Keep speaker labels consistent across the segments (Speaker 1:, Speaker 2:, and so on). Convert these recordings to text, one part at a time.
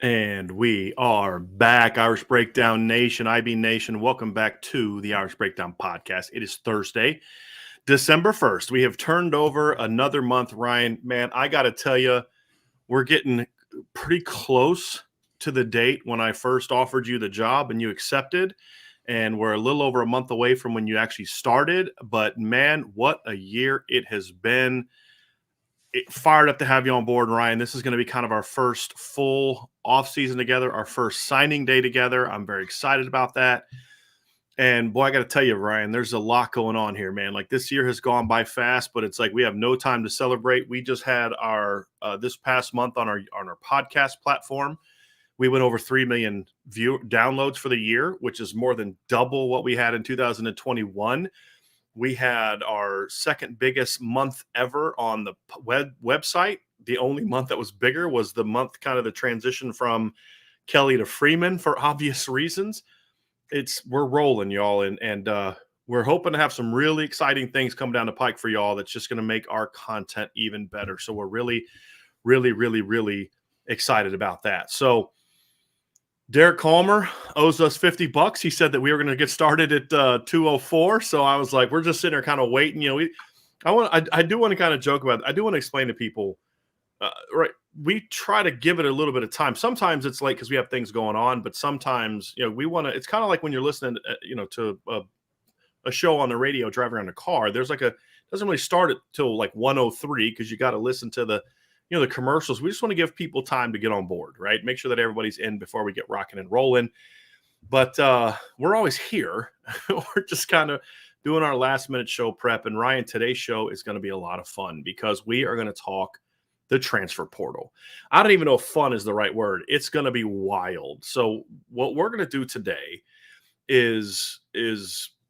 Speaker 1: And we are back, Irish Breakdown Nation, IB Nation. Welcome back to the Irish Breakdown Podcast. It is Thursday, December 1st. We have turned over another month, Ryan. Man, I got to tell you, we're getting pretty close to the date when I first offered you the job and you accepted. And we're a little over a month away from when you actually started. But, man, what a year it has been. Fired up to have you on board, Ryan. This is going to be kind of our first full offseason together, our first signing day together. I'm very excited about that. And, boy, I got to tell you, Ryan, there's a lot going on here, man. Like, this year has gone by fast, but it's like we have no time to celebrate. We just had our this past month on our podcast platform. We went over 3 million downloads for the year, which is more than double what we had in 2021. We had our second biggest month ever on the website. The only month that was bigger was the month kind of the transition from Kelly to Freeman for obvious reasons. We're rolling, y'all, and we're hoping to have some really exciting things come down the pike for y'all that's just going to make our content even better. So we're really, really, really, really excited about that. So Derek Calmer owes us $50. He said that we were going to get started at 2:04. So I was like, we're just sitting there kind of waiting. You know, I do want to kind of joke about it. I do want to explain to people, right? We try to give it a little bit of time. Sometimes it's late because we have things going on, but sometimes, you know, we want to. It's kind of like when you're listening, to a show on the radio, driving around a car. There's like it doesn't really start till like 1:03 because you got to listen to the commercials. We just want to give people time to get on board, right? Make sure that everybody's in before we get rocking and rolling. But we're always here. We're just kind of doing our last minute show prep. And Ryan, today's show is going to be a lot of fun because we are going to talk the transfer portal. I don't even know if fun is the right word. It's going to be wild. So what we're going to do today is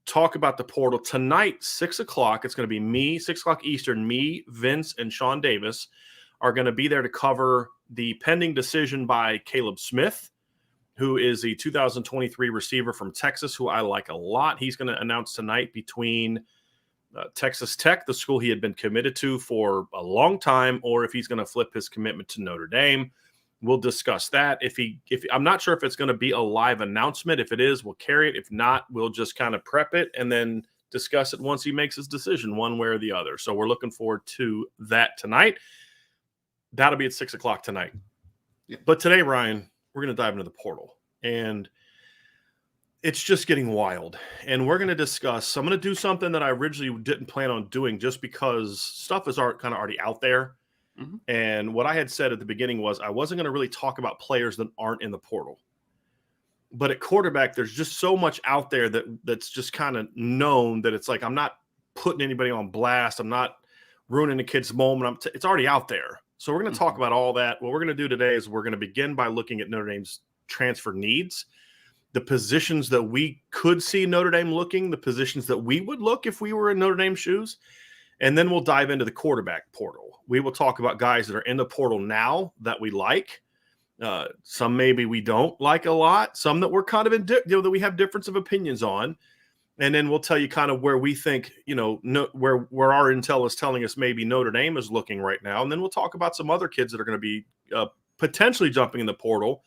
Speaker 1: talk about the portal tonight, 6 o'clock. It's going to be me, 6 o'clock Eastern, me, Vince, and Sean Davis are going to be there to cover the pending decision by Caleb Smith, who is a 2023 receiver from Texas, who I like a lot. He's going to announce tonight between Texas Tech, the school he had been committed to for a long time, or if he's going to flip his commitment to Notre Dame. We'll discuss that. If I'm not sure if it's going to be a live announcement. If it is, we'll carry it. If not, we'll just kind of prep it and then discuss it once he makes his decision one way or the other. So we're looking forward to that tonight. That'll be at 6 o'clock tonight. Yeah. But today, Ryan, we're going to dive into the portal. And it's just getting wild. And we're going to discuss – I'm going to do something that I originally didn't plan on doing just because stuff is kind of already out there. Mm-hmm. And what I had said at the beginning was I wasn't going to really talk about players that aren't in the portal. But at quarterback, there's just so much out there that's just kind of known that it's like I'm not putting anybody on blast. I'm not ruining the kid's moment. It's already out there. So we're going to talk about all that. What we're going to do today is we're going to begin by looking at Notre Dame's transfer needs, the positions that we could see Notre Dame looking, the positions that we would look if we were in Notre Dame's shoes, and then we'll dive into the quarterback portal. We will talk about guys that are in the portal now that we like, some maybe we don't like a lot, some that we're kind of that we have difference of opinions on. And then we'll tell you kind of where we think, where our intel is telling us maybe Notre Dame is looking right now. And then we'll talk about some other kids that are going to be potentially jumping in the portal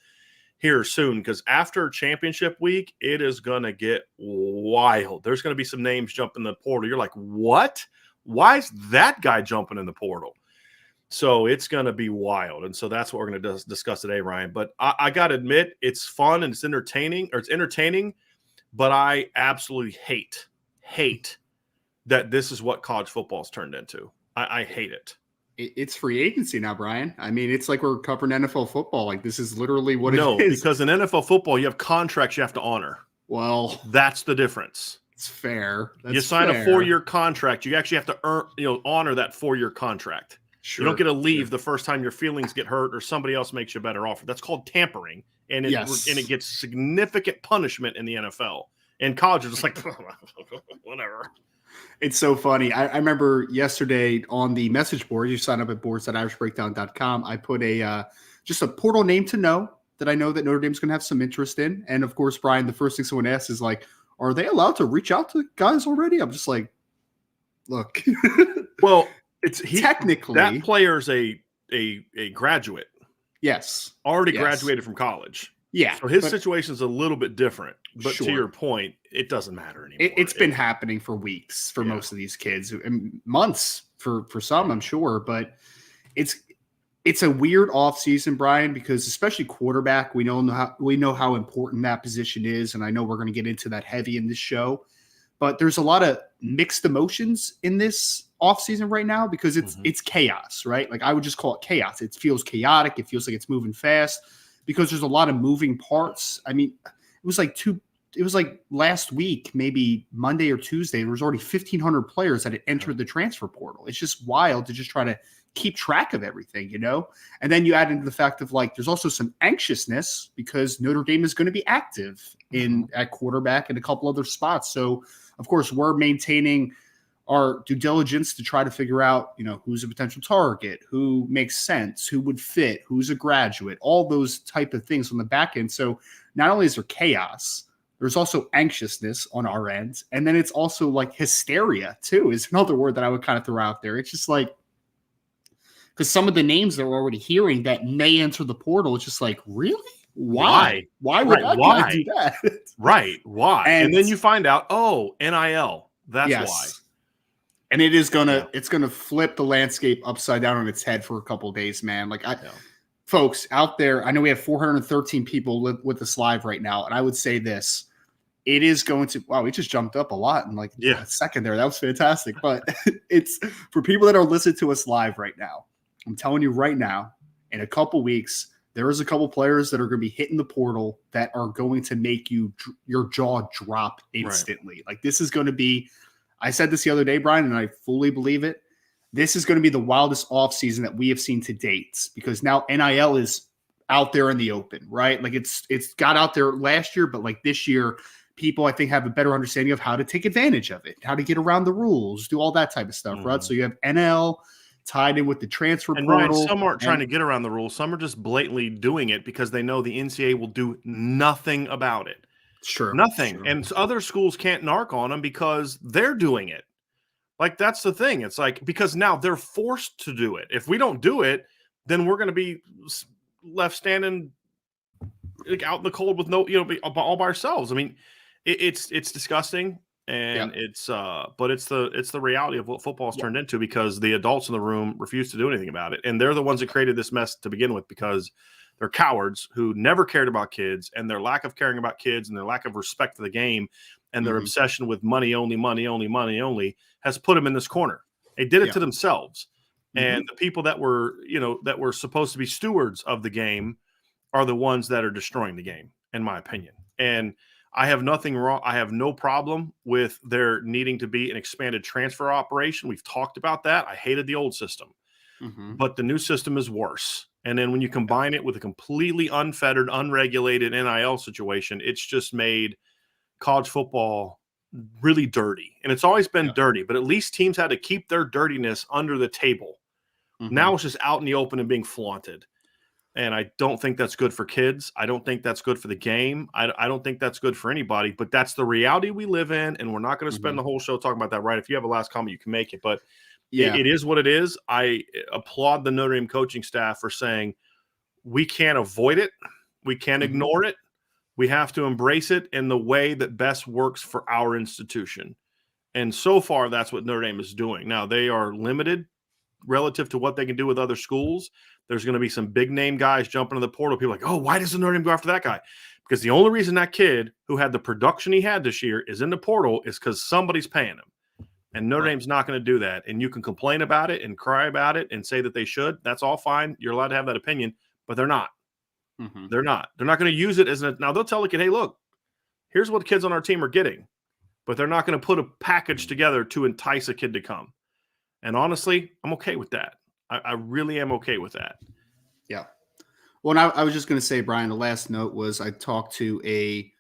Speaker 1: here soon. Because after championship week, it is going to get wild. There's going to be some names jumping in the portal. You're like, what? Why is that guy jumping in the portal? So it's going to be wild. And so that's what we're going to discuss today, Ryan. But I got to admit, it's fun and it's entertaining. But I absolutely hate that this is what college football's turned into. I hate it.
Speaker 2: It's free agency now, Brian. I mean, it's like we're covering NFL football. Like, this is literally what it is.
Speaker 1: No, because in NFL football, you have contracts you have to honor.
Speaker 2: Well,
Speaker 1: that's the difference.
Speaker 2: It's fair.
Speaker 1: You sign a 4-year contract. You actually have to honor that 4-year contract. You don't get to leave
Speaker 2: Sure.
Speaker 1: the first time your feelings get hurt or somebody else makes you a better offer. That's called tampering, and it gets significant punishment in the NFL. And college is just like whatever.
Speaker 2: It's so funny. I remember yesterday on the message board, you sign up at boards.irishbreakdown.com. I put just a portal name to know that I know that Notre Dame's going to have some interest in. And of course, Brian, the first thing someone asks is like, are they allowed to reach out to guys already? I'm just like, look.
Speaker 1: Well,
Speaker 2: technically
Speaker 1: that player's a graduate.
Speaker 2: Yes.
Speaker 1: Already graduated from college.
Speaker 2: Yeah.
Speaker 1: So his situation is a little bit different. But
Speaker 2: Sure.
Speaker 1: to your point, it doesn't matter anymore.
Speaker 2: It's been happening for weeks for most of these kids, and months for some, I'm sure. But it's a weird offseason, Brian, because especially quarterback, we know how important that position is, and I know we're going to get into that heavy in this show. But there's a lot of mixed emotions in this offseason right now because it's chaos, right? Like I would just call it chaos. It feels chaotic. It feels like it's moving fast because there's a lot of moving parts. I mean, it was like last week, maybe Monday or Tuesday, there was already 1,500 players that had entered the transfer portal. It's just wild to just try to keep track of everything, you know? And then you add into the fact of like, there's also some anxiousness because Notre Dame is going to be active at quarterback and a couple other spots. So of course we're maintaining our due diligence to try to figure out, you know, who's a potential target, who makes sense, who would fit, who's a graduate, all those type of things on the back end. So not only is there chaos, there's also anxiousness on our end. And then it's also like hysteria too, is another word that I would kind of throw out there. It's just like, because some of the names that we're already hearing that may enter the portal, it's just like, really? Why would that guy do that?
Speaker 1: Right. Why? And then you find out, oh, NIL. That's why.
Speaker 2: And it is it's gonna flip the landscape upside down on its head for a couple of days, man. Like folks out there, I know we have 413 people with us live right now, and I would say this: it is going to. Wow, we just jumped up a lot in like a second there. That was fantastic. But it's for people that are listening to us live right now. I'm telling you right now, in a couple weeks, there is a couple players that are going to be hitting the portal that are going to make your jaw drop instantly. Right. Like this is going to be. I said this the other day, Brian, and I fully believe it. This is going to be the wildest offseason that we have seen to date because now NIL is out there in the open, right? Like it's got out there last year, but like this year, people I think have a better understanding of how to take advantage of it, how to get around the rules, do all that type of stuff, right? So you have NIL tied in with the transfer portal.
Speaker 1: Ryan, some aren't trying to get around the rules. Some are just blatantly doing it because they know the NCAA will do nothing about it.
Speaker 2: Sure.
Speaker 1: Nothing. Sure. And other schools can't narc on them because they're doing it. Like, that's the thing. It's like, because now they're forced to do it. If we don't do it, then we're going to be left standing out in the cold with no, all by ourselves. I mean, it's disgusting. And but it's the reality of what football's turned into because the adults in the room refuse to do anything about it. And they're the ones that created this mess to begin with because they're cowards who never cared about kids, and their lack of caring about kids and their lack of respect for the game and their obsession with money only has put them in this corner. They did it to themselves. And the people that were supposed to be stewards of the game are the ones that are destroying the game, in my opinion. And I have nothing wrong. I have no problem with there needing to be an expanded transfer operation. We've talked about that. I hated the old system, but the new system is worse. And then when you combine it with a completely unfettered, unregulated NIL situation, it's just made college football really dirty. And it's always been dirty, but at least teams had to keep their dirtiness under the table. Now it's just out in the open and being flaunted. And I don't think that's good for kids. I don't think that's good for the game. I don't think that's good for anybody, but that's the reality we live in. And we're not going to spend the whole show talking about that. Right. If you have a last comment, you can make it, but it is what it is. I applaud the Notre Dame coaching staff for saying we can't avoid it. We can't ignore it. We have to embrace it in the way that best works for our institution. And so far, that's what Notre Dame is doing. Now, they are limited relative to what they can do with other schools. There's going to be some big name guys jumping into the portal. People are like, oh, why doesn't Notre Dame go after that guy? Because the only reason that kid who had the production he had this year is in the portal is because somebody's paying him. And Notre Dame's not going to do that. And you can complain about it and cry about it and say that they should. That's all fine. You're allowed to have that opinion, but they're not. They're not. They're not going to use it as now they'll tell the kid, hey, look, here's what the kids on our team are getting. But they're not going to put a package together to entice a kid to come. And honestly, I'm okay with that. I really am okay with that.
Speaker 2: Yeah. Well, and I was just going to say, Brian, the last note was I talked to a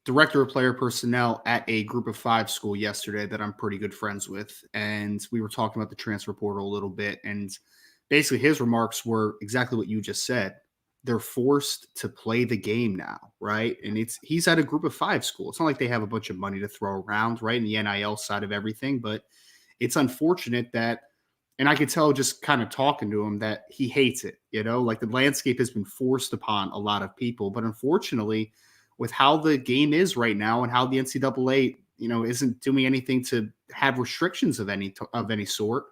Speaker 2: director of player personnel at a group of 5 school yesterday that I'm pretty good friends with. And we were talking about the transfer portal a little bit. And basically his remarks were exactly what you just said. They're forced to play the game now, right? And he's at a group of 5 school. It's not like they have a bunch of money to throw around, right? In the NIL side of everything, but it's unfortunate that, and I could tell just kind of talking to him that he hates it, like the landscape has been forced upon a lot of people. But unfortunately, with how the game is right now and how the NCAA, isn't doing anything to have restrictions of any sort,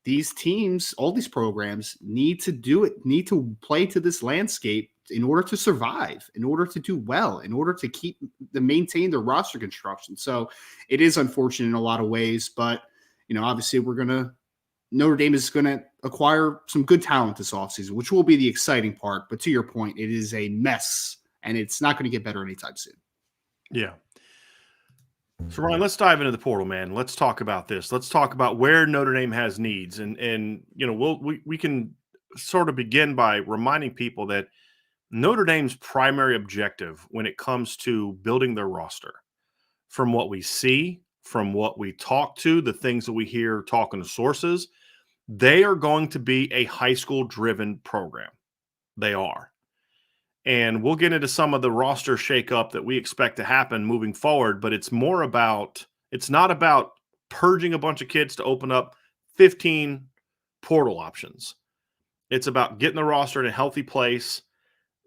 Speaker 2: these teams, all these programs need to play to this landscape in order to survive, in order to do well, in order to maintain their roster construction. So it is unfortunate in a lot of ways, but obviously Notre Dame is going to acquire some good talent this offseason, which will be the exciting part. But to your point, it is a mess, and it's not going to get better anytime soon.
Speaker 1: Yeah. So, Ryan, let's dive into the portal, man. Let's talk about this. Let's talk about where Notre Dame has needs. And we can sort of begin by reminding people that Notre Dame's primary objective when it comes to building their roster, from what we see, from what we talk to, the things that we hear talking to sources, they are going to be a high school driven program. They are. And we'll get into some of the roster shakeup that we expect to happen moving forward, but it's not about purging a bunch of kids to open up 15 portal options. It's about getting the roster in a healthy place.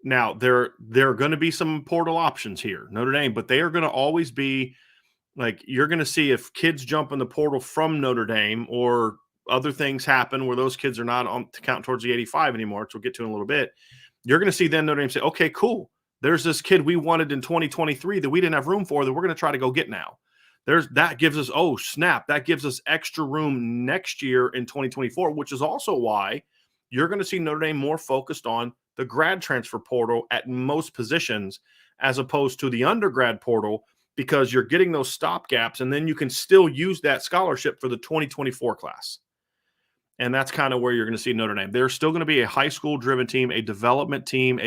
Speaker 1: Now, there are going to be some portal options here, Notre Dame, but they are going to always be like, you're going to see if kids jump in the portal from Notre Dame or other things happen where those kids are not on to count towards the 85 anymore, which we'll get to in a little bit. You're going to see then Notre Dame say, okay, cool. There's this kid we wanted in 2023 that we didn't have room for that we're going to try to go get now. That gives us, oh, snap. That gives us extra room next year in 2024, which is also why you're going to see Notre Dame more focused on the grad transfer portal at most positions as opposed to the undergrad portal, because you're getting those stopgaps and then you can still use that scholarship for the 2024 class. And that's kind of where you're going to see Notre Dame. They're still going to be a high school driven team, a development team,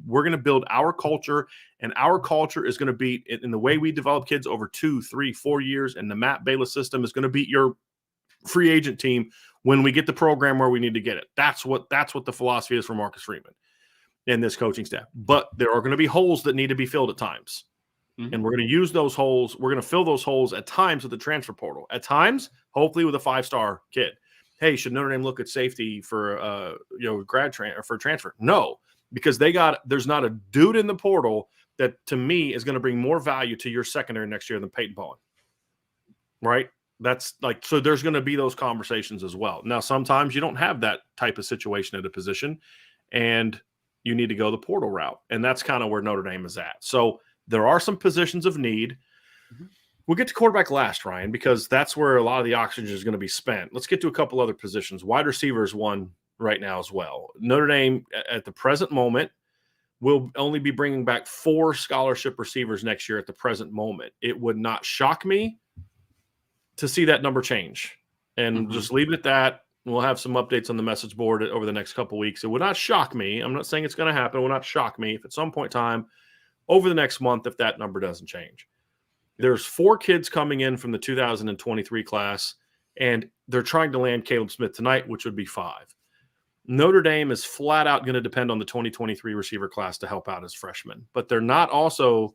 Speaker 1: we're going to build our culture, and our culture is going to be in the way we develop kids over 2, 3, 4 years. And the Matt Bayless system is going to beat your free agent team when we get the program where we need to get it. That's what the philosophy is for Marcus Freeman and this coaching staff. But there are going to be holes that need to be filled at times. Mm-hmm. And we're going to use those holes. We're going to fill those holes at times with the transfer portal. At times, hopefully with a 5-star kid. Hey, should Notre Dame look at safety for for transfer? No, because there's not a dude in the portal that to me is going to bring more value to your secondary next year than Peyton Bowen. Right? That's like, so there's going to be those conversations as well. Now, sometimes you don't have that type of situation at a position and you need to go the portal route. And that's kind of where Notre Dame is at. So there are some positions of need. Mm-hmm. We'll get to quarterback last, Ryan, because that's where a lot of the oxygen is going to be spent. Let's get to a couple other positions. Wide receiver is one right now as well. Notre Dame, at the present moment, will only be bringing back 4 scholarship receivers next year at the present moment. It would not shock me to see that number change. And just leave it at that. We'll have some updates on the message board over the next couple of weeks. It would not shock me. I'm not saying it's going to happen. It will not shock me if at some point in time over the next month, if that number doesn't change. There's 4 kids coming in from the 2023 class, and they're trying to land Caleb Smith tonight, which would be 5. Notre Dame is flat out going to depend on the 2023 receiver class to help out as freshmen, but they're also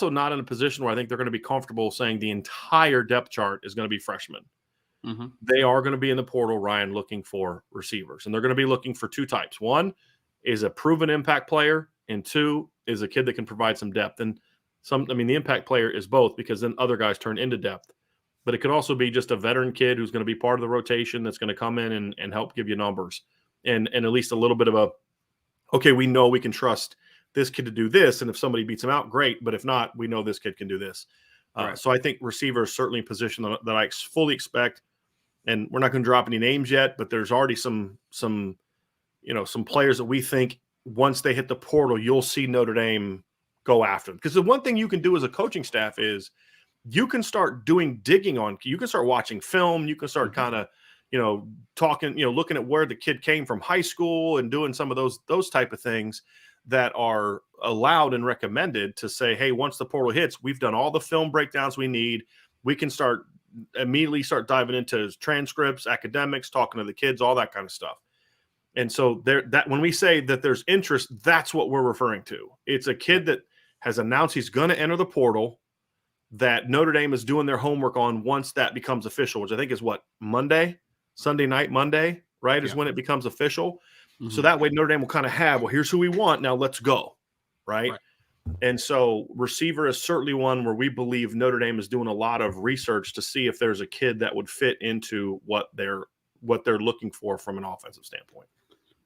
Speaker 1: not in a position where I think they're going to be comfortable saying the entire depth chart is going to be freshmen. Mm-hmm. They are going to be in the portal, Ryan, looking for receivers, and they're going to be looking for 2 types. 1 is a proven impact player, and 2 is a kid that can provide some depth. And the impact player is both, because then other guys turn into depth. But it could also be just a veteran kid who's going to be part of the rotation that's going to come in and help give you numbers and at least a little bit of okay, we know we can trust this kid to do this. And if somebody beats him out, great. But if not, we know this kid can do this. Right. So I think receiver is certainly a position that I fully expect. And we're not going to drop any names yet, but there's already some players that we think once they hit the portal, you'll see Notre Dame go after them. Because the one thing you can do as a coaching staff is you can start doing digging on, you can start watching film, you can start kind of, talking, looking at where the kid came from high school and doing some of those type of things that are allowed and recommended to say, hey, once the portal hits, we've done all the film breakdowns we need. We can immediately start diving into transcripts, academics, talking to the kids, all that kind of stuff. And so that when we say that there's interest, that's what we're referring to. It's a kid that has announced he's going to enter the portal that Notre Dame is doing their homework on once that becomes official, which I think is what, Sunday night, Monday, right? Is when it becomes official. Mm-hmm. So that way Notre Dame will kind of have, well, here's who we want. Now let's go. Right. And so receiver is certainly one where we believe Notre Dame is doing a lot of research to see if there's a kid that would fit into what they're looking for from an offensive standpoint.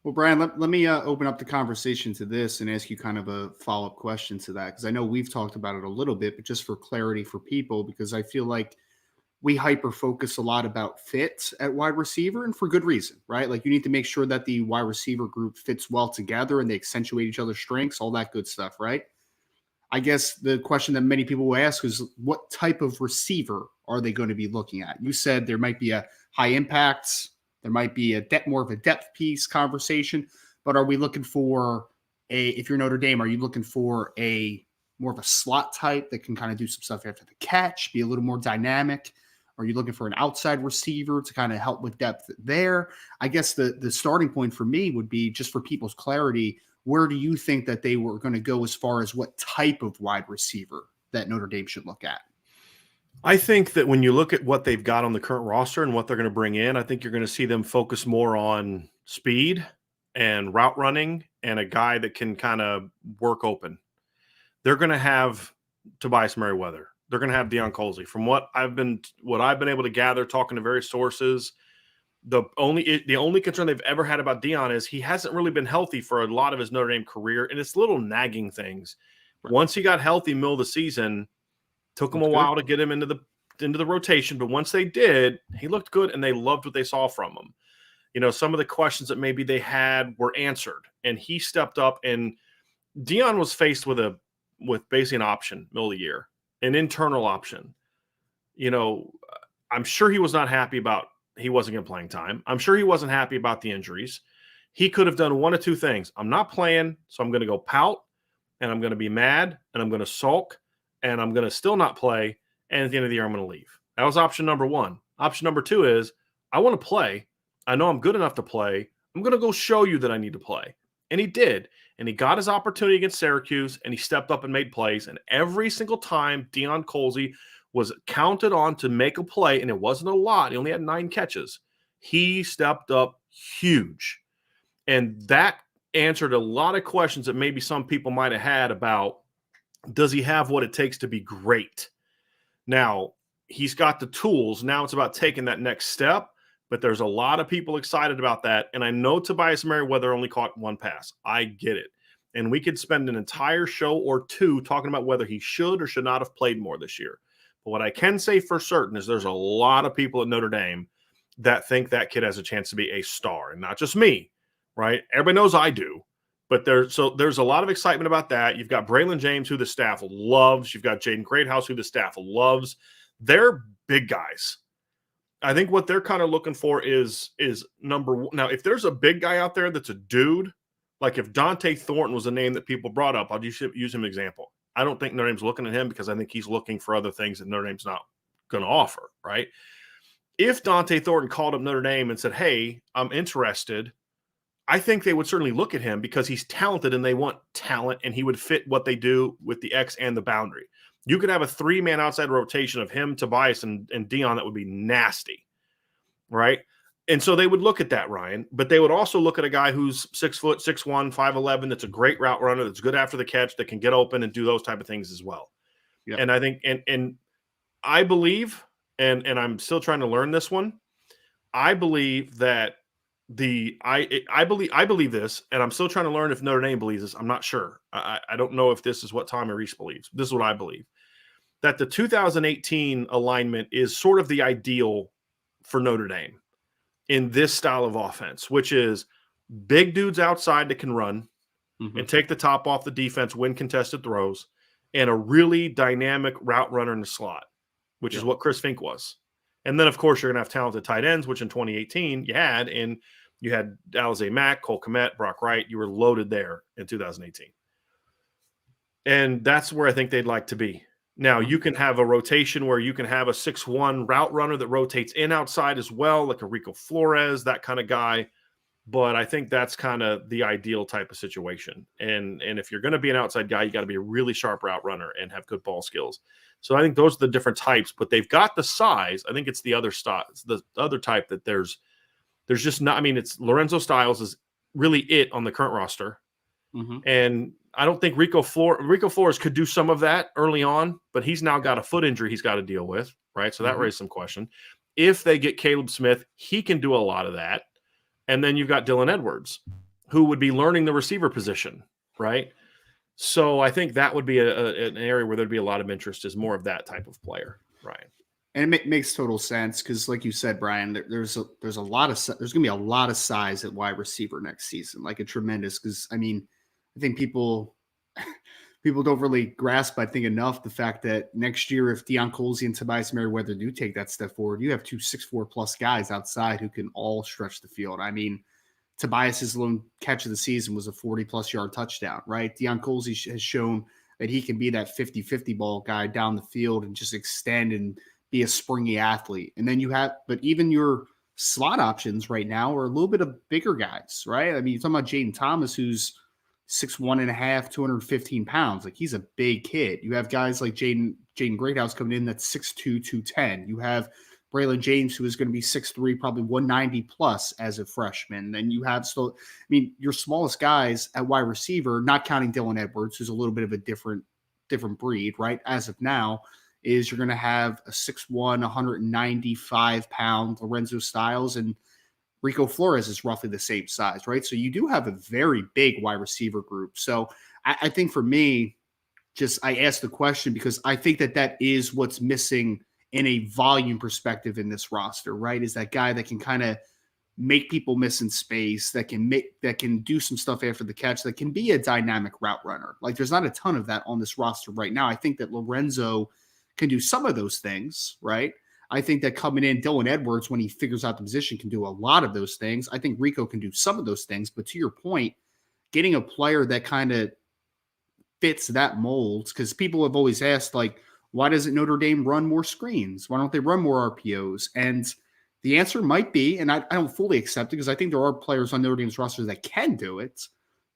Speaker 2: Well, Brian, let me open up the conversation to this and ask you kind of a follow-up question to that, because I know we've talked about it a little bit, but just for clarity for people, because I feel like we hyper-focus a lot about fit at wide receiver, and for good reason, right? Like, you need to make sure that the wide receiver group fits well together and they accentuate each other's strengths, all that good stuff, right? I guess the question that many people will ask is, what type of receiver are they going to be looking at? You said there might be a high impact, there might be more of a depth piece conversation, but are we looking for if you're Notre Dame, are you looking for more of a slot type that can kind of do some stuff after the catch, be a little more dynamic? Are you looking for an outside receiver to kind of help with depth there? I guess the starting point for me would be, just for people's clarity, where do you think that they were going to go as far as what type of wide receiver that Notre Dame should look at?
Speaker 1: I think that when you look at what they've got on the current roster and what they're going to bring in, I think you're going to see them focus more on speed and route running and a guy that can kind of work open. They're going to have Tobias Merriweather. They're going to have Deion Colzie. From what I've been able to gather, talking to various sources, the only concern they've ever had about Deion is he hasn't really been healthy for a lot of his Notre Dame career, and it's little nagging things. Right. Once he got healthy middle of the season, took him a while to get him into the rotation, but once they did, he looked good, and they loved what they saw from him. Some of the questions that maybe they had were answered, and he stepped up. And Deion was faced with basically an option middle of the year, an internal option. I'm sure he was not happy about he wasn't getting playing time. I'm sure he wasn't happy about the injuries. He could have done one of two things. I'm not playing, so I'm going to go pout, and I'm going to be mad, and I'm going to sulk, and I'm going to still not play, and at the end of the year, I'm going to leave. That was option number one. Option number two is, I want to play. I know I'm good enough to play. I'm going to go show you that I need to play. And he did. And he got his opportunity against Syracuse, and he stepped up and made plays. And every single time Deion Colzie was counted on to make a play, and it wasn't a lot. He only had 9 catches. He stepped up huge. And that answered a lot of questions that maybe some people might have had about, does he have what it takes to be great? Now, he's got the tools. Now it's about taking that next step, but there's a lot of people excited about that. And I know Tobias Merriweather only caught 1 pass. I get it. And we could spend an entire show or 2 talking about whether he should or should not have played more this year. But what I can say for certain is there's a lot of people at Notre Dame that think that kid has a chance to be a star, and not just me, right? Everybody knows I do. But there's a lot of excitement about that. You've got Braylon James, who the staff loves. You've got Jaden Greathouse, who the staff loves. They're big guys. I think what they're kind of looking for is number one. Now, if there's a big guy out there that's a dude, like if Dante Thornton was a name that people brought up, I'll use him as an example. I don't think Notre Dame's looking at him because I think he's looking for other things that Notre Dame's not going to offer, right? If Dante Thornton called up Notre Dame and said, hey, I'm interested, I think they would certainly look at him because he's talented and they want talent, and he would fit what they do with the X and the boundary. You could have a 3-man outside rotation of him, Tobias, and Deion that would be nasty, right? And so they would look at that, Ryan, but they would also look at a guy who's 6 foot, 6'1", 5'11", that's a great route runner, that's good after the catch, that can get open and do those type of things as well. Yeah. And I think, and I believe, and I'm still trying to learn this one, I believe that I believe this, and I'm still trying to learn if Notre Dame believes this. I'm not sure. I don't know if this is what Tommy Rees believes. This is what I believe. That the 2018 alignment is sort of the ideal for Notre Dame in this style of offense, which is big dudes outside that can run and take the top off the defense, win contested throws, and a really dynamic route runner in the slot, which is what Chris Fink was. And then, of course, you're going to have talented tight ends, which in 2018 you had, and you had Alize Mack, Cole Kmet, Brock Wright. You were loaded there in 2018. And that's where I think they'd like to be. Now, you can have a rotation where you can have a 6'1" route runner that rotates in outside as well, like a Rico Flores, that kind of guy. But I think that's kind of the ideal type of situation. And if you're going to be an outside guy, you got to be a really sharp route runner and have good ball skills. So I think those are the different types, but they've got the size. I think it's the other type that there's just not. I mean, it's Lorenzo Styles is really it on the current roster.
Speaker 2: Mm-hmm.
Speaker 1: And I don't think Rico Flores could do some of that early on, but he's now got a foot injury he's got to deal with, right? So that raised some question. If they get Caleb Smith, he can do a lot of that. And then you've got Dylan Edwards, who would be learning the receiver position, right? So I think that would be an area where there'd be a lot of interest, is more of that type of player, right?
Speaker 2: And it makes total sense because, like you said, Brian, there's going to be a lot of size at wide receiver next season, like a tremendous. Because I mean, I think people don't really grasp, I think, enough the fact that next year, if Deion Colzie and Tobias Merriweather do take that step forward, you have 2 6'4+ guys outside who can all stretch the field. I mean, Tobias's lone catch of the season was a 40+ yard touchdown, right? Deion Colzie has shown that he can be that 50-50 ball guy down the field and just extend and be a springy athlete. And then but even your slot options right now are a little bit of bigger guys, right? I mean, you're talking about Jaden Thomas, who's 6'1.5", 215 pounds. Like, he's a big kid. You have guys like Jaden Greathouse coming in that's 6'2", 210. You have Braylon James, who is going to be 6'3", probably 190 plus as a freshman. Then you have your smallest guys at wide receiver, not counting Dylan Edwards, who's a little bit of a different breed, right? As of now, is you're going to have a 6'1", 195 pound Lorenzo Styles, and Rico Flores is roughly the same size, right? So you do have a very big wide receiver group. So I think for me, I asked the question because I think that is what's missing in a volume perspective in this roster, right? Is that guy that can kind of make people miss in space, that can do some stuff after the catch, that can be a dynamic route runner. Like, there's not a ton of that on this roster right now. I think that Lorenzo can do some of those things, right? I think that coming in, Dylan Edwards, when he figures out the position, can do a lot of those things. I think Rico can do some of those things. But to your point, getting a player that kind of fits that mold, because people have always asked, like, why doesn't Notre Dame run more screens? Why don't they run more RPOs? And the answer might be, and I don't fully accept it because I think there are players on Notre Dame's roster that can do it,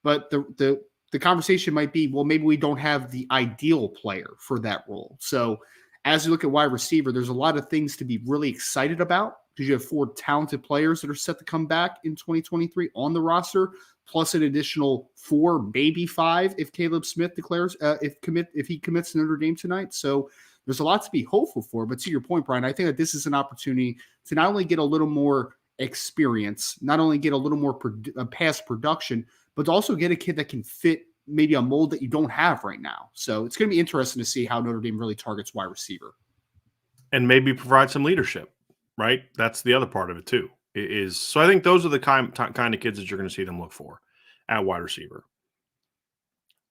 Speaker 2: but the conversation might be, well, maybe we don't have the ideal player for that role. So as you look at wide receiver, there's a lot of things to be really excited about because you have 4 talented players that are set to come back in 2023 on the roster, plus an additional 4, maybe 5 if Caleb Smith declares if he commits to Notre Dame tonight. So there's a lot to be hopeful for. But to your point, Brian, I think that this is an opportunity to not only get a little more experience, not only get a little more past production, but to also get a kid that can fit maybe a mold that you don't have right now. So it's going to be interesting to see how Notre Dame really targets wide receiver.
Speaker 1: And maybe provide some leadership, right? That's the other part of it too. So I think those are the kind of kids that you're going to see them look for at wide receiver.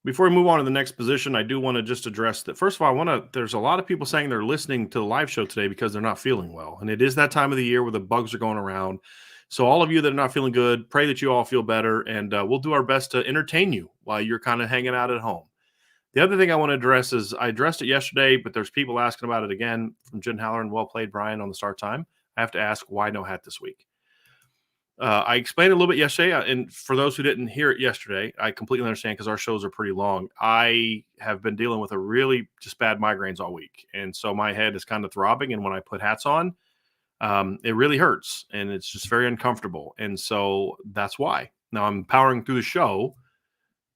Speaker 1: Before we move on to the next position, I do want to just address that. First of all, there's a lot of people saying they're listening to the live show today because they're not feeling well. And it is that time of the year where the bugs are going around. So all of you that are not feeling good, pray that you all feel better, and we'll do our best to entertain you while you're kind of hanging out at home. The other thing I want to address is I addressed it yesterday, but there's people asking about it again from Jen Halloran. Well played, Brian, on the start time. I have to ask, why no hat this week? I explained a little bit yesterday, and for those who didn't hear it yesterday, I completely understand because our shows are pretty long. I have been dealing with a really just bad migraines all week, and so my head is kind of throbbing, and when I put hats on, it really hurts, and it's just very uncomfortable, and so that's why. Now I'm powering through the show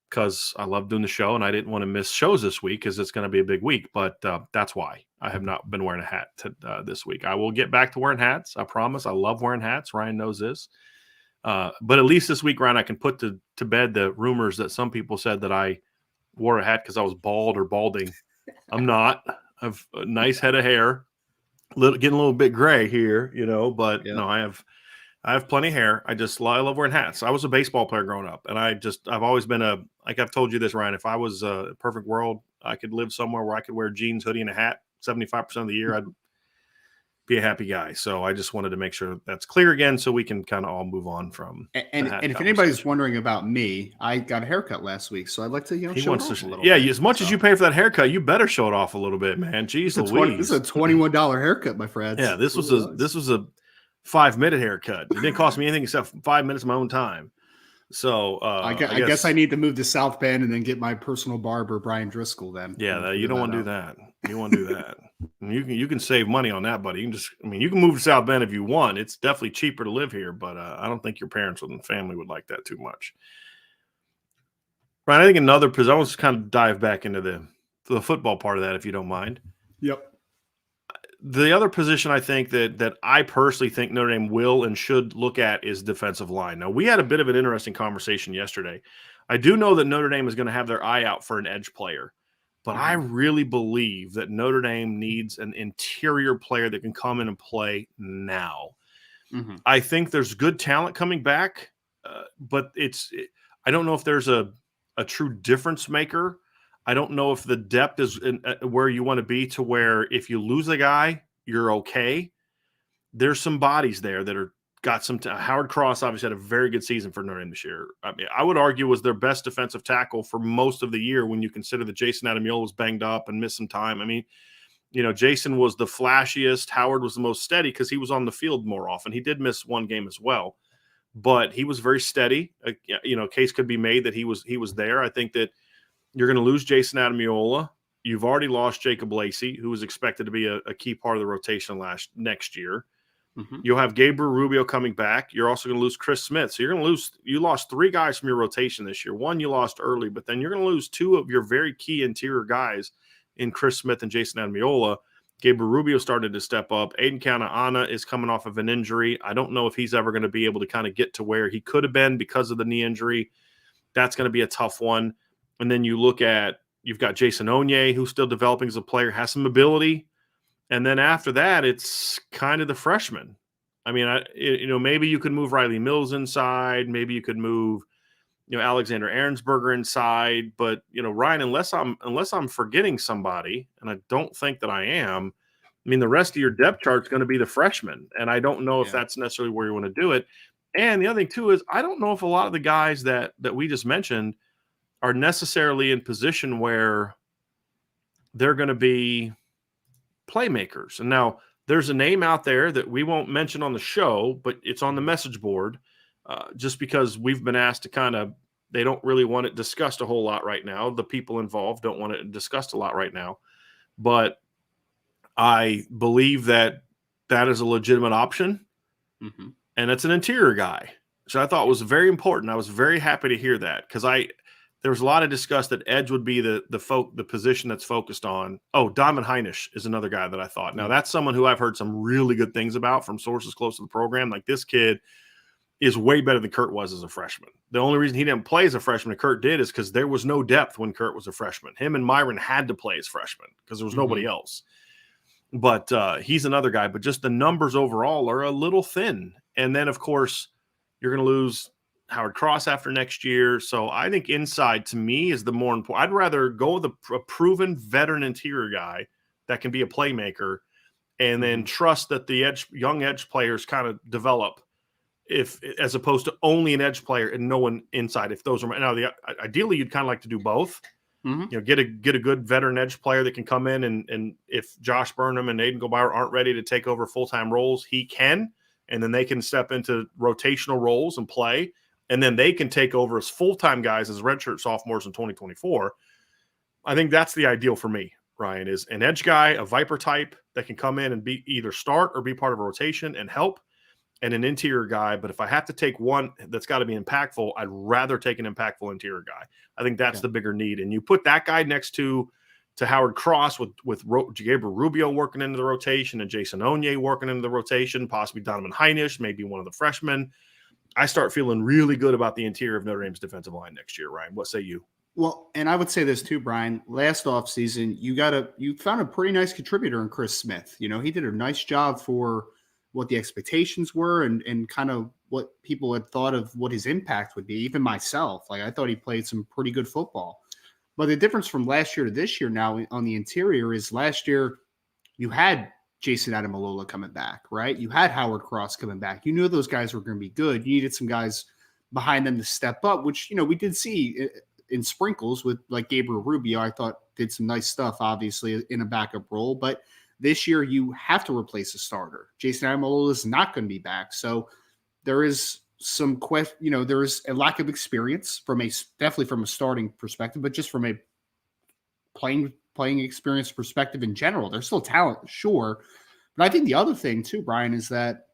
Speaker 1: because I love doing the show, and I didn't want to miss shows this week because it's going to be a big week, but that's why I have not been wearing a hat this week. I will get back to wearing hats. I promise. I love wearing hats. Ryan knows this. But at least this week, Ryan, I can put to bed the rumors that some people said that I wore a hat because I was bald or balding. I'm not. I have a nice head of hair, getting a little bit gray here, but no, I have plenty of hair. I love wearing hats. I was a baseball player growing up, and I've always been like I've told you this, Ryan, if I was a perfect world, I could live somewhere where I could wear jeans, hoodie, and a hat 75% of the year. be a happy guy. So I just wanted to make sure that's clear again so we can kind of all move on from
Speaker 2: And if anybody's wondering about me, I got a haircut last week, so I'd like to show it off a little bit.
Speaker 1: As much as you pay for that haircut, you better show it off a little bit, man. Jeez Louise.
Speaker 2: This is a $21 haircut, my friends.
Speaker 1: Yeah, this was a 5-minute haircut. It didn't cost me anything except 5 minutes of my own time. So
Speaker 2: I guess I need to move to South Bend and then get my personal barber, Brian Driscoll. Then
Speaker 1: you don't want to do that. You want to do that. You can save money on that, buddy. You can move to South Bend if you want. It's definitely cheaper to live here, but I don't think your parents and family would like that too much. Right, I think another because I want to kind of dive back into the football part of that, if you don't mind.
Speaker 2: Yep.
Speaker 1: The other position I think that I personally think Notre Dame will and should look at is defensive line. Now, we had a bit of an interesting conversation yesterday. I do know that Notre Dame is going to have their eye out for an edge player, but I really believe that Notre Dame needs an interior player that can come in and play now. Mm-hmm. I think there's good talent coming back, but I don't know if there's a true difference maker. I don't know if the depth is where you want to be to where if you lose a guy, you're okay. There's some bodies there that are got some. Howard Cross obviously had a very good season for Notre Dame this year. I mean, I would argue was their best defensive tackle for most of the year when you consider that Jason Ademiyola was banged up and missed some time. I mean, Jason was the flashiest. Howard was the most steady because he was on the field more often. He did miss one game as well, but he was very steady. Case could be made that he was there. I think that you're going to lose Jason Ademiyola. You've already lost Jacob Lacey, who was expected to be a key part of the rotation next year. Mm-hmm. You'll have Gabriel Rubio coming back. You're also going to lose Chris Smith. So you lost 3 guys from your rotation this year. One you lost early, but then you're going to lose 2 of your very key interior guys in Chris Smith and Jason Ademiyola. Gabriel Rubio started to step up. Aiden Kanaana is coming off of an injury. I don't know if he's ever going to be able to kind of get to where he could have been because of the knee injury. That's going to be a tough one. And then you've got Jason Onye, who's still developing as a player, has some ability. And then after that, it's kind of the freshmen. I mean, maybe you could move Riley Mills inside. Maybe you could move, Alexander Ahrensberger inside. But, Ryan, unless I'm forgetting somebody, and I don't think that I am, I mean, the rest of your depth chart is going to be the freshmen. And I don't know if that's necessarily where you want to do it. And the other thing, too, is I don't know if a lot of the guys that we just mentioned are necessarily in position where they're going to be playmakers. And now there's a name out there that we won't mention on the show, but it's on the message board just because we've been asked to they don't really want it discussed a whole lot right now. The people involved don't want it discussed a lot right now. But I believe that is a legitimate option. Mm-hmm. And it's an interior guy. So I thought it was very important. I was very happy to hear that because there was a lot of discuss that edge would be the position that's focused on. Oh, Donovan Heinisch is another guy that I thought. Now, that's someone who I've heard some really good things about from sources close to the program. Like, this kid is way better than Kurt was as a freshman. The only reason he didn't play as a freshman and Kurt did is because there was no depth when Kurt was a freshman. Him and Myron had to play as freshmen because there was nobody else. But he's another guy. But just the numbers overall are a little thin. And then, of course, you're going to lose Howard Cross after next year. So I think inside to me is the more important. I'd rather go with a proven veteran interior guy that can be a playmaker and then trust that the young edge players kind of develop as opposed to only an edge player and no one inside. If those are now ideally you'd kind of like to do both. Mm-hmm. Get a good veteran edge player that can come in and if Josh Burnham and Aiden Goldbauer aren't ready to take over full-time roles, he can, and then they can step into rotational roles and play. And then they can take over as full-time guys as redshirt sophomores in 2024. I think that's the ideal for me, Ryan, is an edge guy, a Viper type that can come in and be either start or be part of a rotation and help, and an interior guy. But if I have to take one that's got to be impactful, I'd rather take an impactful interior guy. I think that's the bigger need. And you put that guy next to Howard Cross with Gabriel Rubio working into the rotation and Jason Onye working into the rotation, possibly Donovan Heinisch, maybe one of the freshmen. I start feeling really good about the interior of Notre Dame's defensive line next year, Ryan. What say you?
Speaker 2: Well, and I would say this too, Brian. Last offseason, you found a pretty nice contributor in Chris Smith. He did a nice job for what the expectations were and kind of what people had thought of what his impact would be. Even myself, I thought he played some pretty good football. But the difference from last year to this year now on the interior is last year you had Jason Adamalola coming back, right? You had Howard Cross coming back. You knew those guys were going to be good. You needed some guys behind them to step up, which, we did see in sprinkles with like Gabriel Rubio. I thought did some nice stuff, obviously, in a backup role. But this year you have to replace a starter. Jason Adamalola is not going to be back. So there is some question, there is a lack of experience definitely from a starting perspective, but just from a playing experience perspective in general. There's still talent, sure. But I think the other thing too, Brian, is that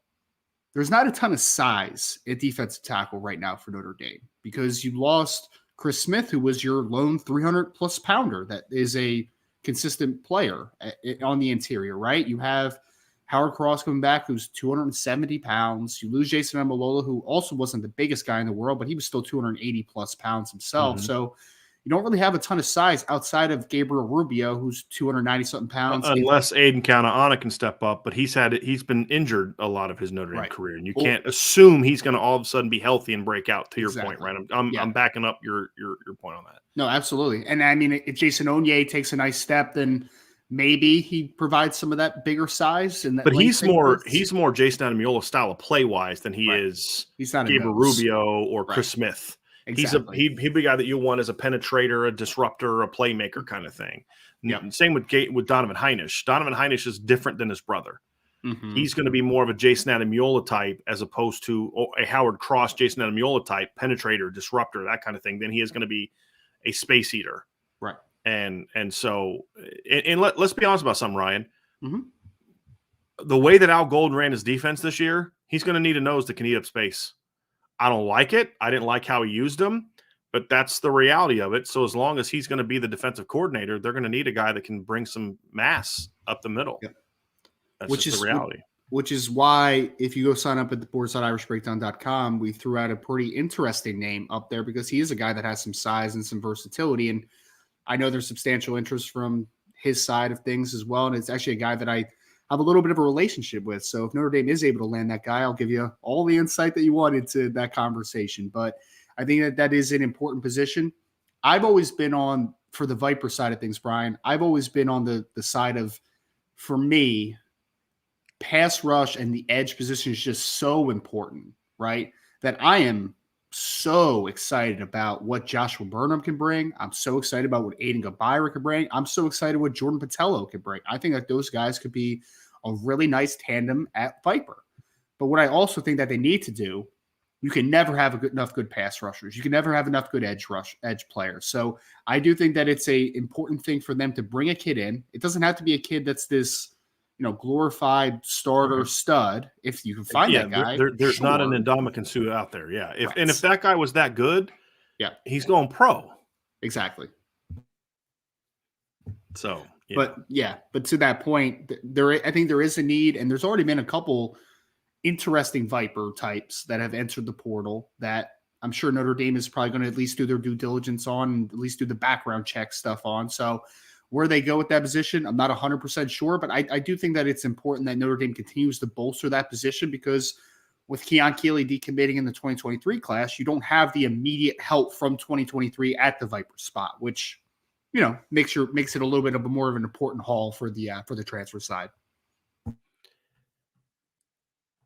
Speaker 2: there's not a ton of size at defensive tackle right now for Notre Dame because you lost Chris Smith, who was your lone 300-plus pounder that is a consistent player on the interior, right? You have Howard Cross coming back, who's 270 pounds. You lose Jason Adamalola, who also wasn't the biggest guy in the world, but he was still 280-plus pounds himself. So you don't really have a ton of size outside of Gabriel Rubio, who's 290-something pounds.
Speaker 1: Unless Aiden Kaneana can step up, but he's been injured a lot of his Notre Dame career, and you can't assume he's going to all of a sudden be healthy and break out. To your point, right? I'm backing up your point on that.
Speaker 2: No, absolutely. And I mean, if Jason Onye takes a nice step, then maybe he provides some of that bigger size.
Speaker 1: But he's more Jason Adamalola style of play wise than he is.
Speaker 2: He's not
Speaker 1: Gabriel Rubio or Chris Smith.
Speaker 2: Exactly.
Speaker 1: He'd be a guy that you want as a penetrator, a disruptor, a playmaker kind of thing. Yep. Same with Donovan Heinisch. Donovan Heinisch is different than his brother. Mm-hmm. He's going to be more of a Jason Adamalola type as opposed to a Howard Cross, Jason Adamalola type, penetrator, disruptor, that kind of thing. Then he is going to be a space eater.
Speaker 2: Right.
Speaker 1: And so let's be honest about something, Ryan.
Speaker 2: Mm-hmm.
Speaker 1: The way that Al Golden ran his defense this year, he's going to need a nose that can eat up space. I don't like it. I didn't like how he used him, but that's the reality of it. So as long as he's going to be the defensive coordinator, they're going to need a guy that can bring some mass up the middle.
Speaker 2: Yep.
Speaker 1: That's just the reality.
Speaker 2: Which is why if you go sign up at theboards.irishbreakdown.com, we threw out a pretty interesting name up there because he is a guy that has some size and some versatility. And I know there's substantial interest from his side of things as well. And it's actually a guy that I have a little bit of a relationship with. So if Notre Dame is able to land that guy, I'll give you all the insight that you wanted to that conversation. But I think that is an important position. I've always been on, for the Viper side of things, Brian, I've always been on the side of, for me, pass rush and the edge position is just so important, right? That I am so excited about what Joshua Burnham can bring. I'm so excited about what Aiden Gabira can bring. I'm so excited what Jordan Patello can bring. I think that those guys could be a really nice tandem at Viper. But what I also think that they need to do, you can never have enough good pass rushers. You can never have enough good edge players. So I do think that it's a important thing for them to bring a kid in. It doesn't have to be a kid that's this, glorified starter stud. If you can find that guy,
Speaker 1: there's not an Ndamukong Suh out there. Yeah. If that guy was that good, he's going pro.
Speaker 2: Exactly.
Speaker 1: So,
Speaker 2: but to that point, I think there is a need, and there's already been a couple interesting Viper types that have entered the portal that I'm sure Notre Dame is probably going to at least do their due diligence on, and at least do the background check stuff on. So where they go with that position, I'm not 100% sure, but I do think that it's important that Notre Dame continues to bolster that position because with Keon Keeley decommitting in the 2023 class, you don't have the immediate help from 2023 at the Viper spot, which, makes it a little bit of more of an important haul for the transfer side.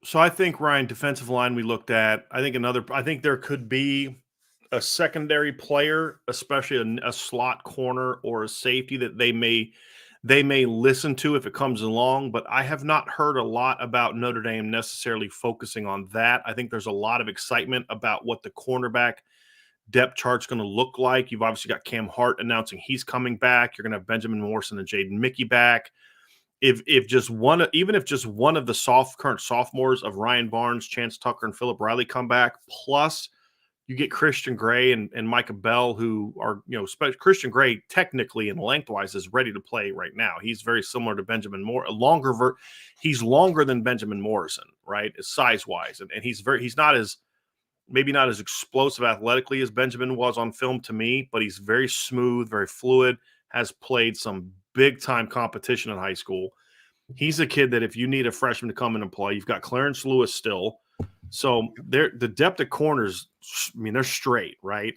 Speaker 1: So I think, Ryan, defensive line we looked at, I think there could be a secondary player, especially a slot corner or a safety that they may listen to if it comes along, but I have not heard a lot about Notre Dame necessarily focusing on that. I think there's a lot of excitement about what the cornerback depth chart's going to look like. You've obviously got Cam Hart announcing he's coming back. You're going to have Benjamin Morrison and Jaden Mickey back. If just one of the current sophomores of Ryan Barnes, Chance Tucker, and Philip Riley come back, plus you get Christian Gray and Micah Bell, who are, Christian Gray technically and lengthwise is ready to play right now. He's very similar to Benjamin Moore, he's longer than Benjamin Morrison, right? Size wise. And he's maybe not as explosive athletically as Benjamin was on film to me, but he's very smooth, very fluid, has played some big time competition in high school. He's a kid that if you need a freshman to come in and play, you've got Clarence Lewis still. So the depth of corners, they're straight, right?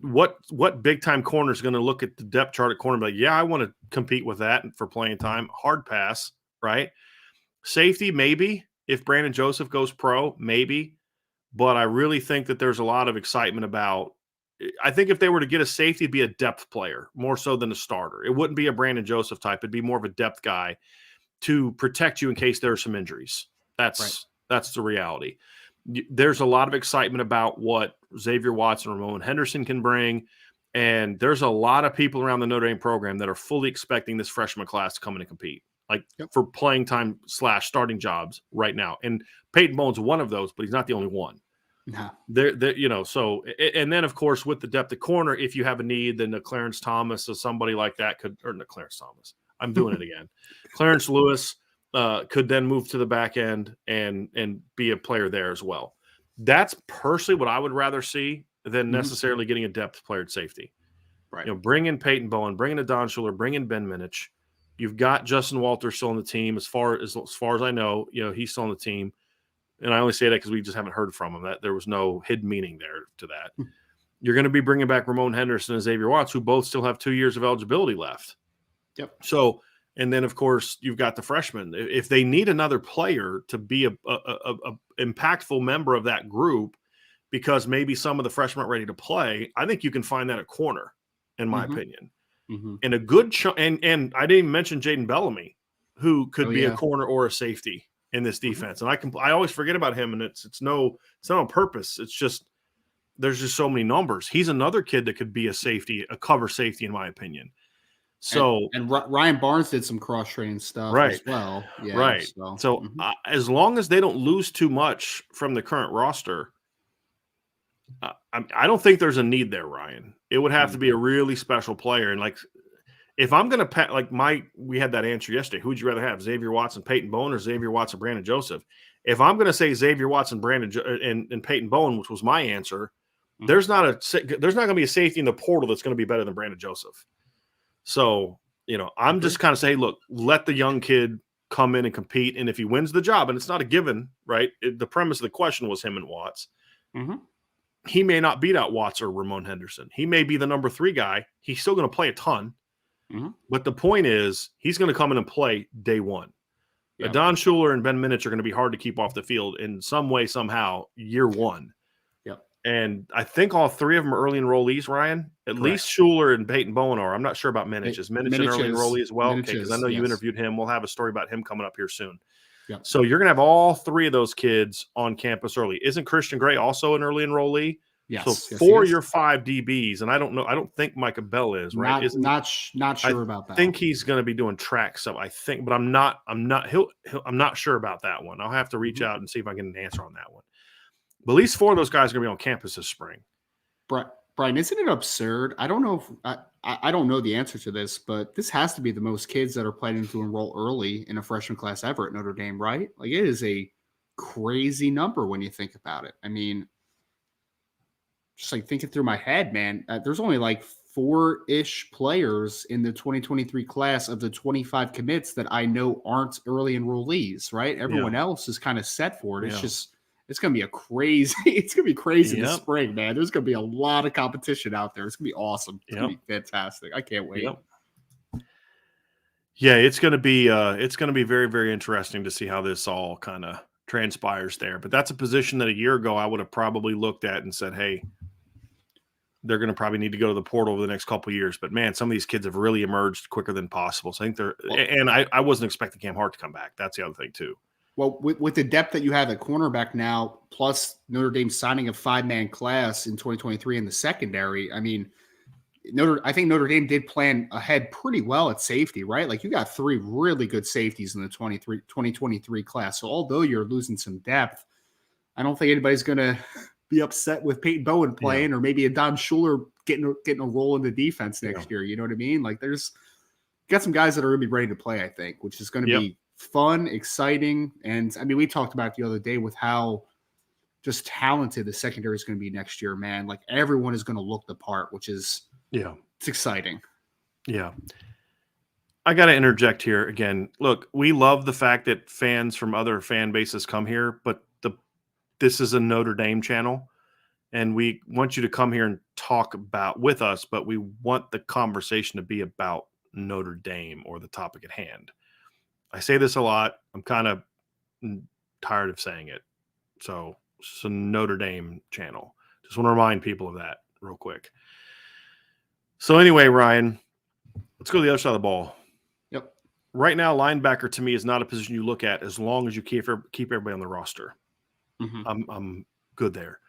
Speaker 1: What big time corner is going to look at the depth chart at corner and be like, yeah, I want to compete with that for playing time? Hard pass. right? Safety, maybe. If Brandon Joseph goes pro, maybe. But I really think that there's a lot of excitement about – I think if they were to get a safety, it'd be a depth player more so than a starter. It wouldn't be a Brandon Joseph type. It'd be more of a depth guy to protect you in case there are some injuries. That's the reality. There's a lot of excitement about what Xavier Watson and Ramon Henderson can bring, and there's a lot of people around the Notre Dame program that are fully expecting this freshman class to come in and compete, for playing time / starting jobs right now. And Peyton Bowen's one of those, but he's not the only one.
Speaker 2: No.
Speaker 1: So, and then of course with the depth of corner, if you have a need, then the Clarence Thomas or somebody like that could, or not Clarence Thomas. I'm doing it again. Clarence Lewis could then move to the back end and be a player there as well. That's personally what I would rather see than necessarily getting a depth player at safety.
Speaker 2: Right.
Speaker 1: Bring in Peyton Bowen, bring in Don Schuler, bring in Ben Minich. You've got Justin Walter still on the team. As far as I know, he's still on the team. And I only say that because we just haven't heard from him. That there was no hidden meaning there to that. You're going to be bringing back Ramon Henderson and Xavier Watts, who both still have 2 years of eligibility left.
Speaker 2: Yep.
Speaker 1: So, and then of course you've got the freshmen. If they need another player to be a impactful member of that group, because maybe some of the freshmen aren't ready to play, I think you can find that at corner, in my opinion. And a good and I didn't even mention Jaden Bellamy, who could be a corner or a safety in this defense. And I always forget about him, and it's not on purpose. It's just there's just so many numbers. He's another kid that could be a safety, a cover safety, in my opinion. So
Speaker 2: and Ryan Barnes did some cross training stuff as well. Yeah,
Speaker 1: right. So as long as they don't lose too much from the current roster, I don't think there's a need there, Ryan. It would have to be a really special player. And if I'm going to we had that answer yesterday. Who would you rather have, Xavier Watson, Peyton Bowen, or Xavier Watson, Brandon Joseph? If I'm going to say Xavier Watson, Brandon and Peyton Bowen, which was my answer, there's not going to be a safety in the portal that's going to be better than Brandon Joseph. So, I'm just kind of saying, look, let the young kid come in and compete. And if he wins the job, and it's not a given, right? The premise of the question was him and Watts. He may not beat out Watts or Ramon Henderson. He may be the number 3 guy. He's still going to play a ton. But the point is, he's going to come in and play day one. Don Schuler and Ben Minich are going to be hard to keep off the field in some way, somehow, year one. And I think all 3 of them are early enrollees, Ryan. At least Schuler and Peyton Bowen are. I'm not sure about Minich. Is Minich an early enrollee as well? Okay, because I know you interviewed him. We'll have a story about him coming up here soon. So you're going to have all 3 of those kids on campus early. Isn't Christian Gray also an early enrollee?
Speaker 2: Yes.
Speaker 1: So 4 of your 5 DBs, and I don't know. I don't think Micah Bell is, right?
Speaker 2: Not sure about that.
Speaker 1: I think he's going to be doing track stuff. I think, but I'm not sure about that one. I'll have to reach out and see if I can get an answer on that one. But at least 4 of those guys are going to be on campus this spring.
Speaker 2: Brian, isn't it absurd? I don't know if I don't know the answer to this, but this has to be the most kids that are planning to enroll early in a freshman class ever at Notre Dame, right? Like, it is a crazy number when you think about it. I mean, just thinking through my head, man, there's only 4-ish players in the 2023 class of the 25 commits that I know aren't early enrollees, right? Everyone else is kind of set for it. It's going to be it's going to be crazy this spring, man. There's going to be a lot of competition out there. It's going to be awesome. It's going to be fantastic. I can't wait.
Speaker 1: Yeah, it's going to be very, very interesting to see how this all kind of transpires there. But that's a position that a year ago I would have probably looked at and said, hey, they're going to probably need to go to the portal over the next couple of years. But man, some of these kids have really emerged quicker than possible. So I think and I wasn't expecting Cam Hart to come back. That's the other thing too.
Speaker 2: Well, with the depth that you have at cornerback now, plus Notre Dame signing a 5-man class in 2023 in the secondary, I mean, I think Notre Dame did plan ahead pretty well at safety, right? Like, you got 3 really good safeties in the 2023 class. So although you're losing some depth, I don't think anybody's going to be upset with Peyton Bowen playing or maybe a Don Schuler getting a role in the defense next year. You know what I mean? Like, got some guys that are going to be ready to play, I think, which is going to be fun, exciting. And I mean, we talked about it the other day with how just talented the secondary is going to be next year, man. Like, everyone is going to look the part, which is it's exciting.
Speaker 1: Yeah. I got to interject here again. Look, we love the fact that fans from other fan bases come here, but this is a Notre Dame channel, and we want you to come here and talk with us, but we want the conversation to be about Notre Dame or the topic at hand. I say this a lot. I'm kind of tired of saying it. So it's a Notre Dame channel. Just want to remind people of that real quick. So anyway, Ryan, let's go to the other side of the ball.
Speaker 2: Yep.
Speaker 1: Right now, linebacker to me is not a position you look at as long as you keep everybody on the roster.
Speaker 2: Mm-hmm.
Speaker 1: I'm good there.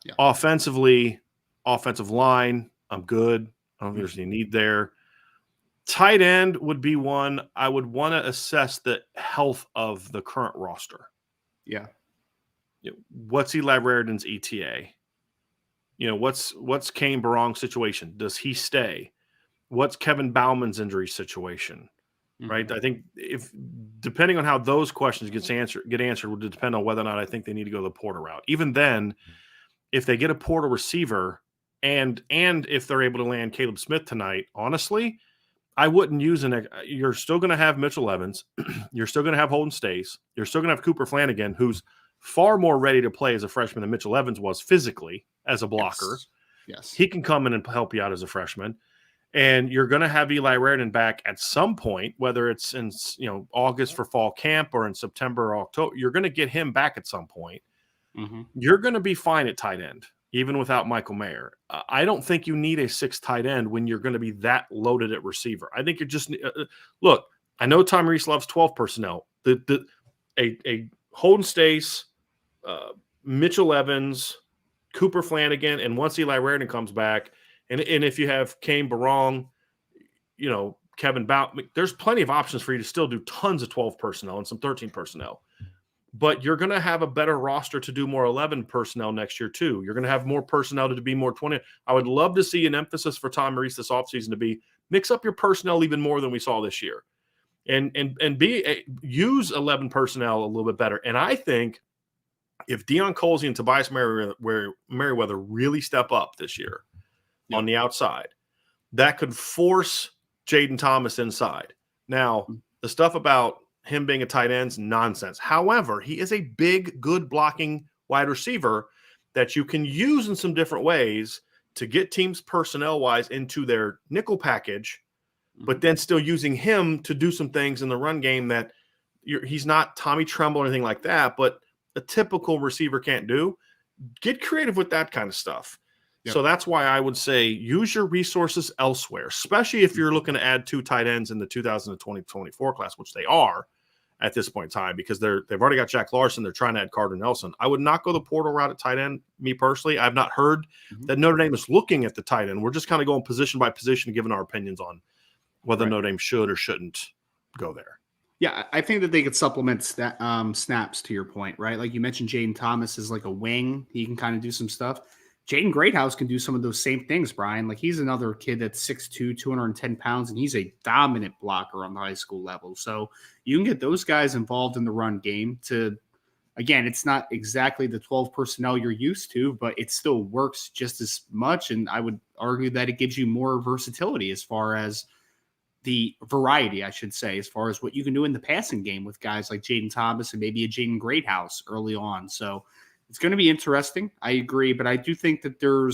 Speaker 2: Yeah.
Speaker 1: Offensively, offensive line, I'm good. I don't think there's any need there. Tight end would be one I would want to assess the health of the current roster.
Speaker 2: Yeah.
Speaker 1: What's Eli Raridan's ETA? What's Kane Barong's situation? Does he stay? What's Kevin Bauman's injury situation?
Speaker 2: Mm-hmm.
Speaker 1: Right. I think if depending on how those questions get answered would depend on whether or not I think they need to go the portal route. Even then, if they get a portal receiver and if they're able to land Caleb Smith tonight, honestly, I wouldn't use you're still going to have Mitchell Evans. You're still going to have Holden Stace. You're still going to have Cooper Flanagan, who's far more ready to play as a freshman than Mitchell Evans was physically as a blocker.
Speaker 2: Yes.
Speaker 1: He can come in and help you out as a freshman. And you're going to have Eli Raridan back at some point, whether it's in August for fall camp or in September or October. You're going to get him back at some point.
Speaker 2: Mm-hmm.
Speaker 1: You're going to be fine at tight end, even without Michael Mayer. I don't think you need a 6th tight end when you're going to be that loaded at receiver. I think you just look. I know Tom Reese loves 12 personnel. A Holden Stace, Mitchell Evans, Cooper Flanagan, and once Eli Raridan comes back, and if you have Kane Barong, Kevin Bauman, there's plenty of options for you to still do tons of 12 personnel and some 13 personnel. But you're going to have a better roster to do more 11 personnel next year, too. You're going to have more personnel to be more 20. I would love to see an emphasis for Tom Reese this offseason to be mix up your personnel even more than we saw this year. And use 11 personnel a little bit better. And I think if Deion Colsey and Tobias Merriweather really step up this year on the outside, that could force Jaden Thomas inside. Now, the stuff about him being a tight end's nonsense. However, he is a big, good blocking wide receiver that you can use in some different ways to get teams personnel-wise into their nickel package, but then still using him to do some things in the run game that he's not Tommy Tremble or anything like that, but a typical receiver can't do. Get creative with that kind of stuff. Yep. So that's why I would say use your resources elsewhere, especially if you're looking to add 2 tight ends in the 2020-24 class, which they are at this point in time, because they've already got Jack Larson. They're trying to add Carter Nelson. I would not go the portal route at tight end, me personally. I've not heard that Notre Dame is looking at the tight end. We're just kind of going position by position, giving our opinions on whether Notre Dame should or shouldn't go there.
Speaker 2: Yeah, I think that they could supplement snaps to your point, right? Like you mentioned, Jaden Thomas is like a wing. He can kind of do some stuff. Jaden Greathouse can do some of those same things, Brian. Like he's another kid that's 6'2", 210 pounds, and he's a dominant blocker on the high school level. So you can get those guys involved in the run game to, again, it's not exactly the 12 personnel you're used to, but it still works just as much. And I would argue that it gives you more versatility as far as the variety, I should say, as far as what you can do in the passing game with guys like Jaden Thomas and maybe a Jaden Greathouse early on. So it's going to be interesting. I agree, but I do think that I'm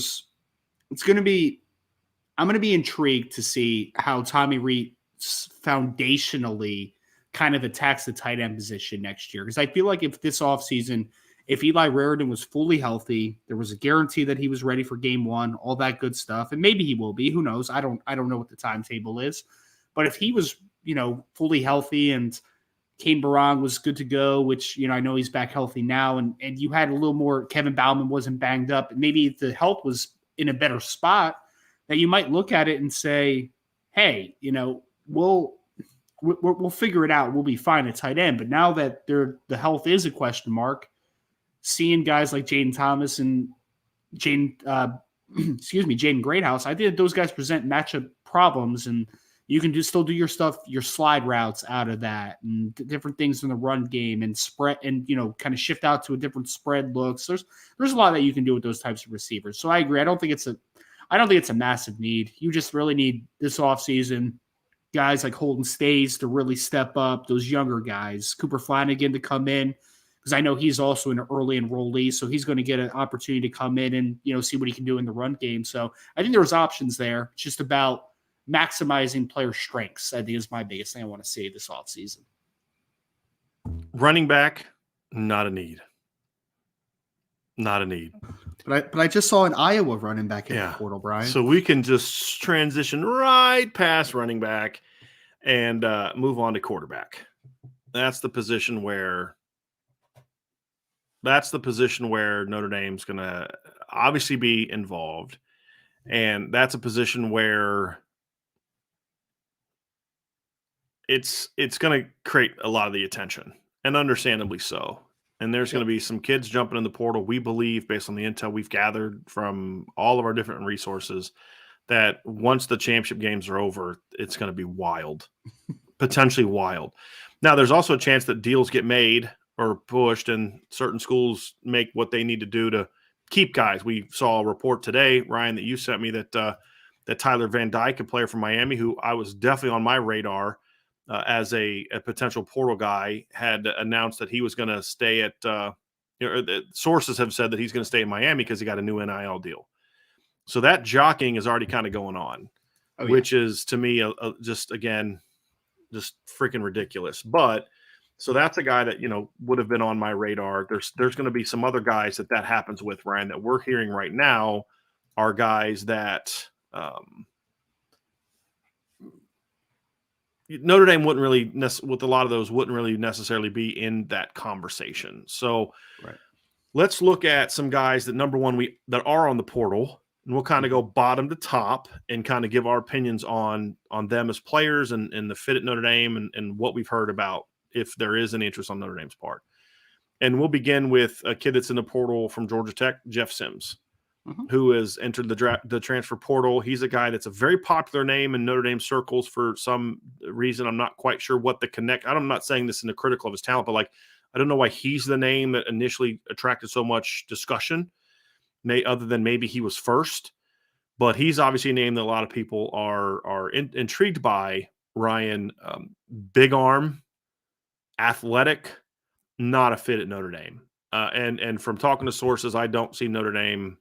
Speaker 2: going to be intrigued to see how Tommy Rees foundationally kind of attacks the tight end position next year. Because I feel like if this offseason, if Eli Raridan was fully healthy, there was a guarantee that he was ready for game 1, all that good stuff. And maybe he will be, who knows? I don't know what the timetable is, but if he was, fully healthy and Kane Barong was good to go, which, I know he's back healthy now. And you had a little more, Kevin Bauman wasn't banged up. And maybe if the health was in a better spot, that you might look at it and say, hey, we'll figure it out. We'll be fine at tight end. But now that the health is a question mark, seeing guys like Jaden Thomas and Jaden Greathouse, I think that those guys present matchup problems, and you can still do your stuff, your slide routes out of that, and different things in the run game, and spread, and kind of shift out to a different spread looks. There's a lot that you can do with those types of receivers. So I agree. I don't think it's a massive need. You just really need this offseason guys like Holden Stays to really step up. Those younger guys, Cooper Flanagan to come in, because I know he's also an early enrollee, so he's going to get an opportunity to come in and see what he can do in the run game. So I think there's options there. It's just about maximizing player strengths, I think, is my biggest thing I want to see this offseason.
Speaker 1: Running back, not a need. Not a need.
Speaker 2: But I just saw an Iowa running back in the portal, Brian.
Speaker 1: So we can just transition right past running back and move on to quarterback. That's the position where Notre Dame's going to obviously be involved. And that's a position where it's going to create a lot of the attention, and understandably so. And there's going to be some kids jumping in the portal. We believe, based on the intel we've gathered from all of our different resources, that once the championship games are over, it's going to be wild, potentially wild. Now, there's also a chance that deals get made or pushed, and certain schools make what they need to do to keep guys. We saw a report today, Ryan, that you sent me that Tyler Van Dyke, a player from Miami, who I was definitely on my radar as a potential portal guy, had announced that he was going to stay at sources have said that he's going to stay in Miami because he got a new NIL deal. So that jockeying is already kind of going on, which is, to me, just freaking ridiculous. But so that's a guy that, would have been on my radar. There's going to be some other guys that happens with, Ryan, that we're hearing right now are guys that Notre Dame wouldn't really, with a lot of those, wouldn't really necessarily be in that conversation. So let's look at some guys that, number one, that are on the portal, and we'll kind of go bottom to top and kind of give our opinions on them as players and the fit at Notre Dame and what we've heard about if there is any interest on Notre Dame's part. And we'll begin with a kid that's in the portal from Georgia Tech, Jeff Sims, who has entered the transfer portal. He's a guy that's a very popular name in Notre Dame circles for some reason. I'm not quite sure what the connect. I'm not saying this in the critical of his talent, but I don't know why he's the name that initially attracted so much discussion, other than maybe he was first. But he's obviously a name that a lot of people are intrigued by. Ryan, big arm, athletic, not a fit at Notre Dame. And from talking to sources, I don't see Notre Dame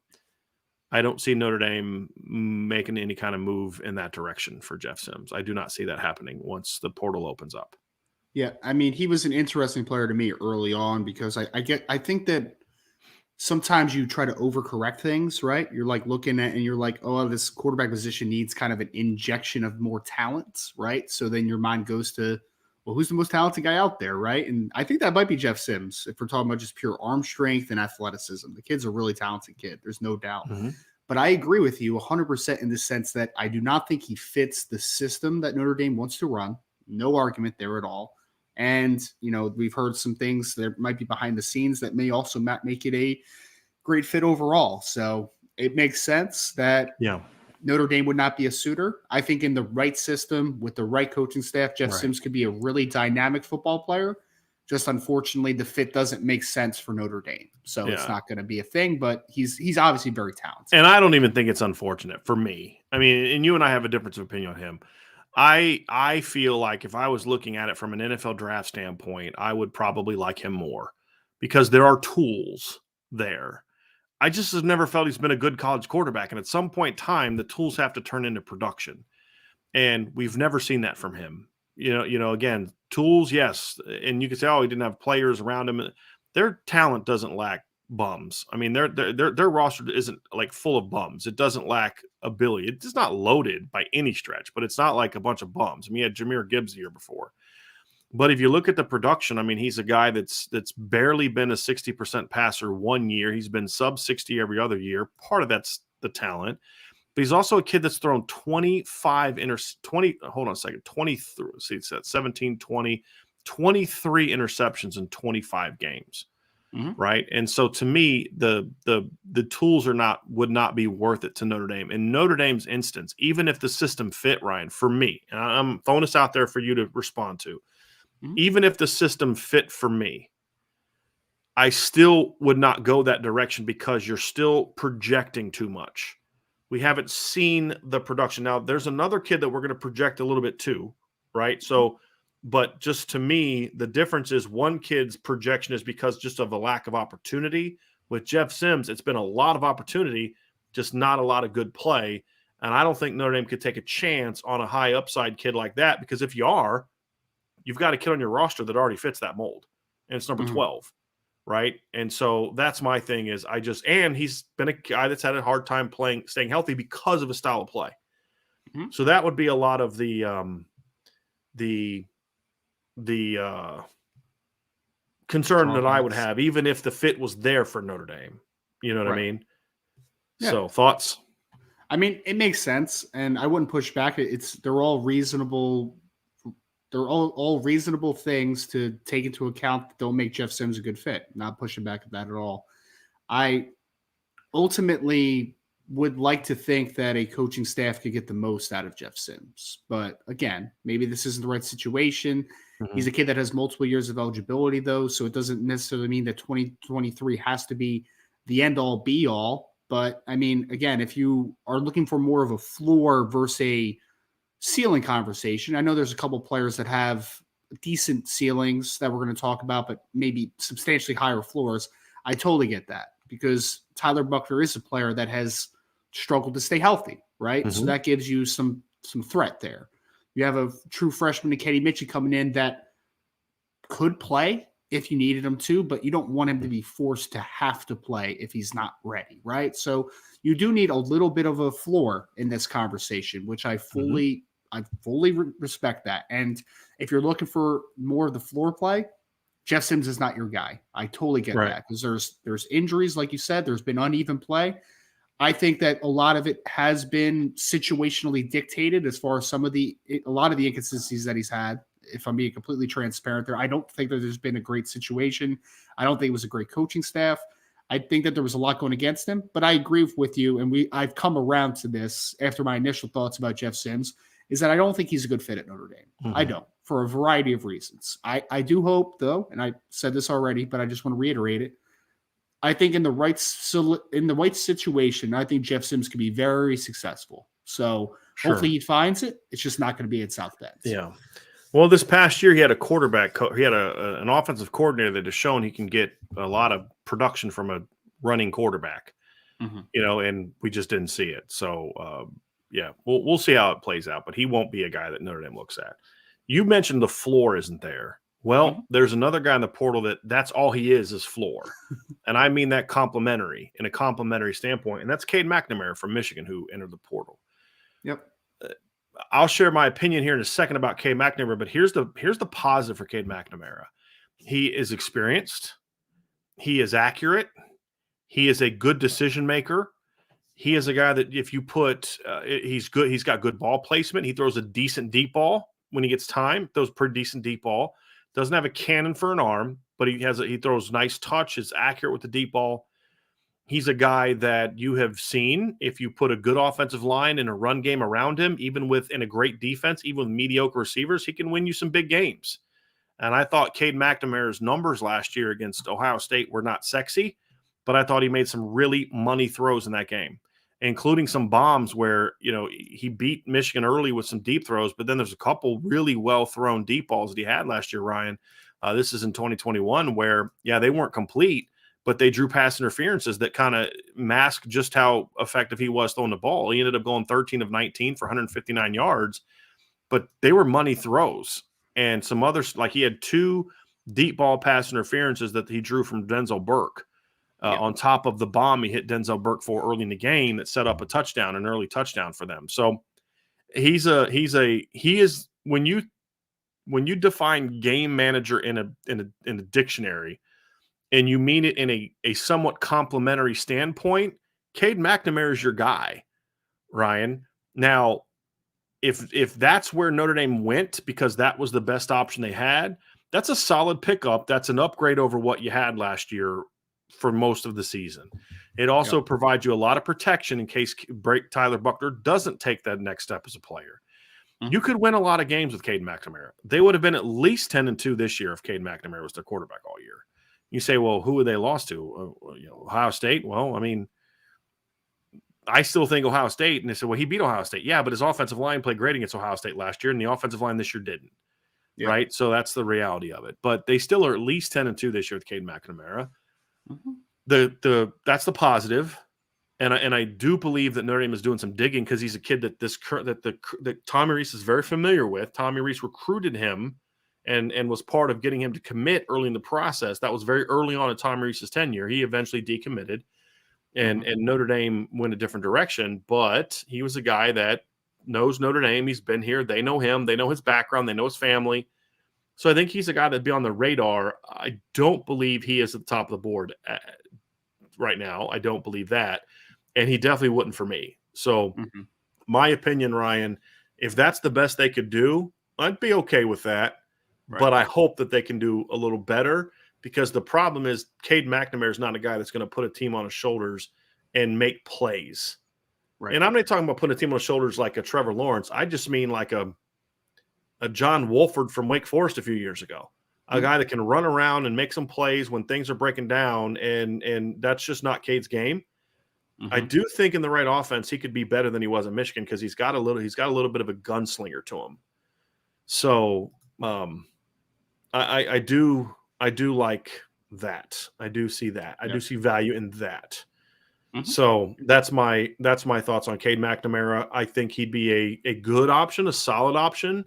Speaker 1: making any kind of move in that direction for Jeff Sims. I do not see that happening once the portal opens up.
Speaker 2: Yeah, I mean, he was an interesting player to me early on because I think that sometimes you try to overcorrect things, right? You're looking at and you're like, oh, this quarterback position needs kind of an injection of more talent, right? So then your mind goes to, well, who's the most talented guy out there, right? And I think that might be Jeff Sims if we're talking about just pure arm strength and athleticism. The kid's a really talented kid. There's no doubt. But I agree with you 100% in the sense that I do not think he fits the system that Notre Dame wants to run. No argument there at all. And, we've heard some things that might be behind the scenes that may also make it a great fit overall. So it makes sense that Notre Dame would not be a suitor. I think in the right system with the right coaching staff, Jeff Sims could be a really dynamic football player. Just unfortunately, the fit doesn't make sense for Notre Dame. So it's not going to be a thing, but he's obviously very talented.
Speaker 1: And I don't even think it's unfortunate for me. I mean, and you and I have a difference of opinion on him. I feel like if I was looking at it from an NFL draft standpoint, I would probably like him more because there are tools there. I just have never felt he's been a good college quarterback. And at some point in time, the tools have to turn into production. And we've never seen that from him. Again, tools, yes. And you can say, oh, he didn't have players around him. Their talent doesn't lack bums. I mean, their roster isn't full of bums. It doesn't lack ability. It's not loaded by any stretch, but it's not like a bunch of bums. I mean, he had Jahmyr Gibbs the year before. But if you look at the production, I mean, he's a guy that's barely been a 60% passer one year. He's been sub 60 every other year. Part of that's the talent. But he's also a kid that's thrown 23, see, it's at 17, 20, 23 interceptions in 25 games. Right. And so to me, the tools would not be worth it to Notre Dame. In Notre Dame's instance, even if the system fit, Ryan, for me, and I'm throwing this out there for you to respond to, even if the system fit for me, I still would not go that direction because you're still projecting too much. We haven't seen the production. Now, there's another kid that we're going to project a little bit too, right? So, but just to me, the difference is one kid's projection is because just of a lack of opportunity. With Jeff Sims, it's been a lot of opportunity, just not a lot of good play. And I don't think Notre Dame could take a chance on a high upside kid like that because if you are, you've got a kid on your roster that already fits that mold. and it's number
Speaker 2: Mhm.
Speaker 1: 12, right? And so that's my thing is and he's been a guy that's had a hard time staying healthy because of his style of play.
Speaker 2: Mhm.
Speaker 1: So that would be a lot of the concern that I would
Speaker 2: Drawbacks.
Speaker 1: have, even if the fit was there for Notre Dame. You know what I
Speaker 2: Right.
Speaker 1: mean?
Speaker 2: Yeah.
Speaker 1: So thoughts?
Speaker 2: I mean, it makes sense, and I wouldn't push back. They're all reasonable. They're all reasonable things to take into account that don't make Jeff Sims a good fit. Not pushing back at that at all. I ultimately would like to think that a coaching staff could get the most out of Jeff Sims. But again, maybe this isn't the right situation. He's a kid that has multiple years of eligibility, though, so it doesn't necessarily mean that 2023 has to be the end all be all. But I mean, again, if you are looking for more of a floor versus a ceiling conversation, I know there's a couple players that have decent ceilings that we're going to talk about, but maybe substantially higher floors. I totally get that because Tyler Buckner is a player that has struggled to stay healthy, right? So that gives you some threat there. You have a true freshman, Kenny Mitchell, coming in that could play if you needed him to, but you don't want him to be forced to have to play if he's not ready, right? So you do need a little bit of a floor in this conversation, which I fully respect that. And if you're looking for more of the floor play, Jeff Sims is not your guy. I totally get that because there's injuries, like you said, there's been uneven play. I think that a lot of it has been situationally dictated as far as a lot of the inconsistencies that he's had. If I'm being completely transparent there, I don't think that there's been a great situation. I don't think it was a great coaching staff. I think that there was a lot going against him, but I agree with you. And I've come around to this after my initial thoughts about Jeff Sims is that I don't think he's a good fit at Notre Dame. I don't, for a variety of reasons. I do hope, though, and I said this already, but I just want to reiterate it. I think in the right situation, I think Jeff Sims could be very successful. So hopefully he finds it. It's just not going to be at South Bend.
Speaker 1: Yeah. Well, this past year he had a quarterback. He had an offensive coordinator that has shown he can get a lot of production from a running quarterback. And we just didn't see it. So yeah, we'll see how it plays out. But he won't be a guy that Notre Dame looks at. You mentioned the floor isn't there. Well, there's another guy in the portal that's all he is floor. And I mean that in a complimentary standpoint. And that's Cade McNamara from Michigan who entered the portal.
Speaker 2: Yep.
Speaker 1: I'll share my opinion here in a second about Cade McNamara, but here's the positive for Cade McNamara. He is experienced. He is accurate. He is a good decision maker. He is a guy that if you put, he's good. He's got good ball placement. He throws a decent deep ball when he gets time. Throws pretty decent deep ball. Doesn't have a cannon for an arm, but he throws nice touch. Is accurate with the deep ball. He's a guy that you have seen if you put a good offensive line and a run game around him, even in a great defense, even with mediocre receivers, he can win you some big games. And I thought Cade McNamara's numbers last year against Ohio State were not sexy, but I thought he made some really money throws in that game, including some bombs where, he beat Michigan early with some deep throws, but then there's a couple really well-thrown deep balls that he had last year, Ryan. This is in 2021 where, they weren't complete, but they drew pass interferences that kind of masked just how effective he was throwing the ball. He ended up going 13 of 19 for 159 yards, but they were money throws. And some others, like he had 2 deep ball pass interferences that he drew from Denzel Burke on top of the bomb he hit Denzel Burke for early in the game that set up an early touchdown for them. So he is when you define game manager in a dictionary, and you mean it in a somewhat complimentary standpoint, Cade McNamara is your guy, Ryan. Now, if that's where Notre Dame went because that was the best option they had, that's a solid pickup. That's an upgrade over what you had last year for most of the season. It also provides you a lot of protection in case Tyler Buckner doesn't take that next step as a player. You could win a lot of games with Cade McNamara. They would have been at least 10-2 this year if Cade McNamara was their quarterback all year. You say, well, who would they lost to? Ohio State? Well, I mean, I still think Ohio State. And they said, well, he beat Ohio State. Yeah, but his offensive line played great against Ohio State last year, and the offensive line this year didn't. Yeah. Right? So that's the reality of it. But they still are at least 10-2 this year with Cade McNamara. That's the positive. And I do believe that Notre Dame is doing some digging because he's a kid that Tommy Rees is very familiar with. Tommy Rees recruited him and was part of getting him to commit early in the process. That was very early on in Tom Rees's tenure. He eventually decommitted, and Notre Dame went a different direction. But he was a guy that knows Notre Dame. He's been here. They know him. They know his background. They know his family. So I think he's a guy that'd be on the radar. I don't believe he is at the top of the board right now. I don't believe that. And he definitely wouldn't for me. So my opinion, Ryan, if that's the best they could do, I'd be okay with that. Right. But I hope that they can do a little better, because the problem is Cade McNamara is not a guy that's going to put a team on his shoulders and make plays. Right. And I'm not talking about putting a team on his shoulders like a Trevor Lawrence. I just mean like a John Wolford from Wake Forest a few years ago, a guy that can run around and make some plays when things are breaking down, and that's just not Cade's game. I do think in the right offense he could be better than he was in Michigan, because he's got a little bit of a gunslinger to him. So I do like that. I do see that. I do see value in that. So that's my thoughts on Cade McNamara. I think he'd be a good option, a solid option,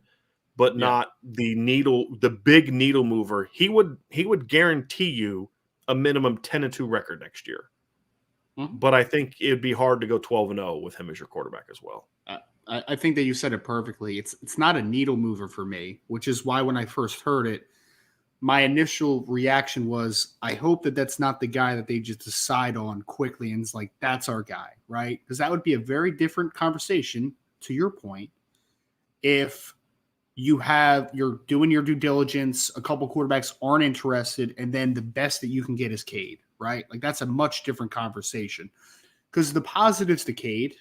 Speaker 1: but not the big needle mover. He would guarantee you a minimum 10-2 record next year. But I think it'd be hard to go 12-0 with him as your quarterback as well.
Speaker 2: I think that you said it perfectly. It's not a needle mover for me, which is why when I first heard it, my initial reaction was, I hope that that's not the guy that they just decide on quickly and it's like, that's our guy, right? Because that would be a very different conversation, to your point, if you're doing your due diligence, a couple quarterbacks aren't interested, and then the best that you can get is Cade, right? Like, that's a much different conversation. Because the positives to Cade,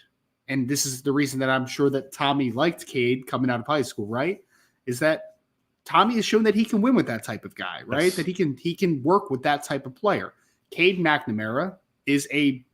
Speaker 2: and this is the reason that I'm sure that Tommy liked Cade coming out of high school, right? Is that Tommy has shown that he can win with that type of guy, right? Yes. That he can work with that type of player. Cade McNamara is a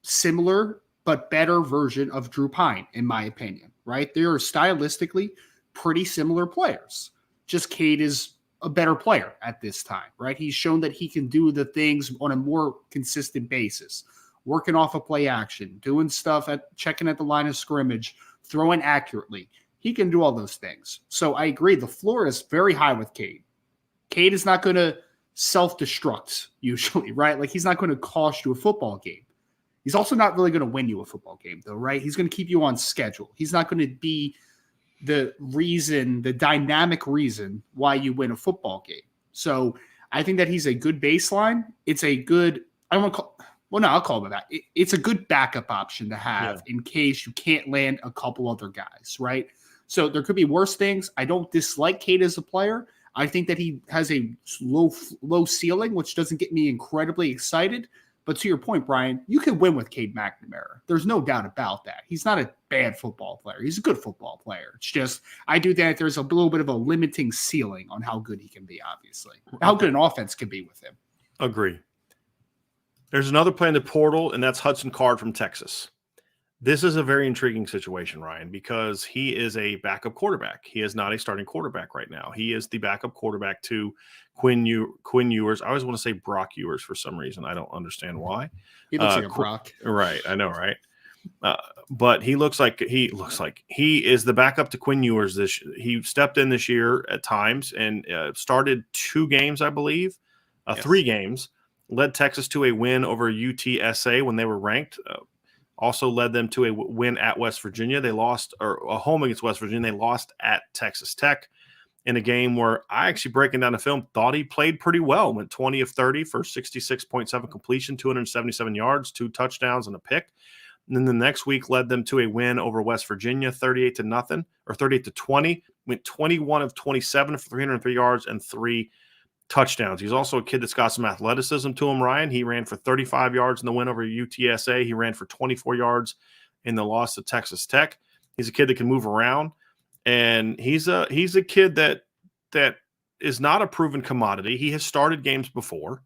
Speaker 2: similar but better version of Drew Pine, in my opinion, right? They are stylistically pretty similar players. Just Cade is a better player at this time, right? He's shown that he can do the things on a more consistent basis, working off a play action, doing stuff checking at the line of scrimmage, throwing accurately. He can do all those things. So I agree. The floor is very high with Cade. Cade is not going to self-destruct usually, right? Like, he's not going to cost you a football game. He's also not really going to win you a football game, though, right? He's going to keep you on schedule. He's not going to be the dynamic reason why you win a football game. So I think that he's a good baseline. It's a good, I'll call it that. It's a good backup option to have in case you can't land a couple other guys, right? So there could be worse things. I don't dislike Cade as a player. I think that he has a low ceiling, which doesn't get me incredibly excited. But to your point, Brian, you can win with Cade McNamara. There's no doubt about that. He's not a bad football player. He's a good football player. It's just, I do think there's a little bit of a limiting ceiling on how good he can be, obviously. How good an offense can be with him.
Speaker 1: Agree. There's another play in the portal, and that's Hudson Card from Texas. This is a very intriguing situation, Ryan, because he is a backup quarterback. He is not a starting quarterback right now. He is the backup quarterback to Quinn Ewers. I always want to say Brock Ewers for some reason. I don't understand why.
Speaker 2: He looks like a Brock.
Speaker 1: Right. I know, right? But he looks like he is the backup to Quinn Ewers. He stepped in this year at times and started 2 games, I believe, 3 games. Led Texas to a win over UTSA when they were ranked. Also led them to a win at West Virginia. They lost, or a home against West Virginia. They lost at Texas Tech in a game where I actually, breaking down the film, thought he played pretty well. Went 20 of 30 for 66.7 completion, 277 yards, 2 touchdowns, and a pick. And then the next week led them to a win over West Virginia, 38-0 or 38-20. Went 21 of 27 for 303 yards and 3 touchdowns. He's also a kid that's got some athleticism to him, Ryan. He ran for 35 yards in the win over UTSA. He ran for 24 yards in the loss to Texas Tech. He's a kid that can move around, and he's a kid that is not a proven commodity. He has started games before.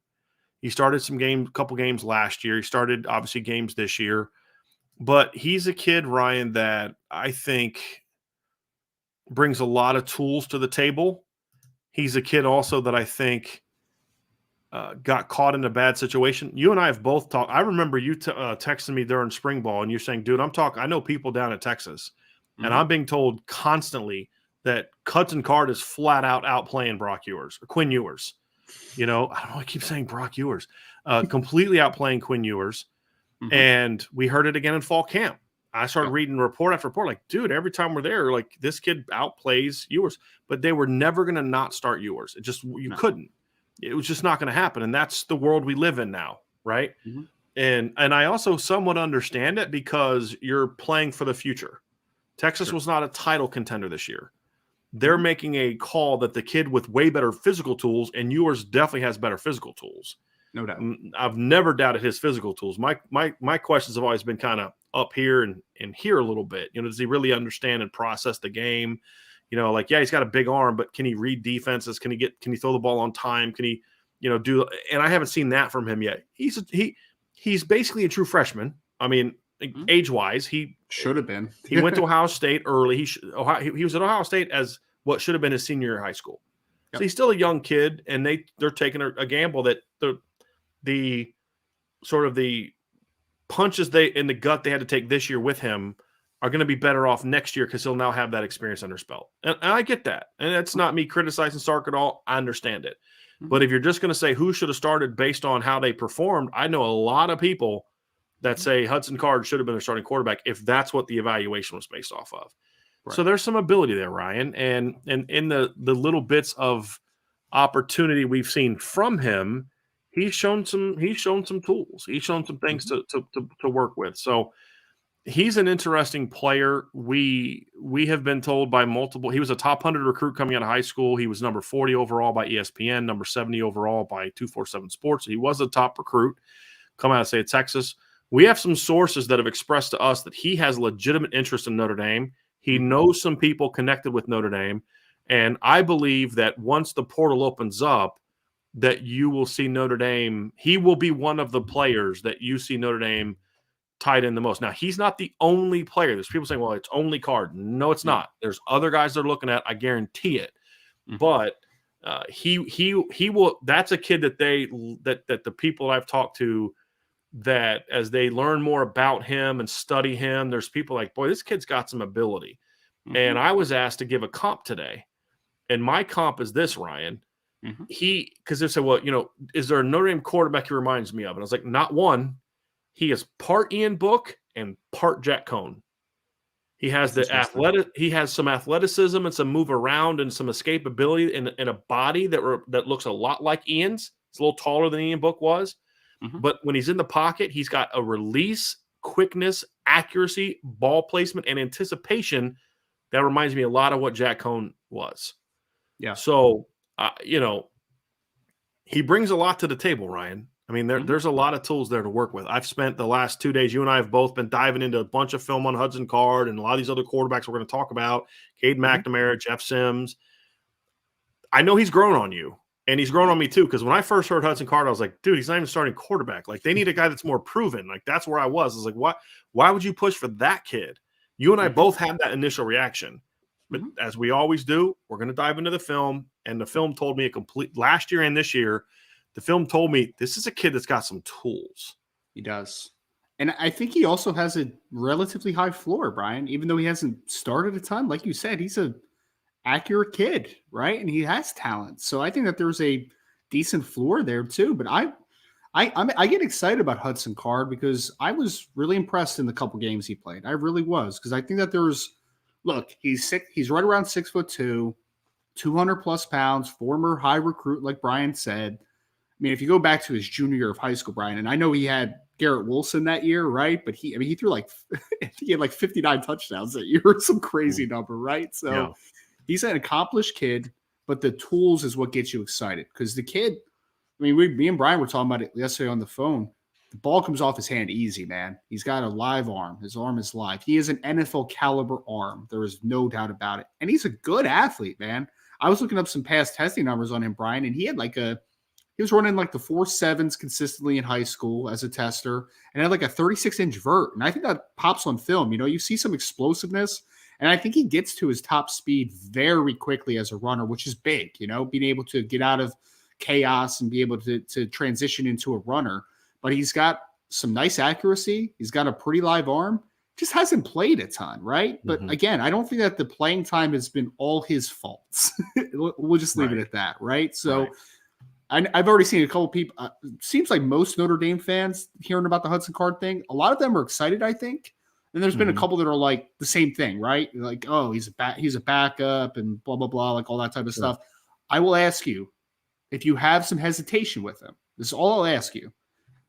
Speaker 1: He started a couple games last year. He started obviously games this year, but he's a kid, Ryan, that I think brings a lot of tools to the table. He's a kid also that I think got caught in a bad situation. You and I have both talked. I remember you texting me during spring ball, and you're saying, dude, I know people down in Texas, and I'm being told constantly that Hudson Card is flat out outplaying Brock Ewers or Quinn Ewers. I don't know. I keep saying Brock Ewers, completely outplaying Quinn Ewers.
Speaker 2: Mm-hmm.
Speaker 1: And we heard it again in fall camp. I started reading report after report, like, dude, every time we're there, like, this kid outplays Ewers, but they were never going to not start Ewers. Couldn't. It was just not going to happen. And that's the world we live in now. Right.
Speaker 2: Mm-hmm.
Speaker 1: And I also somewhat understand it because you're playing for the future. Texas was not a title contender this year. They're making a call that the kid with way better physical tools, and Ewers definitely has better physical tools.
Speaker 2: No doubt.
Speaker 1: I've never doubted his physical tools. My questions have always been kind of up here and here a little bit. Does he really understand and process the game? Like, yeah, he's got a big arm, but can he read defenses? Can he throw the ball on time? Can he, do? And I haven't seen that from him yet. He's basically a true freshman. I mean, age-wise, he
Speaker 2: should have been.
Speaker 1: He went to Ohio State early. He was at Ohio State as what should have been his senior year of high school. Yep. So he's still a young kid, and they're taking a gamble that the sort of the punches in the gut they had to take this year with him are going to be better off next year because he'll now have that experience under his belt. And I get that. And that's not me criticizing Sark at all. I understand it. Mm-hmm. But if you're just going to say who should have started based on how they performed, I know a lot of people that say Hudson Card should have been a starting quarterback if that's what the evaluation was based off of. Right. So there's some ability there, Ryan. And in the little bits of opportunity we've seen from him, he's shown some tools. He's shown some things to work with. So he's an interesting player. We have been told by multiple. He was a top 100 recruit coming out of high school. He was number 40 overall by ESPN, number 70 overall by 247 Sports. He was a top recruit coming out of, say, Texas. We have some sources that have expressed to us that he has legitimate interest in Notre Dame. He knows some people connected with Notre Dame. And I believe that once the portal opens up, that you will see Notre Dame. He will be one of the players that you see Notre Dame tied in the most. Now, he's not the only player. There's people saying, well, it's only Card. No, it's not. There's other guys they're looking at. I guarantee it. Mm-hmm. But he will. That's a kid that that the people I've talked to, that as they learn more about him and study him, there's people like, boy, this kid's got some ability. Mm-hmm. And I was asked to give a comp today. And my comp is this, Ryan. Mm-hmm. Because they said, well, is there a Notre Dame quarterback he reminds me of? And I was like, not one. He is part Ian Book and part Jack Cohn. He has he has some athleticism and some move around and some escapability in a body that looks a lot like Ian's. It's a little taller than Ian Book was. Mm-hmm. But when he's in the pocket, he's got a release, quickness, accuracy, ball placement, and anticipation that reminds me a lot of what Jack Cohn was. Yeah. So, he brings a lot to the table, Ryan. I mean, there's a lot of tools there to work with. I've spent the last 2 days, you and I have both been diving into a bunch of film on Hudson Card and a lot of these other quarterbacks we're going to talk about, Cade McNamara, Jeff Sims. I know he's grown on you. And he's grown on me too, because when I first heard Hudson Card, I was like, dude, he's not even starting quarterback. Like, they need a guy that's more proven. Like, that's where I was. I was like, why would you push for that kid? You and I both had that initial reaction. But as we always do, we're going to dive into the film. And the film told me last year and this year, the film told me this is a kid that's got some tools.
Speaker 2: He does. And I think he also has a relatively high floor, Brian, even though he hasn't started a ton. Like you said, he's a accurate kid, right? And he has talent. So I think that there's a decent floor there too. But I get excited about Hudson Card because I was really impressed in the couple games he played. I really was, because I think that he's right around 6'2", 200 plus pounds, former high recruit, like Brian said. I mean, if you go back to his junior year of high school, Brian, and I know he had Garrett Wilson that year, right? But he threw he had 59 touchdowns that year, some crazy number, right? So. Yeah. He's an accomplished kid, but the tools is what gets you excited. Because the kid, I mean, me and Brian were talking about it yesterday on the phone. The ball comes off his hand easy, man. He's got a live arm. His arm is live. He is an NFL caliber arm. There is no doubt about it. And he's a good athlete, man. I was looking up some past testing numbers on him, Brian, and he had he was running the 4.7s consistently in high school as a tester and had a 36-inch vert. And I think that pops on film. You see some explosiveness. And I think he gets to his top speed very quickly as a runner, which is big, being able to get out of chaos and be able to transition into a runner. But he's got some nice accuracy. He's got a pretty live arm. just hasn't played a ton, right? But
Speaker 1: Mhm.
Speaker 2: again, I don't think that the playing time has been all his faults. We'll just leave it
Speaker 1: Right.
Speaker 2: at that, right? So
Speaker 1: Right.
Speaker 2: I've already seen a couple people. Seems like most Notre Dame fans hearing about the Hudson Card thing, a lot of them are excited, I think. And there's been a
Speaker 1: Mhm.
Speaker 2: couple that are like the same thing, right? Like, oh, he's a backup and blah blah blah, like all that type of
Speaker 1: Sure.
Speaker 2: stuff. I will ask you if you have some hesitation with him. This is all I'll ask you: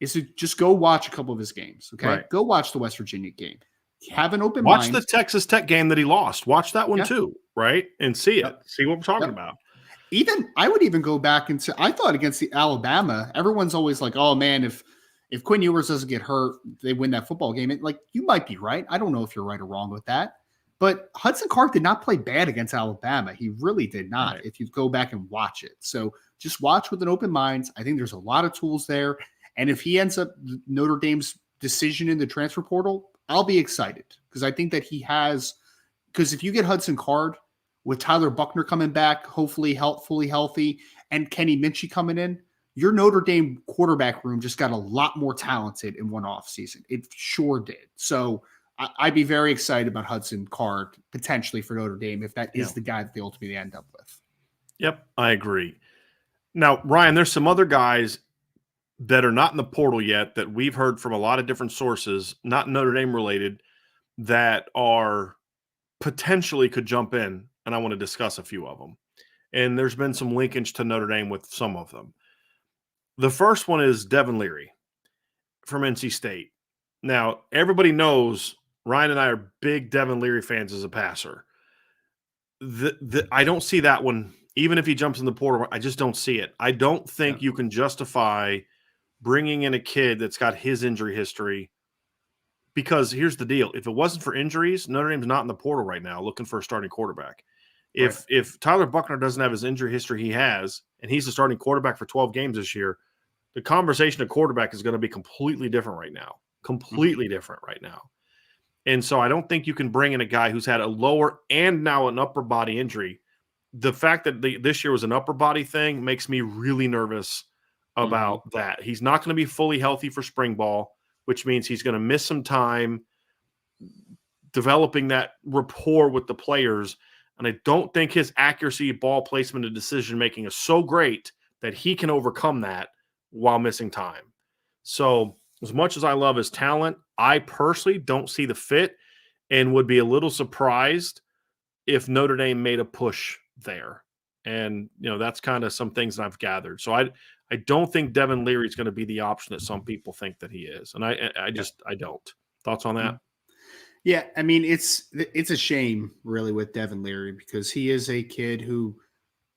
Speaker 2: is to just go watch a couple of his games. Okay,
Speaker 1: Right.
Speaker 2: go watch the West Virginia game. Have an open
Speaker 1: Watch the
Speaker 2: mind.
Speaker 1: Texas Tech game that he lost. Watch that one
Speaker 2: Yeah.
Speaker 1: too, right? And see it.
Speaker 2: Yep.
Speaker 1: See what we're talking
Speaker 2: Yep.
Speaker 1: about.
Speaker 2: Even I would even go back into I thought against the Alabama, everyone's always like, oh man, if Quinn Ewers doesn't get hurt, they win that football game. And like you might be right. I don't know if you're right or wrong with that. But Hudson Card did not play bad against Alabama. He really did not,
Speaker 1: Right.
Speaker 2: if you go back and watch it. So just watch with an open mind. I think there's a lot of tools there. And if he ends up Notre Dame's decision in the transfer portal, I'll be excited because I think that he has, because if you get Hudson Card with Tyler Buckner coming back, hopefully fully healthy, and Kenny Minchie coming in, your Notre Dame quarterback room just got a lot more talented in one offseason. It sure did. So I'd be very excited about Hudson Card potentially for Notre Dame if that is the guy that they ultimately end up with.
Speaker 1: Yep, I agree. Now, Ryan, there's some other guys that are not in the portal yet that we've heard from a lot of different sources, not Notre Dame related, that are potentially could jump in, and I want to discuss a few of them. And there's been some linkage to Notre Dame with some of them. The first one is Devin Leary from NC State. Now, everybody knows Ryan and I are big Devin Leary fans as a passer. I don't see that one. Even if he jumps in the portal, I just don't see it. I don't think you can justify bringing in a kid that's got his injury history, because here's the deal. If it wasn't for injuries, Notre Dame's not in the portal right now looking for a starting quarterback. If Tyler Buckner doesn't have his injury history he has, and he's the starting quarterback for 12 games this year, the conversation of quarterback is going to be completely different right now. Completely different right now. And so I don't think you can bring in a guy who's had a lower and now an upper body injury. The fact that this year was an upper body thing makes me really nervous about that. He's not going to be fully healthy for spring ball, which means he's going to miss some time developing that rapport with the players. And I don't think his accuracy, ball placement, and decision-making is so great that he can overcome that while missing time. So as much as I love his talent, I personally don't see the fit and would be a little surprised if Notre Dame made a push there. And, that's kind of some things that I've gathered. So I don't think Devin Leary is going to be the option that some people think that he is. And I don't. Thoughts on that?
Speaker 2: Yeah, I mean, it's a shame really with Devin Leary because he is a kid who,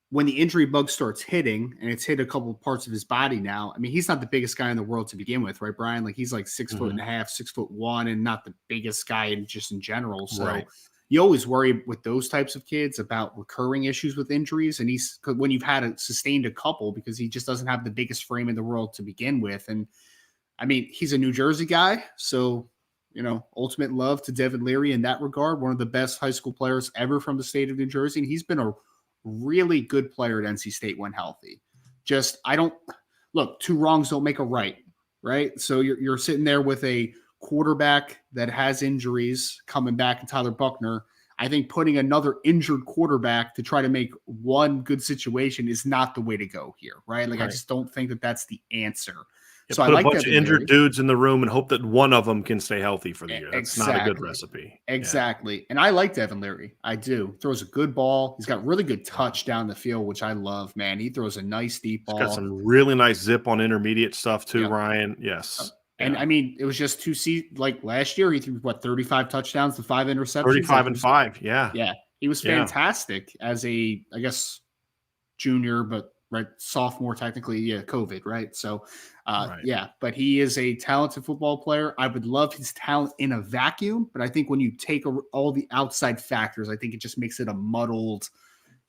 Speaker 2: when the injury bug starts hitting, and it's hit a couple of parts of his body now. I mean, he's not the biggest guy in the world to begin with, right, Brian? Like he's like 6'1.5", 6'1", and not the biggest guy just in general. So you always worry with those types of kids about recurring issues with injuries. And when you've had sustained a couple, because he just doesn't have the biggest frame in the world to begin with. And I mean, he's a New Jersey guy, so ultimate love to Devin Leary in that regard. One of the best high school players ever from the state of New Jersey, and he's been a really good player at NC State when healthy. Two wrongs don't make a right? So you're sitting there with a quarterback that has injuries coming back in Tyler Buckner. I think putting another injured quarterback to try to make one good situation is not the way to go here, right? I just don't think that that's the answer. So
Speaker 1: put a bunch of injured dudes in the room and hope that one of them can stay healthy for the year. That's not a good recipe.
Speaker 2: Exactly. Yeah. And I like Devin Leary. I do. Throws a good ball. He's got really good touch down the field, which I love, man. He throws a nice deep ball.
Speaker 1: He's got some really nice zip on intermediate stuff too, Ryan. Yes.
Speaker 2: And I mean, it was just last year he threw 35 touchdowns to 5 interceptions.
Speaker 1: 35 and 5. Yeah.
Speaker 2: Yeah. He was fantastic as I guess junior, but sophomore technically, COVID, right? So but he is a talented football player. I would love his talent in a vacuum, but I think when you take all the outside factors, I think it just makes it a muddled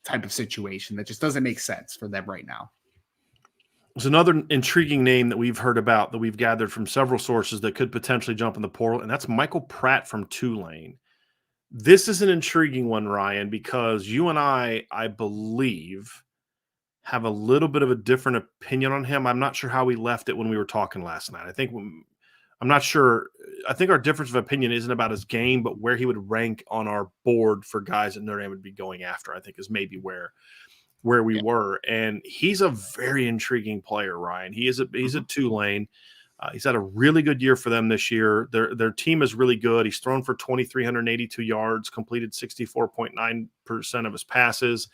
Speaker 2: type of situation that just doesn't make sense for them right now.
Speaker 1: There's another intriguing name that we've heard about that we've gathered from several sources that could potentially jump in the portal, and that's Michael Pratt from Tulane. This is an intriguing one, Ryan, because you and I believe, have a little bit of a different opinion on him. I'm not sure how we left it when we were talking last night. I think I'm not sure. I think our difference of opinion isn't about his game, but where he would rank on our board for guys that Notre Dame would be going after, I think is maybe where we were. And he's a very intriguing player, Ryan. He's a Tulane. He's had a really good year for them this year. Their team is really good. He's thrown for 2,382 yards, completed 64.9% of his passes.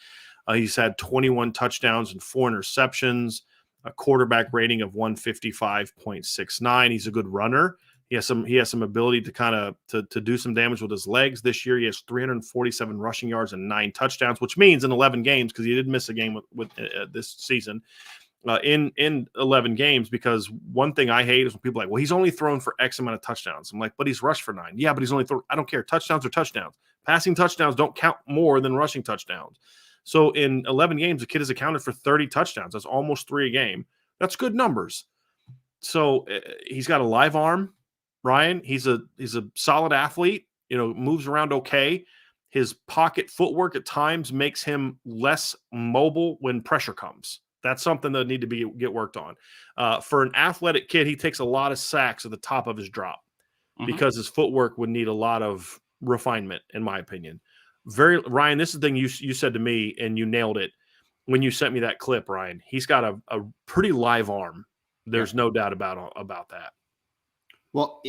Speaker 1: He's had 21 touchdowns and 4 interceptions, a quarterback rating of 155.69. He's a good runner. He has some ability to kind of to do some damage with his legs. This year, he has 347 rushing yards and 9 touchdowns, which means in 11 games, because he did miss a game with this season, in 11 games. Because one thing I hate is when people are like, well, he's only thrown for X amount of touchdowns. I'm like, but he's rushed for 9. Yeah, but he's only thrown. I don't care. Touchdowns are touchdowns. Passing touchdowns don't count more than rushing touchdowns. So in 11 games, the kid has accounted for 30 touchdowns. That's almost 3 a game. That's good numbers. So he's got a live arm, Ryan. He's a solid athlete, moves around okay. His pocket footwork at times makes him less mobile when pressure comes. That's something that need to get worked on. For an athletic kid, he takes a lot of sacks at the top of his drop because his footwork would need a lot of refinement, in my opinion. Ryan, this is the thing you said to me, and you nailed it when you sent me that clip, Ryan. He's got a pretty live arm. There's no doubt about that.
Speaker 2: Well,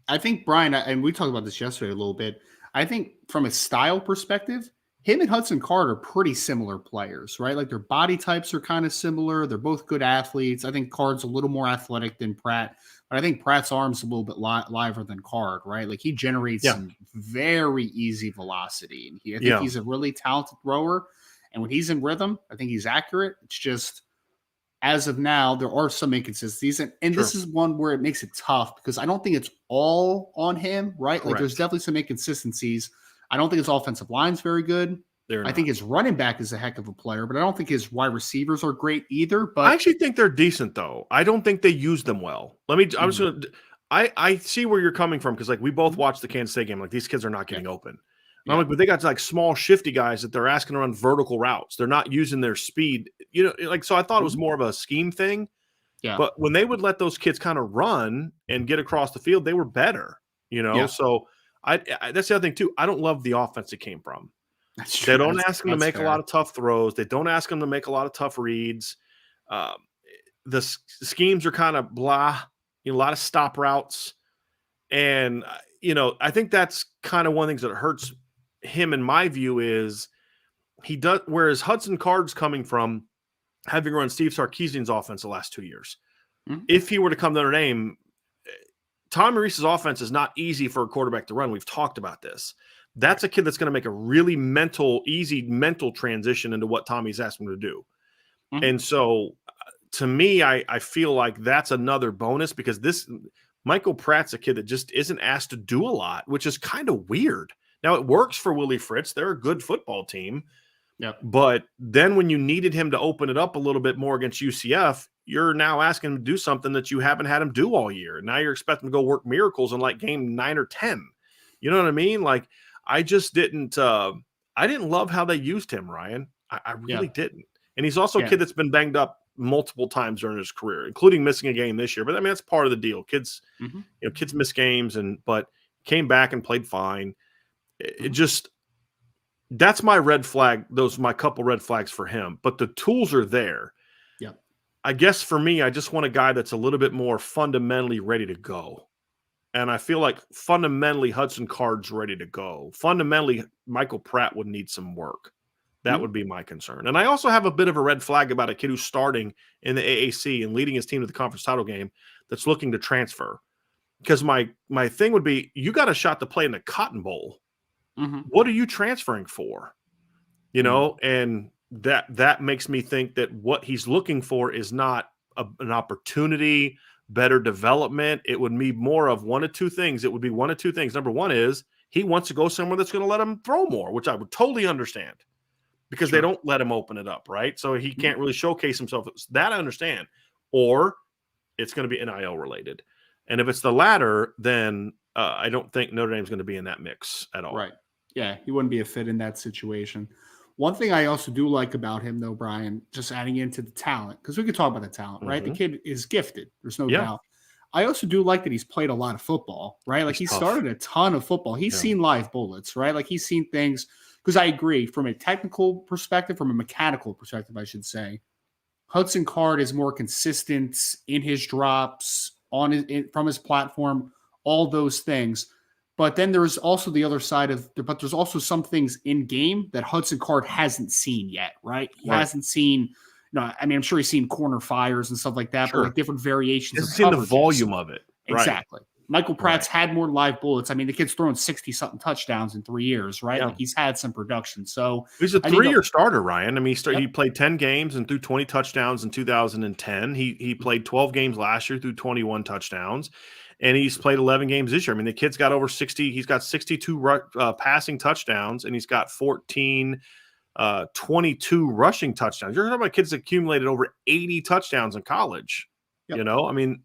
Speaker 2: I think, Brian, and we talked about this yesterday a little bit, I think from a style perspective, him and Hudson Card are pretty similar players, right? Like their body types are kind of similar. They're both good athletes. I think Card's a little more athletic than Pratt, but I think Pratt's arm's a little bit liver than Card, right? Like he generates some very easy velocity. And I think he's a really talented thrower. And when he's in rhythm, I think he's accurate. It's just, as of now, there are some inconsistencies. And this is one where it makes it tough because I don't think it's all on him, right? Correct. Like there's definitely some inconsistencies. I don't think his offensive line's very good. I think his running back is a heck of a player, but I don't think his wide receivers are great either. But
Speaker 1: I actually think they're decent, though. I don't think they use them well. I see where you're coming from because, like, we both watched the Kansas State game. Like, these kids are not getting open. I'm like, but they got like small, shifty guys that they're asking to run vertical routes. They're not using their speed, so I thought it was more of a scheme thing. Yeah. But when they would let those kids kind of run and get across the field, they were better. So that's the other thing too. I don't love the offense it came from. They don't ask them to make a lot of tough throws. They don't ask them to make a lot of tough reads. The schemes are kind of blah. A lot of stop routes, and I think that's kind of one of the things that hurts him, in my view, is he does. Whereas Hudson Card's coming from having run Steve Sarkisian's offense the last 2 years. If he were to come to Notre Dame, Tommy Rees's offense is not easy for a quarterback to run. We've talked about this. That's a kid that's going to make a really easy mental transition into what Tommy's asked him to do. And so, to me, I feel like that's another bonus because Michael Pratt's a kid that just isn't asked to do a lot, which is kind of weird. Now, it works for Willie Fritz. They're a good football team. Yep. But then when you needed him to open it up a little bit more against UCF, you're now asking him to do something that you haven't had him do all year. Now you're expecting him to go work miracles in like game 9 or 10. You know what I mean? Like, I just didn't I didn't love how they used him, Ryan. I really didn't. And he's also a kid that's been banged up multiple times during his career, including missing a game this year. But I mean, that's part of the deal. Kids, kids miss games, but came back and played fine. It just, that's my red flag. Those are my couple red flags for him, but the tools are there. Yeah. I guess for me, I just want a guy that's a little bit more fundamentally ready to go. And I feel like fundamentally Hudson Card's ready to go. Fundamentally, Michael Pratt would need some work. That would be my concern. And I also have a bit of a red flag about a kid who's starting in the AAC and leading his team to the conference title game that's looking to transfer. Because my thing would be, you got a shot to play in the Cotton Bowl. What are you transferring for? And that makes me think that what he's looking for is not an opportunity, better development. It would be more of one of two things. It would be one of two things. Number one is he wants to go somewhere that's going to let him throw more, which I would totally understand because they don't let him open it up, right? So he can't really showcase himself. That I understand. Or it's going to be NIL related. And if it's the latter, then I don't think Notre Dame's going to be in that mix at all.
Speaker 2: Right. Yeah, he wouldn't be a fit in that situation. One thing I also do like about him, though, Brian, just adding into the talent, because we could talk about the talent, right? The kid is gifted. There's no doubt. I also do like that he's played a lot of football, right? Like
Speaker 1: He's
Speaker 2: he
Speaker 1: tough.
Speaker 2: started a ton of football. He's
Speaker 1: Yeah.
Speaker 2: seen live bullets, right? Like he's seen things. Because I agree, from a technical perspective, from a mechanical perspective, I should say, Hudson Card is more consistent in his drops from his platform, all those things. But then there's also the other side but there's also some things in game that Hudson Card hasn't seen yet, right? He hasn't seen, I mean, I'm sure he's seen corner fires and stuff like that, but like different variations of
Speaker 1: seen the
Speaker 2: coverages.
Speaker 1: volume of it.
Speaker 2: Exactly. Michael Pratt's had more live bullets. I mean, the kid's thrown 60-something touchdowns in 3 years, right?
Speaker 1: Yeah.
Speaker 2: Like he's had some production. So
Speaker 1: he's a 3-year starter, Ryan. I mean, he played 10 games and threw 20 touchdowns in 2010. He played 12 games last year, threw 21 touchdowns, and he's played 11 games this year. I mean, the kid's got over 60. He's got 62 passing touchdowns, and he's got 22 rushing touchdowns. You're talking about kids that accumulated over 80 touchdowns in college.
Speaker 2: Yep.
Speaker 1: You know, I mean,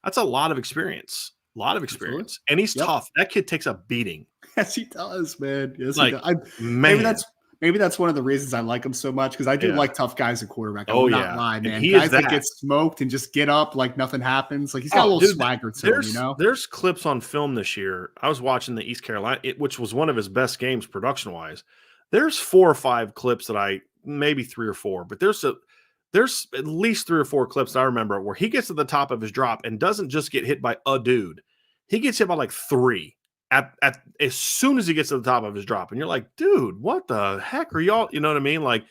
Speaker 1: that's a lot of experience. A lot of experience. Absolutely. And he's tough. That kid takes a beating.
Speaker 2: Yes, he does, man. Yes,
Speaker 1: like,
Speaker 2: he does. Maybe that's one of the reasons I like him so much, because I do like tough guys at quarterback. I will not lie, man. Guys that get smoked and just get up like nothing happens. Like he's got a little swagger to him, you know?
Speaker 1: There's clips on film this year. I was watching the East Carolina, which was one of his best games production-wise. There's 4 or 5 clips that maybe 3 or 4, but there's at least 3 or 4 clips that I remember where he gets to the top of his drop and doesn't just get hit by a dude. He gets hit by like 3 at as soon as he gets to the top of his drop. And you're like, dude, what the heck are y'all? You know what I mean? Like,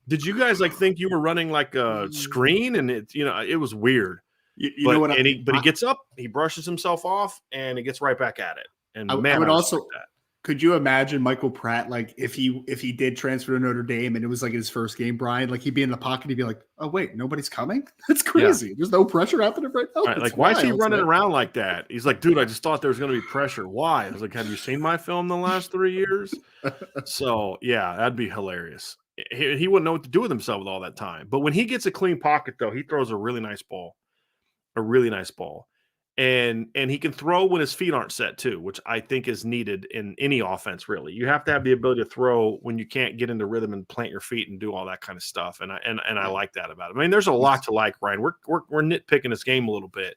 Speaker 1: did you guys like think you were running like a screen? And it was weird. He gets up, he brushes himself off, and he gets right back at it. And
Speaker 2: I would also. Could you imagine Michael Pratt, like if he did transfer to Notre Dame and it was like his first game, Brian, like he'd be in the pocket, he'd be like, oh wait, nobody's coming? That's crazy. Yeah. There's no pressure happening right now.
Speaker 1: Right, like, why is he running around like that? He's like, dude, I just thought there was going to be pressure. Why? I was like, have you seen my film the last 3 years? So yeah, that'd be hilarious. He wouldn't know what to do with himself with all that time. But when he gets a clean pocket, though, he throws a really nice ball. And he can throw when his feet aren't set too, which I think is needed in any offense. Really, you have to have the ability to throw when you can't get into rhythm and plant your feet and do all that kind of stuff. And I like that about him. I mean, there's a lot to like, Ryan. We're nitpicking this game a little bit,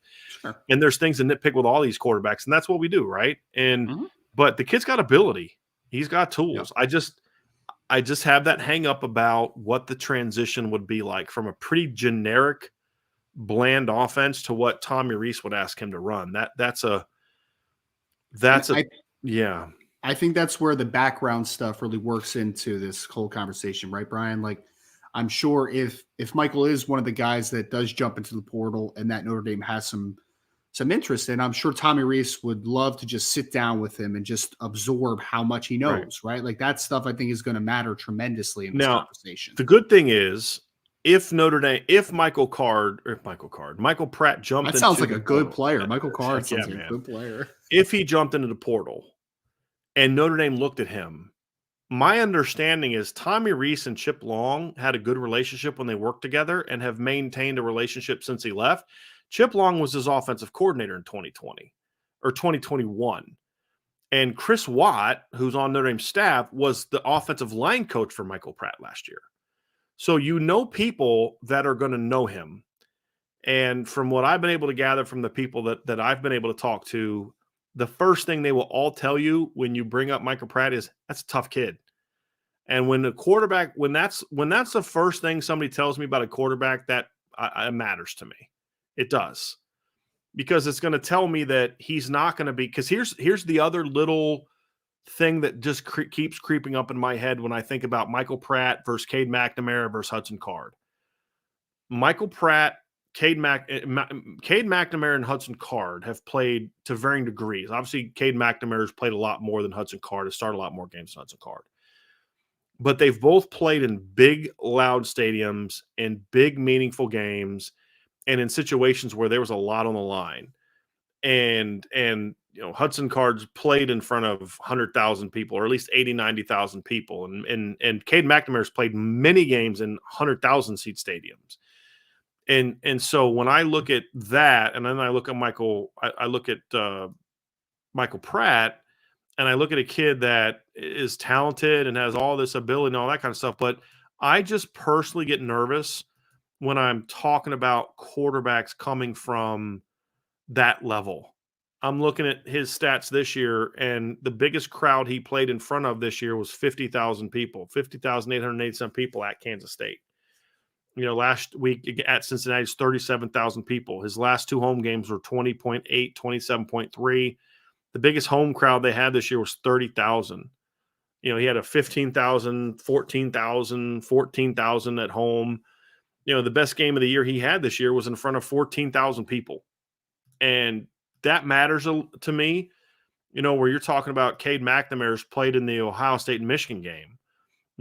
Speaker 1: and there's things to nitpick with all these quarterbacks, and that's what we do, right? And but the kid's got ability. He's got tools. Yep. I just have that hang up about what the transition would be like from a pretty generic, bland offense to what Tommy Rees would ask him to run. Yeah.
Speaker 2: I think that's where the background stuff really works into this whole conversation, right, Brian? Like, I'm sure if Michael is one of the guys that does jump into the portal and that Notre Dame has some interest in, I'm sure Tommy Rees would love to just sit down with him and just absorb how much he knows, right? Like that stuff I think is going to matter tremendously in this conversation.
Speaker 1: The good thing is, if Michael Pratt jumped,
Speaker 2: that sounds like a good player. Michael Card sounds like a good player.
Speaker 1: If he jumped into the portal and Notre Dame looked at him, my understanding is Tommy Rees and Chip Long had a good relationship when they worked together and have maintained a relationship since he left. Chip Long was his offensive coordinator in 2020 or 2021. And Chris Watt, who's on Notre Dame's staff, was the offensive line coach for Michael Pratt last year. So people that are going to know him. And from what I've been able to gather from the people that I've been able to talk to, the first thing they will all tell you when you bring up Michael Pratt is that's a tough kid. And when the quarterback, when that's the first thing somebody tells me about a quarterback, that matters to me. It does. Because it's going to tell me that he's not going to be, because here's the other little thing that just keeps creeping up in my head when I think about Michael Pratt versus Cade McNamara versus Hudson Card. Michael Pratt, Cade McNamara, and Hudson Card have played to varying degrees. Obviously, Cade McNamara has played a lot more than Hudson Card, has started a lot more games than Hudson Card. But they've both played in big, loud stadiums, in big, meaningful games, and in situations where there was a lot on the line. And Hudson Card's played in front of 100,000 people, or at least 80, 90,000 people. And Cade McNamara's played many games in 100,000 seat stadiums. And so when I look at that, and then I look at Michael Pratt, and I look at a kid that is talented and has all this ability and all that kind of stuff. But I just personally get nervous when I'm talking about quarterbacks coming from that level. I'm looking at his stats this year, and the biggest crowd he played in front of this year was 50,000 people, 50,887 people at Kansas State. Last week at Cincinnati, it's 37,000 people. His last 2 home games were 20.8, 27.3. The biggest home crowd they had this year was 30,000. He had a 15,000, 14,000, 14,000 at home. The best game of the year he had this year was in front of 14,000 people. And that matters to me, where you're talking about Cade McNamara's played in the Ohio State and Michigan game.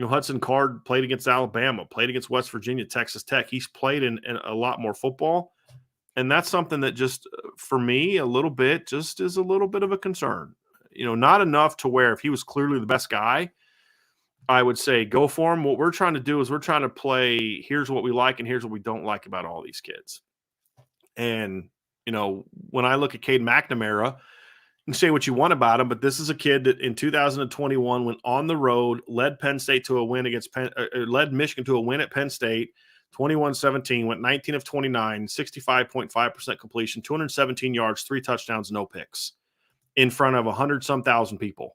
Speaker 1: Hudson Card played against Alabama, played against West Virginia, Texas Tech. He's played in a lot more football. And that's something that just, for me, a little bit, just is a little bit of a concern. Not enough to where if he was clearly the best guy, I would say go for him. What we're trying to do is we're trying to play, here's what we like and here's what we don't like about all these kids. And, when I look at Cade McNamara, you can say what you want about him, but this is a kid that in 2021 went on the road, led Penn State to a win against led Michigan to a win at Penn State, 21-17, went 19 of 29, 65.5% completion, 217 yards, 3 touchdowns, no picks, in front of 100-some thousand people.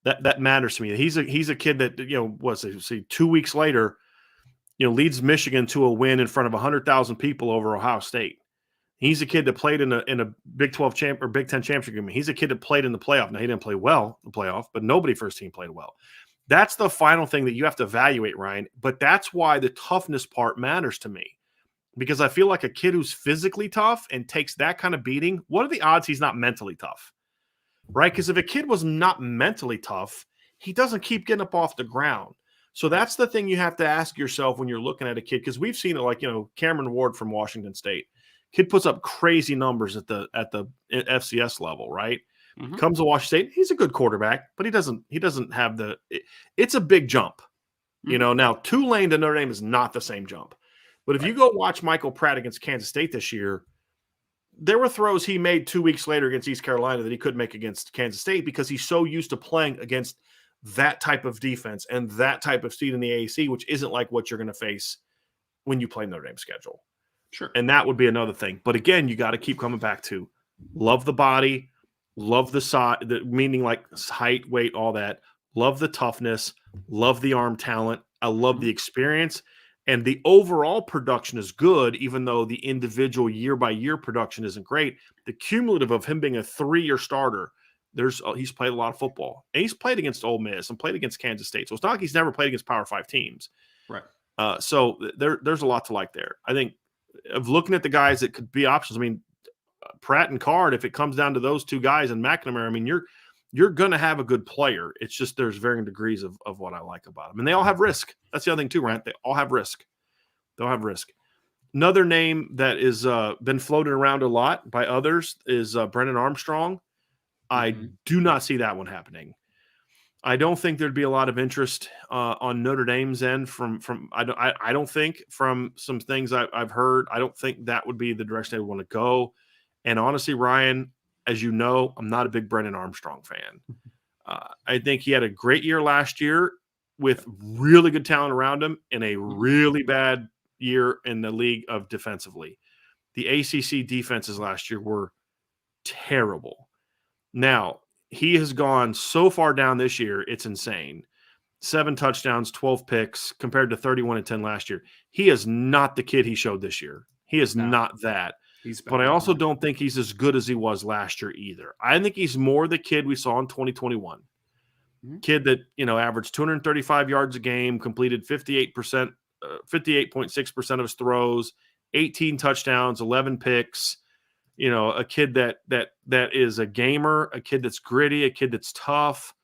Speaker 1: That matters to me. He's a kid that 2 weeks later, leads Michigan to a win in front of 100,000 people over Ohio State. He's a kid that played in a Big 12 or Big 10 championship game. He's a kid that played in the playoff. Now, he didn't play well in the playoff, but nobody for his team played well. That's the final thing that you have to evaluate, Ryan. But that's why the toughness part matters to me, because I feel like a kid who's physically tough and takes that kind of beating, what are the odds he's not mentally tough, right? Because if a kid was not mentally tough, he doesn't keep getting up off the ground. So that's the thing you have to ask yourself when you're looking at a kid, because we've seen it like, Cameron Ward from Washington State. Kid puts up crazy numbers at the FCS level, right? Mm-hmm. Comes to Washington State, he's a good quarterback, but he doesn't have it's a big jump. Mm-hmm. Now Tulane to Notre Dame is not the same jump. But if you go watch Michael Pratt against Kansas State this year, there were throws he made 2 weeks later against East Carolina that he couldn't make against Kansas State because he's so used to playing against that type of defense and that type of seed in the AAC, which isn't like what you're going to face when you play Notre Dame's schedule.
Speaker 2: Sure.
Speaker 1: And that would be another thing. But again, you got to keep coming back to love the body, love the size, meaning like height, weight, all that. Love the toughness, love the arm talent. I love the experience. And the overall production is good, even though the individual year-by-year production isn't great. The cumulative of him being a 3-year starter, he's played a lot of football. And he's played against Ole Miss and played against Kansas State. So it's not like he's never played against Power 5 teams.
Speaker 2: Right.
Speaker 1: So there's a lot to like there. I think of looking at the guys that could be options. I mean, Pratt and Card, if it comes down to those two guys and McNamara, I mean, you're going to have a good player. It's just there's varying degrees of what I like about them. And they all have risk. That's the other thing too, Rant. They all have risk. They'll have risk. Another name that is been floated around a lot by others is Brennan Armstrong. I do not see that one happening. I don't think there'd be a lot of interest on Notre Dame's end I don't think from some things I've heard. I don't think that would be the direction they would want to go. And honestly, Ryan, as you know, I'm not a big Brennan Armstrong fan. I think he had a great year last year with really good talent around him and a really bad year in the league of defensively. The ACC defenses last year were terrible. Now, he has gone so far down this year, it's insane. 7 touchdowns, 12 picks compared to 31-10 last year. He is not the kid he showed this year. He is not that. But I also don't think he's as good as he was last year either. I think he's more the kid we saw in 2021. Kid that, averaged 235 yards a game, completed 58.6% of his throws, 18 touchdowns, 11 picks. A kid that is a gamer, a kid that's gritty, a kid that's tough,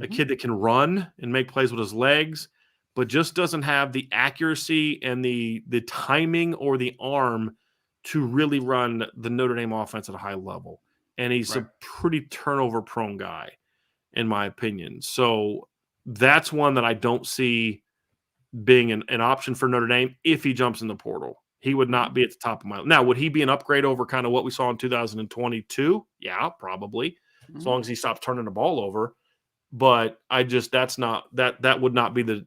Speaker 1: a kid that can run and make plays with his legs, but just doesn't have the accuracy and the timing or the arm to really run the Notre Dame offense at a high level. And he's a pretty turnover-prone guy, in my opinion. So that's one that I don't see being an option for Notre Dame if he jumps in the portal. He would not be at the top of my – now, would he be an upgrade over kind of what we saw in 2022? Yeah, probably, as long as he stops turning the ball over. But that's not – that would not be the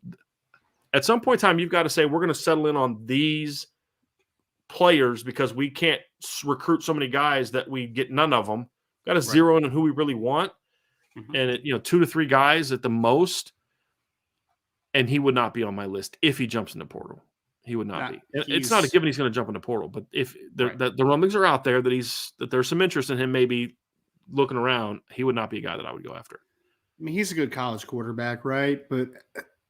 Speaker 1: – at some point in time, you've got to say we're going to settle in on these players because we can't recruit so many guys that we get none of them. Got to zero in on who we really want, and 2 to 3 guys at the most. And he would not be on my list if he jumps in the portal. He would not be. It's not a given he's going to jump in the portal, but if the rumblings are out there that there's some interest in him, maybe looking around, he would not be a guy that I would go after.
Speaker 2: I mean, he's a good college quarterback, right? But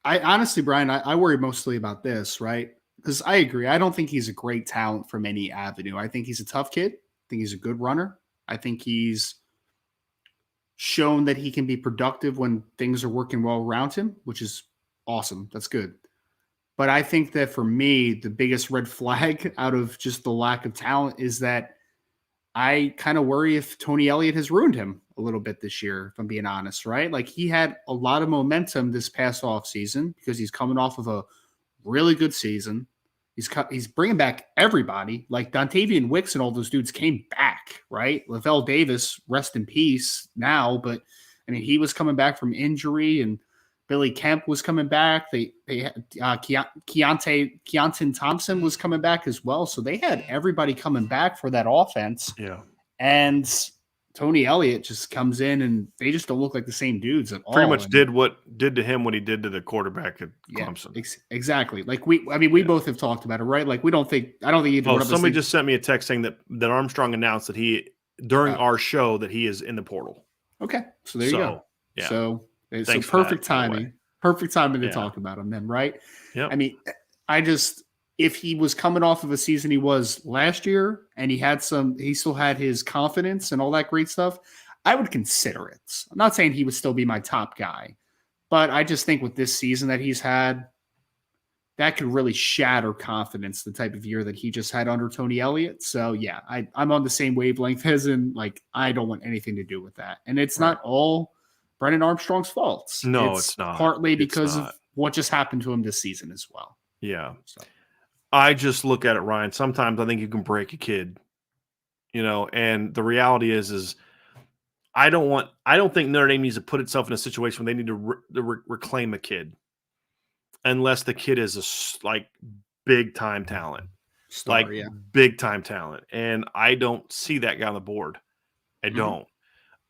Speaker 2: I honestly, Brian, I worry mostly about this, right? Because I agree. I don't think he's a great talent from any avenue. I think he's a tough kid. I think he's a good runner. I think he's shown that he can be productive when things are working well around him, which is awesome. That's good. But I think that for me, the biggest red flag out of just the lack of talent is that I kind of worry if Tony Elliott has ruined him a little bit this year, if I'm being honest, right? Like he had a lot of momentum this past offseason because he's coming off of a really good season. He's bringing back everybody. Like Dontavian Wicks and all those dudes came back, right? Lavelle Davis, rest in peace now. But, I mean, he was coming back from injury and Billy Kemp was coming back. They had Keontae Thompson was coming back as well. So they had everybody coming back for that offense.
Speaker 1: Yeah.
Speaker 2: And Tony Elliott just comes in and they just don't look like the same dudes at all.
Speaker 1: Pretty much did to him what he did to the quarterback at Clemson.
Speaker 2: Exactly. Like we both have talked about it, right? Like I don't think either one of us.
Speaker 1: Somebody just sent me a text saying that Armstrong announced that during our show that he is in the portal.
Speaker 2: Okay. So there you go.
Speaker 1: Yeah.
Speaker 2: So perfect timing. Perfect timing to talk about him then, right?
Speaker 1: Yeah.
Speaker 2: I mean, if he was coming off of a season he was last year and he still had his confidence and all that great stuff, I would consider it. I'm not saying he would still be my top guy, but I just think with this season that he's had, that could really shatter confidence, the type of year that he just had under Tony Elliott. So yeah, I'm on the same wavelength as in, like, I don't want anything to do with that. And it's not all Brennan Armstrong's fault.
Speaker 1: No, it's not.
Speaker 2: Partly because of what just happened to him this season as well.
Speaker 1: Yeah. So. I just look at it, Ryan. Sometimes I think you can break a kid, and the reality is I don't think Notre Dame needs to put itself in a situation where they need to reclaim a kid unless the kid is a big time talent, big time talent. And I don't see that guy on the board. I don't.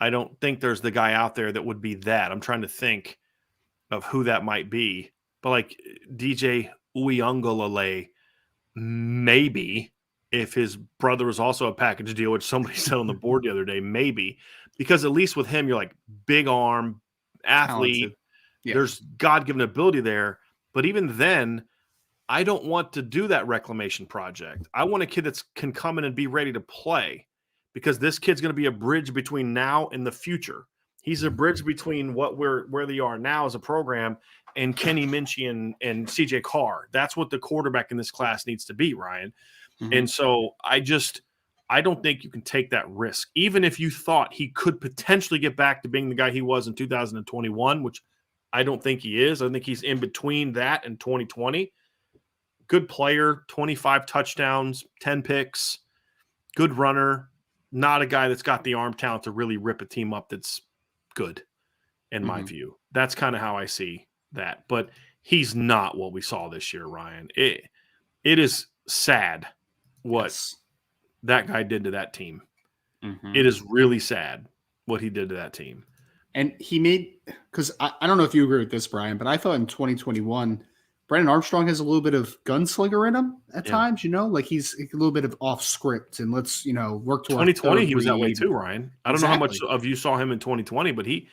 Speaker 1: I don't think there's the guy out there that would be that. I'm trying to think of who that might be, but like DJ Uiagalelei. Maybe if his brother was also a package deal, which somebody said on the board the other day, maybe because at least with him, you're like big arm athlete. Yeah. There's God-given ability there. But even then, I don't want to do that reclamation project. I want a kid that can come in and be ready to play because this kid's going to be a bridge between now and the future. He's a bridge between where they are now as a program and Kenny Minchie and CJ Carr. That's what the quarterback in this class needs to be, Ryan. And so I don't think you can take that risk. Even if you thought he could potentially get back to being the guy he was in 2021, which I don't think he is. I think he's in between that and 2020. Good player, 25 touchdowns, 10 picks, good runner, not a guy that's got the arm talent to really rip a team up that's good, in my view. That's kind of how I see that. But he's not what we saw this year, Ryan. It is sad what that guy did to that team. It is really sad what he did to that team.
Speaker 2: And he made – because I don't know if you agree with this, Brian, but I thought in 2021, Brennan Armstrong has a little bit of gunslinger in him at times, like he's a little bit of off script and let's, work to
Speaker 1: 2020, he was that way too, Ryan. I don't know how much of you saw him in 2020, but he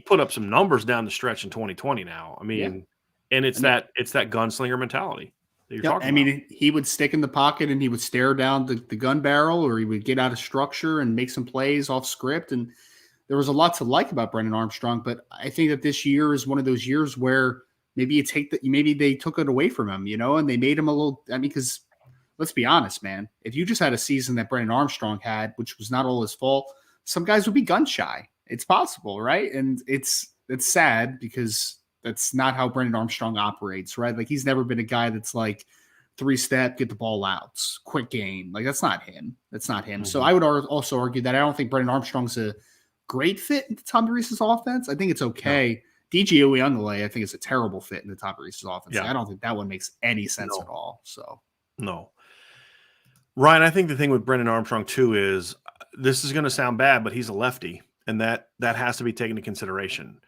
Speaker 1: put up some numbers down the stretch in 2020 now. I mean, and it's that gunslinger mentality that you're talking about.
Speaker 2: He would stick in the pocket and he would stare down the gun barrel, or he would get out of structure and make some plays off script. And there was a lot to like about Brennan Armstrong, but I think that this year is one of those years where maybe they took it away from him, and they made him a little. Because let's be honest, man, if you just had a season that Brennan Armstrong had, which was not all his fault, some guys would be gun shy. It's possible, right? And it's sad because that's not how Brennan Armstrong operates, right? Like he's never been a guy that's like 3-step, get the ball out, quick game. Like that's not him. So I would also argue that I don't think Brennan Armstrong's a great fit into Tommy Rees's offense. I think it's okay. No. DJ Uiagalelei, I think, is a terrible fit in the Tommy Rees's offense. Yeah. I don't think that one makes any sense at all. So
Speaker 1: no. Ryan, I think the thing with Brennan Armstrong too is this is going to sound bad, but he's a lefty, and that has to be taken into consideration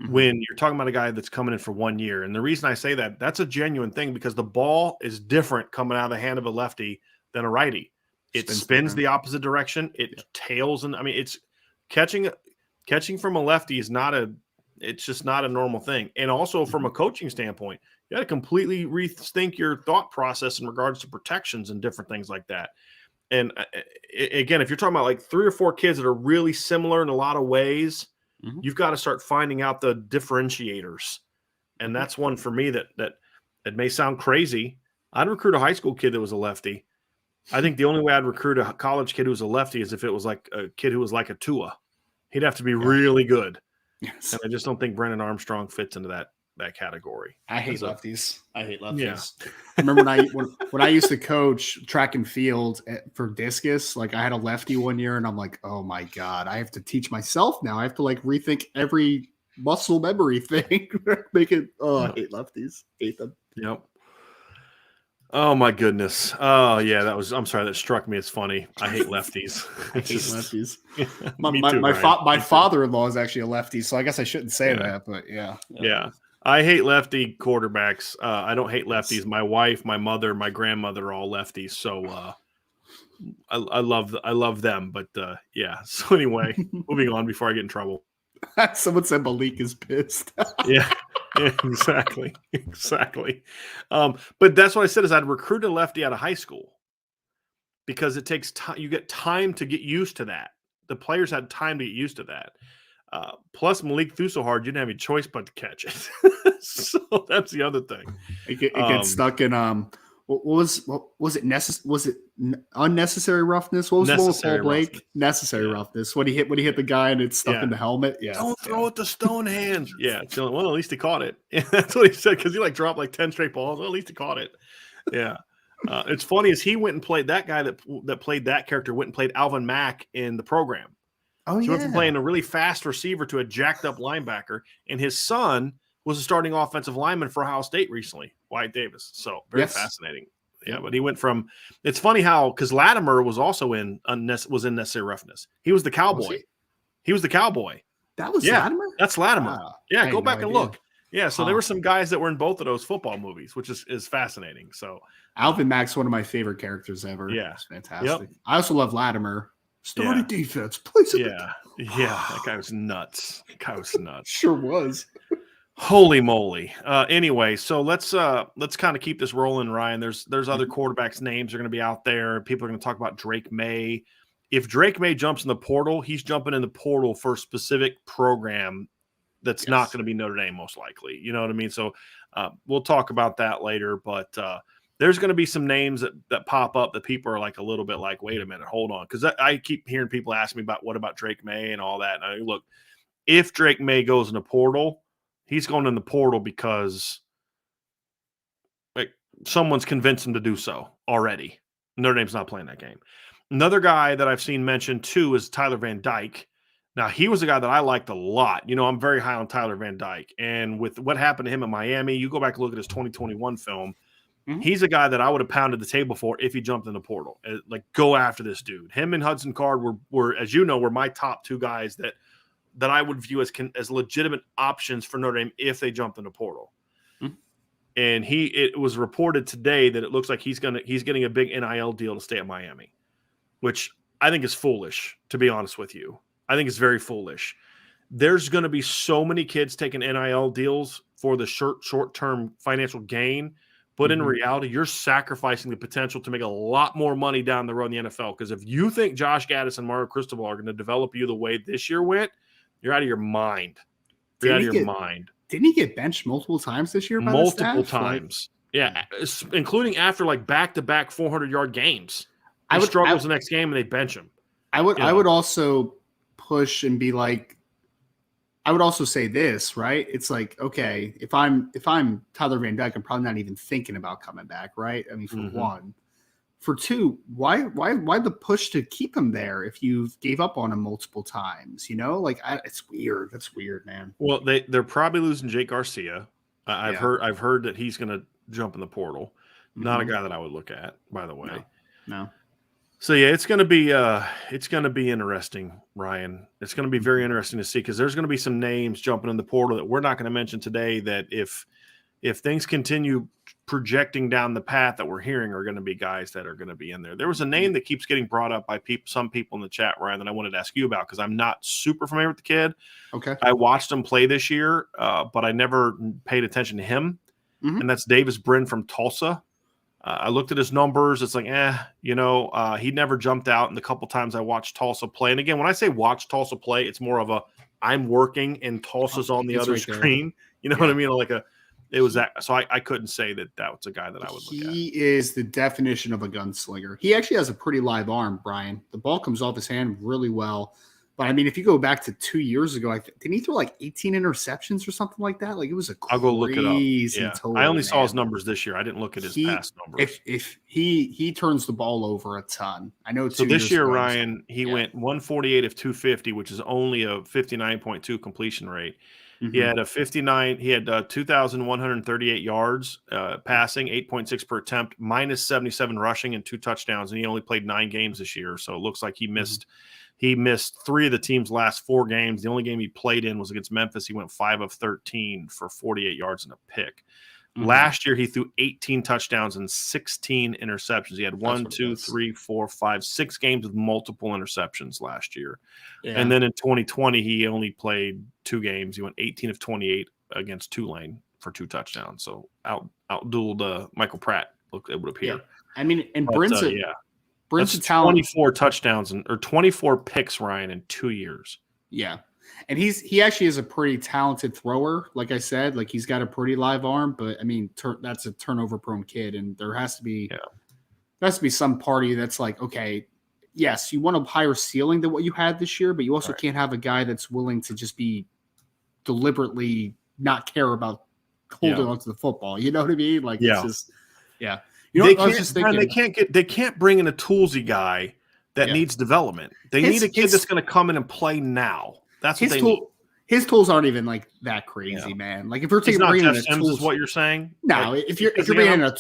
Speaker 1: when you're talking about a guy that's coming in for 1 year. And the reason I say that, that's a genuine thing because the ball is different coming out of the hand of a lefty than a righty. It spins the opposite direction. It tails, and I mean, it's catching from a lefty is it's just not a normal thing. And also from a coaching standpoint, you got to completely rethink your thought process in regards to protections and different things like that. And again, if you're talking about like 3 or 4 kids that are really similar in a lot of ways, you've got to start finding out the differentiators. And that's one for me that it may sound crazy. I'd recruit a high school kid that was a lefty. I think the only way I'd recruit a college kid who's a lefty is if it was like a kid who was like a Tua. He'd have to be really good. Yes. And I just don't think Brennan Armstrong fits into that category.
Speaker 2: I hate lefties. Yeah. I remember when I used to coach track and field for discus, like I had a lefty one year and I'm like, oh my God, I have to teach myself now. I have to like rethink every muscle memory thing. Make it, I hate lefties. Hate them.
Speaker 1: Yep. Oh my goodness. Oh yeah, I'm sorry, that struck me as funny. I hate lefties.
Speaker 2: I hate lefties. My father-in-law is actually a lefty, so I guess I shouldn't say that, but yeah.
Speaker 1: I hate lefty quarterbacks. I don't hate lefties. My wife, my mother, my grandmother are all lefties, so I love them. But yeah. So anyway, moving on before I get in trouble.
Speaker 2: Someone said Malik is pissed.
Speaker 1: Yeah, exactly. But that's what I said is I'd recruit a lefty out of high school because it takes time. You get time to get used to that. The players had time to get used to that. Plus, Malik threw so hard you didn't have any choice but to catch it. So that's the other thing.
Speaker 2: It gets stuck in what was it unnecessary roughness? What was the one with Paul Blake? Roughness. Necessary roughness. When he hit the guy and it's stuck in the helmet. Yeah.
Speaker 1: Don't throw it to stone hands. Yeah. Well, at least he caught it. That's what he said because he dropped 10 straight balls. Well, at least he caught it. Yeah. It's funny as he went and played that guy that played that character went and played Alvin Mack in the program.
Speaker 2: Oh,
Speaker 1: so he went from playing a really fast receiver to a jacked up linebacker, and his son was a starting offensive lineman for Ohio State recently, Wyatt Davis. So very fascinating. Yeah, but he went from. It's funny how because Latimer was also in Necessary Roughness. He was the cowboy. He was the cowboy.
Speaker 2: That was Latimer.
Speaker 1: That's Latimer. Wow. Yeah, go back and look. Yeah, so there were some guys that were in both of those football movies, which is fascinating. So
Speaker 2: Alvin Mack's one of my favorite characters ever.
Speaker 1: Yeah,
Speaker 2: it's fantastic. Yep. I also love Latimer. Starting defense, please.
Speaker 1: Yeah, that guy was nuts.
Speaker 2: Sure was.
Speaker 1: Holy moly. Anyway, so let's kind of keep this rolling, Ryan. There's other quarterbacks' names are going to be out there. People are going to talk about Drake May. If Drake May jumps in the portal, he's jumping in the portal for a specific program that's not going to be Notre Dame, most likely. You know what I mean? So we'll talk about that later, but there's going to be some names that pop up that people are like a little bit like, wait a minute, hold on. Because I keep hearing people ask me about what about Drake May and all that. And I mean, look, if Drake May goes in the portal, he's going in the portal because like someone's convinced him to do so already. Notre Dame's not playing that game. Another guy that I've seen mentioned too is Tyler Van Dyke. Now, he was a guy that I liked a lot. You know, I'm very high on Tyler Van Dyke. And with what happened to him in Miami, you go back and look at his 2021 film, he's a guy that I would have pounded the table for if he jumped in the portal. Like, go after this dude. Him and Hudson Card were as you know, were my top 2 guys that I would view as legitimate options for Notre Dame if they jumped in the portal. And it was reported today that it looks like he's getting a big NIL deal to stay at Miami, which I think is foolish, to be honest with you. I think it's very foolish. There's going to be so many kids taking NIL deals for the short-term financial gain, but in reality, you're sacrificing the potential to make a lot more money down the road in the NFL. Because if you think Josh Gaddis and Mario Cristobal are going to develop you the way this year went, you're out of your mind. Didn't
Speaker 2: he get benched multiple times this year?
Speaker 1: Multiple times. Yeah, including after like back-to-back 400-yard games. He struggles the next game and they bench him.
Speaker 2: I would also push and be like, I would also say this, right? It's like, okay, if I'm Tyler Van Dyke, I'm probably not even thinking about coming back, right? I mean, for one. For two, why the push to keep him there if you gave up on him multiple times? You know, like it's weird. That's weird, man.
Speaker 1: Well, they're probably losing Jake Garcia. I've heard that he's going to jump in the portal. Not a guy that I would look at, by the way.
Speaker 2: No.
Speaker 1: So yeah, it's going to be interesting, Ryan. It's going to be very interesting to see because there's going to be some names jumping in the portal that we're not going to mention today. That if things continue projecting down the path that we're hearing, are going to be guys that are going to be in there. There was a name that keeps getting brought up by some people in the chat, Ryan, that I wanted to ask you about because I'm not super familiar with the kid.
Speaker 2: Okay.
Speaker 1: I watched him play this year, but I never paid attention to him, and that's Davis Brin from Tulsa. I looked at his numbers. It's like, he never jumped out in the couple times I watched Tulsa play. And again, when I say watch Tulsa play, it's more of a I'm working and Tulsa's on the other
Speaker 2: right
Speaker 1: screen. You know what I mean? It was that. So I couldn't say that was a guy that I would look at.
Speaker 2: He is the definition of a gunslinger. He actually has a pretty live arm, Brian. The ball comes off his hand really well. But I mean, if you go back to 2 years ago, didn't he throw like 18 interceptions or something like that? Like it was a crazy
Speaker 1: I'll go look it up. Yeah.
Speaker 2: total.
Speaker 1: I only saw his numbers this year. I didn't look at his past numbers.
Speaker 2: If he turns the ball over a ton. I know.
Speaker 1: So this year, Ryan, he went 148 of 250, which is only a 59.2 completion rate. He had a 59. He had 2,138 yards passing, 8.6 per attempt, minus 77 rushing, and 2 touchdowns. And he only played 9 games this year, so it looks like he missed. He missed 3 of the team's last 4 games. The only game he played in was against Memphis. He went 5 of 13 for 48 yards and a pick. Last year, he threw 18 touchdowns and 16 interceptions. He had 6 games with multiple interceptions last year. Yeah. And then in 2020, he only played 2 games. He went 18 of 28 against Tulane for 2 touchdowns. So outdueled Michael Pratt, it would appear.
Speaker 2: Yeah. I mean, and Brin's a talent.
Speaker 1: 24 touchdowns or 24 picks, Ryan, in 2 years.
Speaker 2: Yeah. And he actually is a pretty talented thrower. Like I said, like he's got a pretty live arm, but I mean, that's a turnover prone kid. And there has to be some party that's like, okay, yes, you want a higher ceiling than what you had this year, but you also can't have a guy that's willing to just be deliberately not care about holding onto the football. You know what I mean? Like, it's just, You know, I was just thinking,
Speaker 1: they can't bring in a toolsy guy that needs development. They need a kid that's going to come in and play now. That's what they need.
Speaker 2: His tools aren't even like that crazy, man. Like if we're bringing in a tools,
Speaker 1: is what you're saying.
Speaker 2: No, like, if you're bringing in a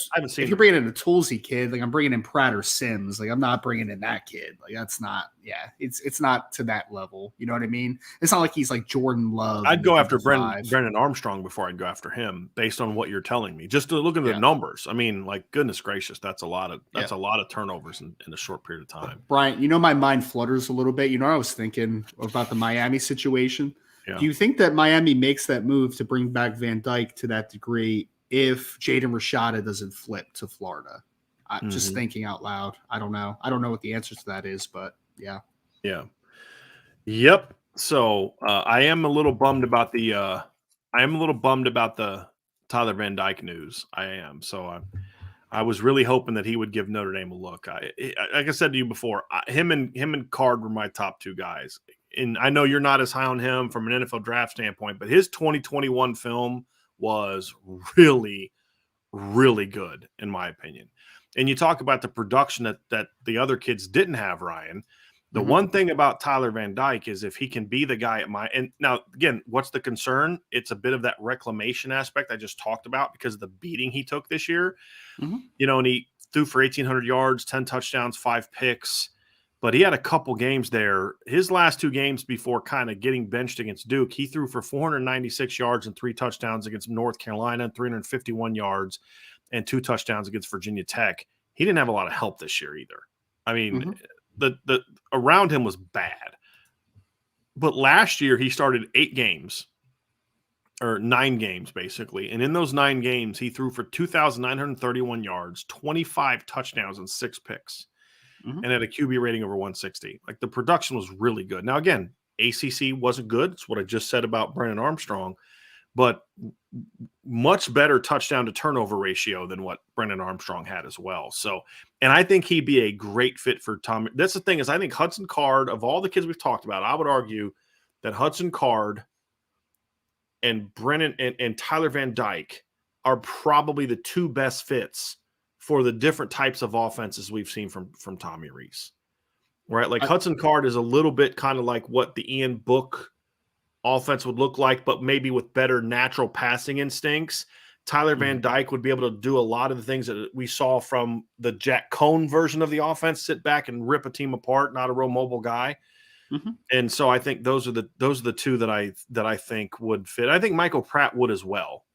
Speaker 2: toolsy kid, like I'm bringing in Pratt or Sims, like I'm not bringing in that kid. Like that's not, it's not to that level. You know what I mean? It's not like he's like Jordan Love.
Speaker 1: I'd go after Brennan Armstrong before I'd go after him, based on what you're telling me. Just to look at the numbers. I mean, like goodness gracious, that's a lot of turnovers in a short period of time.
Speaker 2: Brian, you know my mind flutters a little bit. You know, I was thinking about the Miami situation. Yeah. Do you think that Miami makes that move to bring back Van Dyke to that degree if Jaden Rashada doesn't flip to Florida? Just thinking out loud. I don't know. I don't know what the answer to that is, but yeah.
Speaker 1: Yeah. Yep. So I am a little bummed about the Tyler Van Dyke news. I am. So I was really hoping that he would give Notre Dame a look. Like I said to you before, him and Card were my top 2 guys. And I know you're not as high on him from an NFL draft standpoint, but his 2021 film was really, really good, in my opinion. And you talk about the production that the other kids didn't have, Ryan. The one thing about Tyler Van Dyke is if he can be the guy and now, again, what's the concern? It's a bit of that reclamation aspect I just talked about because of the beating he took this year. You know, and he threw for 1,800 yards, 10 touchdowns, 5 picks. But he had a couple games there. His last 2 games before kind of getting benched against Duke, he threw for 496 yards and 3 touchdowns against North Carolina, 351 yards and 2 touchdowns against Virginia Tech. He didn't have a lot of help this year either. I mean, the around him was bad. But last year he started 8 games or 9 games basically. And in those 9 games, he threw for 2,931 yards, 25 touchdowns and 6 picks. And had a QB rating over 160. Like the production was really good. Now, again, ACC wasn't good. It's what I just said about Brennan Armstrong, but much better touchdown to turnover ratio than what Brennan Armstrong had as well. So, and I think he'd be a great fit for Tom. That's the thing is I think Hudson Card, of all the kids we've talked about, I would argue that Hudson Card and Brennan and Tyler Van Dyke are probably the 2 best fits for the different types of offenses we've seen from Tommy Rees, right? Like Hudson Card is a little bit kind of like what the Ian Book offense would look like, but maybe with better natural passing instincts. Tyler Van Dyke would be able to do a lot of the things that we saw from the Jack Cohn version of the offense, sit back and rip a team apart, not a real mobile guy.
Speaker 2: Mm-hmm.
Speaker 1: And so I think those are the two that I think would fit. I think Michael Pratt would as well.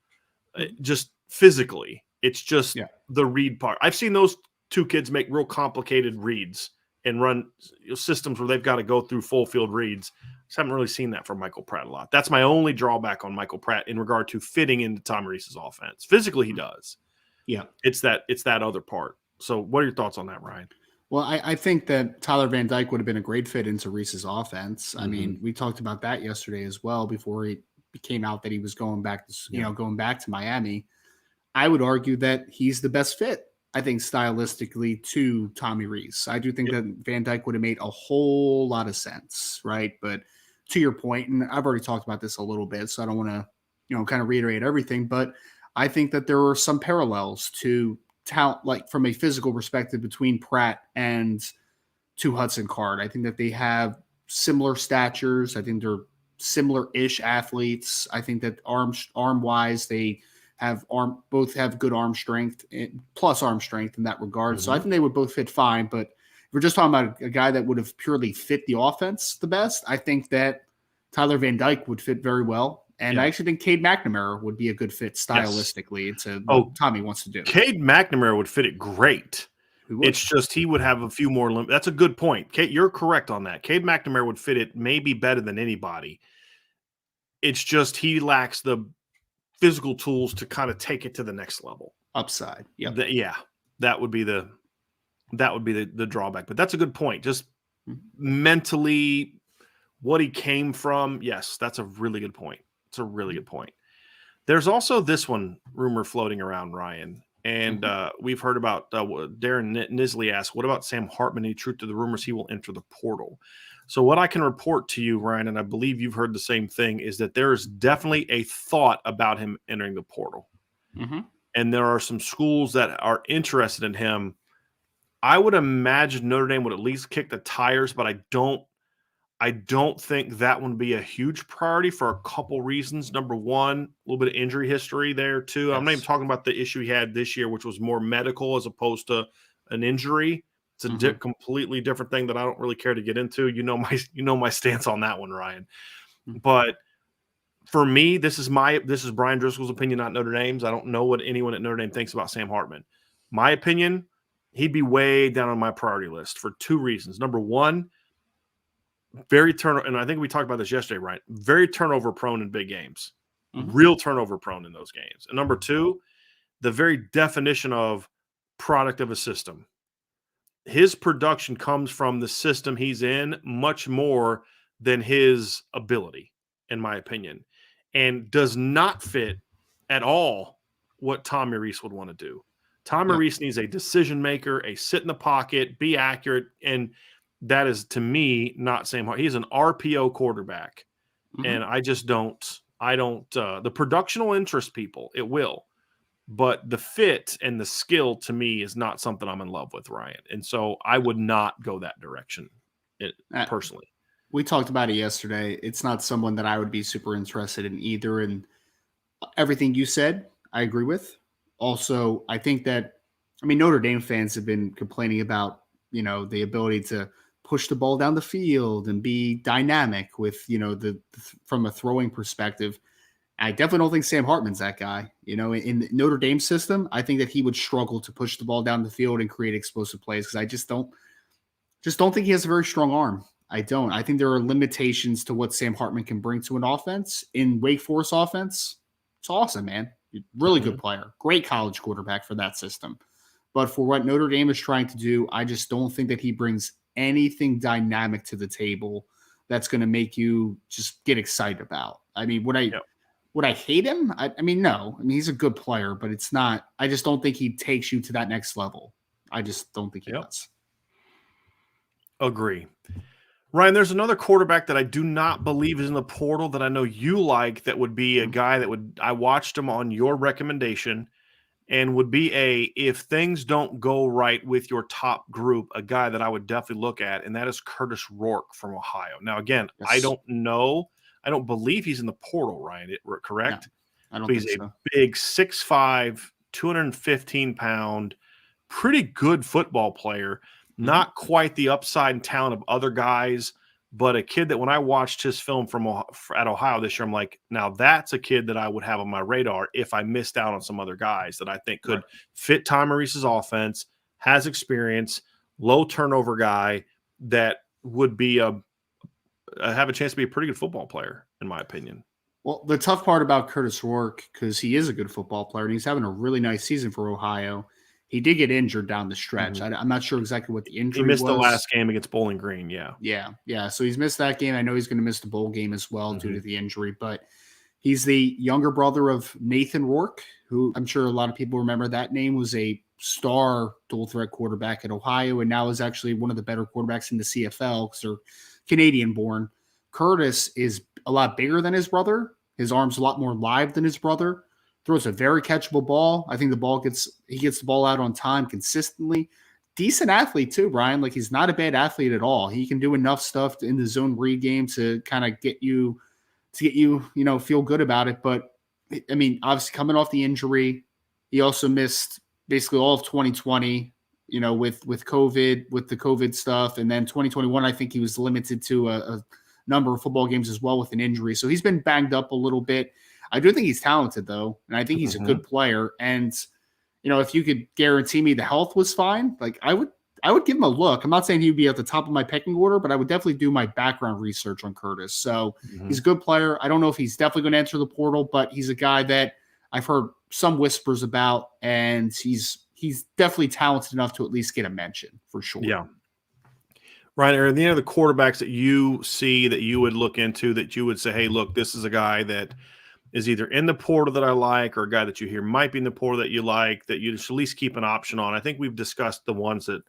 Speaker 1: Just physically. It's just the read part. I've seen those two kids make real complicated reads and run systems where they've got to go through full field reads. Just haven't really seen that from Michael Pratt a lot. That's my only drawback on Michael Pratt in regard to fitting into Tom Reese's offense. Physically, he does.
Speaker 2: Yeah.
Speaker 1: It's that other part. So what are your thoughts on that, Ryan?
Speaker 2: Well, I think that Tyler Van Dyke would have been a great fit into Reese's offense. I mean, we talked about that yesterday as well before he came out that he was going back to, going back to Miami. I would argue that he's the best fit, I think, stylistically to Tommy Reese. I do think that Van Dyke would have made a whole lot of sense, right? But to your point, and I've already talked about this a little bit, so I don't want to, kind of reiterate everything, but I think that there are some parallels to talent, like from a physical perspective between Pratt and to Hudson Card. I think that they have similar statures. I think they're similar-ish athletes. I think that arm-wise, they both have good arm strength plus arm strength in that regard. So I think they would both fit fine. But if we're just talking about a guy that would have purely fit the offense the best, I think that Tyler Van Dyke would fit very well. And I actually think Cade McNamara would be a good fit stylistically into what Tommy wants to do.
Speaker 1: Cade McNamara would fit it great. It's just he would have a few more That's a good point. Cade, you're correct on that. Cade McNamara would fit it maybe better than anybody. It's just he lacks the physical tools to kind of take it to the next level.
Speaker 2: Upside.
Speaker 1: That would be the drawback. But that's a good point. Just mentally, what he came from. Yes, that's a really good point. It's a really good point. There's also this one rumor floating around, Ryan, and we've heard about Darren Nisley asked, what about Sam Hartman? Any truth to the rumors he will enter the portal? So what I can report to you, Ryan, and I believe you've heard the same thing, is that there is definitely a thought about him entering the portal. And there are some schools that are interested in him. I would imagine Notre Dame would at least kick the tires, but I don't think that would be a huge priority for a couple reasons. Number one, a little bit of injury history there too. Yes. I'm not even talking about the issue he had this year, which was more medical as opposed to an injury. It's a completely different thing that I don't really care to get into. You know my stance on that one, Ryan. But for me, this is Brian Driscoll's opinion, not Notre Dame's. I don't know what anyone at Notre Dame thinks about Sam Hartman. My opinion, he'd be way down on my priority list for two reasons. Number one, and I think we talked about this yesterday, right? Very turnover prone in big games, real turnover prone in those games. And number two, the very definition of product of a system. His production comes from the system he's in much more than his ability, in my opinion, and does not fit at all what Tommy Reese would want to do. Tommy Reese needs a decision maker, a sit in the pocket, be accurate, and that is, to me, not Sam Hartman. He's an RPO quarterback, and I don't. The production will interest people. It will. But the fit and the skill, to me, is not something I'm in love with, Ryan. And so I would not go that direction personally.
Speaker 2: We talked about it yesterday. It's not someone that I would be super interested in either. And everything you said, I agree with. Also, I think that, Notre Dame fans have been complaining about, the ability to push the ball down the field and be dynamic with, from a throwing perspective. I definitely don't think Sam Hartman's that guy. In the Notre Dame system, I think that he would struggle to push the ball down the field and create explosive plays because I just don't think he has a very strong arm. I don't. I think there are limitations to what Sam Hartman can bring to an offense. In Wake Forest offense, it's awesome, man. Really good player. Great college quarterback for that system. But for what Notre Dame is trying to do, I just don't think that he brings anything dynamic to the table that's going to make you just get excited about. Would I hate him? No. He's a good player, but it's not. I just don't think he takes you to that next level. I just don't think he does.
Speaker 1: Agree. Ryan, there's another quarterback that I do not believe is in the portal that I know you like that would be a guy that I watched him on your recommendation and would be if things don't go right with your top group, a guy that I would definitely look at, and that is Curtis Rourke from Ohio. Now, again, I don't know. I don't believe he's in the portal, Ryan. Correct?
Speaker 2: I don't
Speaker 1: But
Speaker 2: think
Speaker 1: he's
Speaker 2: so.
Speaker 1: a big 6'5", 215-pound, pretty good football player. Not quite the upside and talent of other guys, but a kid that when I watched his film at Ohio this year, I'm like, now that's a kid that I would have on my radar if I missed out on some other guys that I think could fit Tom Maurice's offense, has experience, low turnover guy that would be have a chance to be a pretty good football player, in my opinion.
Speaker 2: Well, the tough part about Curtis Rourke, because he is a good football player and he's having a really nice season for Ohio, he did get injured down the stretch. I'm not sure exactly what the injury
Speaker 1: He missed
Speaker 2: was.
Speaker 1: the last game against Bowling Green, yeah.
Speaker 2: Yeah. So he's missed that game. I know he's going to miss the bowl game as well due to
Speaker 1: Mm-hmm.
Speaker 2: the injury, but he's the younger brother of Nathan Rourke, who I'm sure a lot of people remember. That name was a star dual threat quarterback at Ohio and now is actually one of the better quarterbacks in the CFL because they're Canadian born. Curtis is a lot bigger than his brother. His arm's a lot more live than his brother. Throws a very catchable ball. I think he gets the ball out on time consistently. Decent athlete too, Brian. Like he's not a bad athlete at all. He can do enough stuff in the zone read game to kind of get you, feel good about it. But I mean, obviously coming off the injury, he also missed basically all of 2020, with COVID, with the COVID stuff. And then 2021, I think he was limited to a number of football games as well with an injury. So he's been banged up a little bit. I do think he's talented though. And I think he's a good player. And, if you could guarantee me the health was fine, like I would give him a look. I'm not saying he would be at the top of my pecking order, but I would definitely do my background research on Curtis. So he's a good player. I don't know if he's definitely going to enter the portal, but he's a guy that I've heard some whispers about, and he's definitely talented enough to at least get a mention for sure.
Speaker 1: Yeah. Ryan, are there any other quarterbacks that you see that you would look into that you would say, hey, look, this is a guy that is either in the portal that I like or a guy that you hear might be in the portal that you like that you should at least keep an option on? I think we've discussed the ones that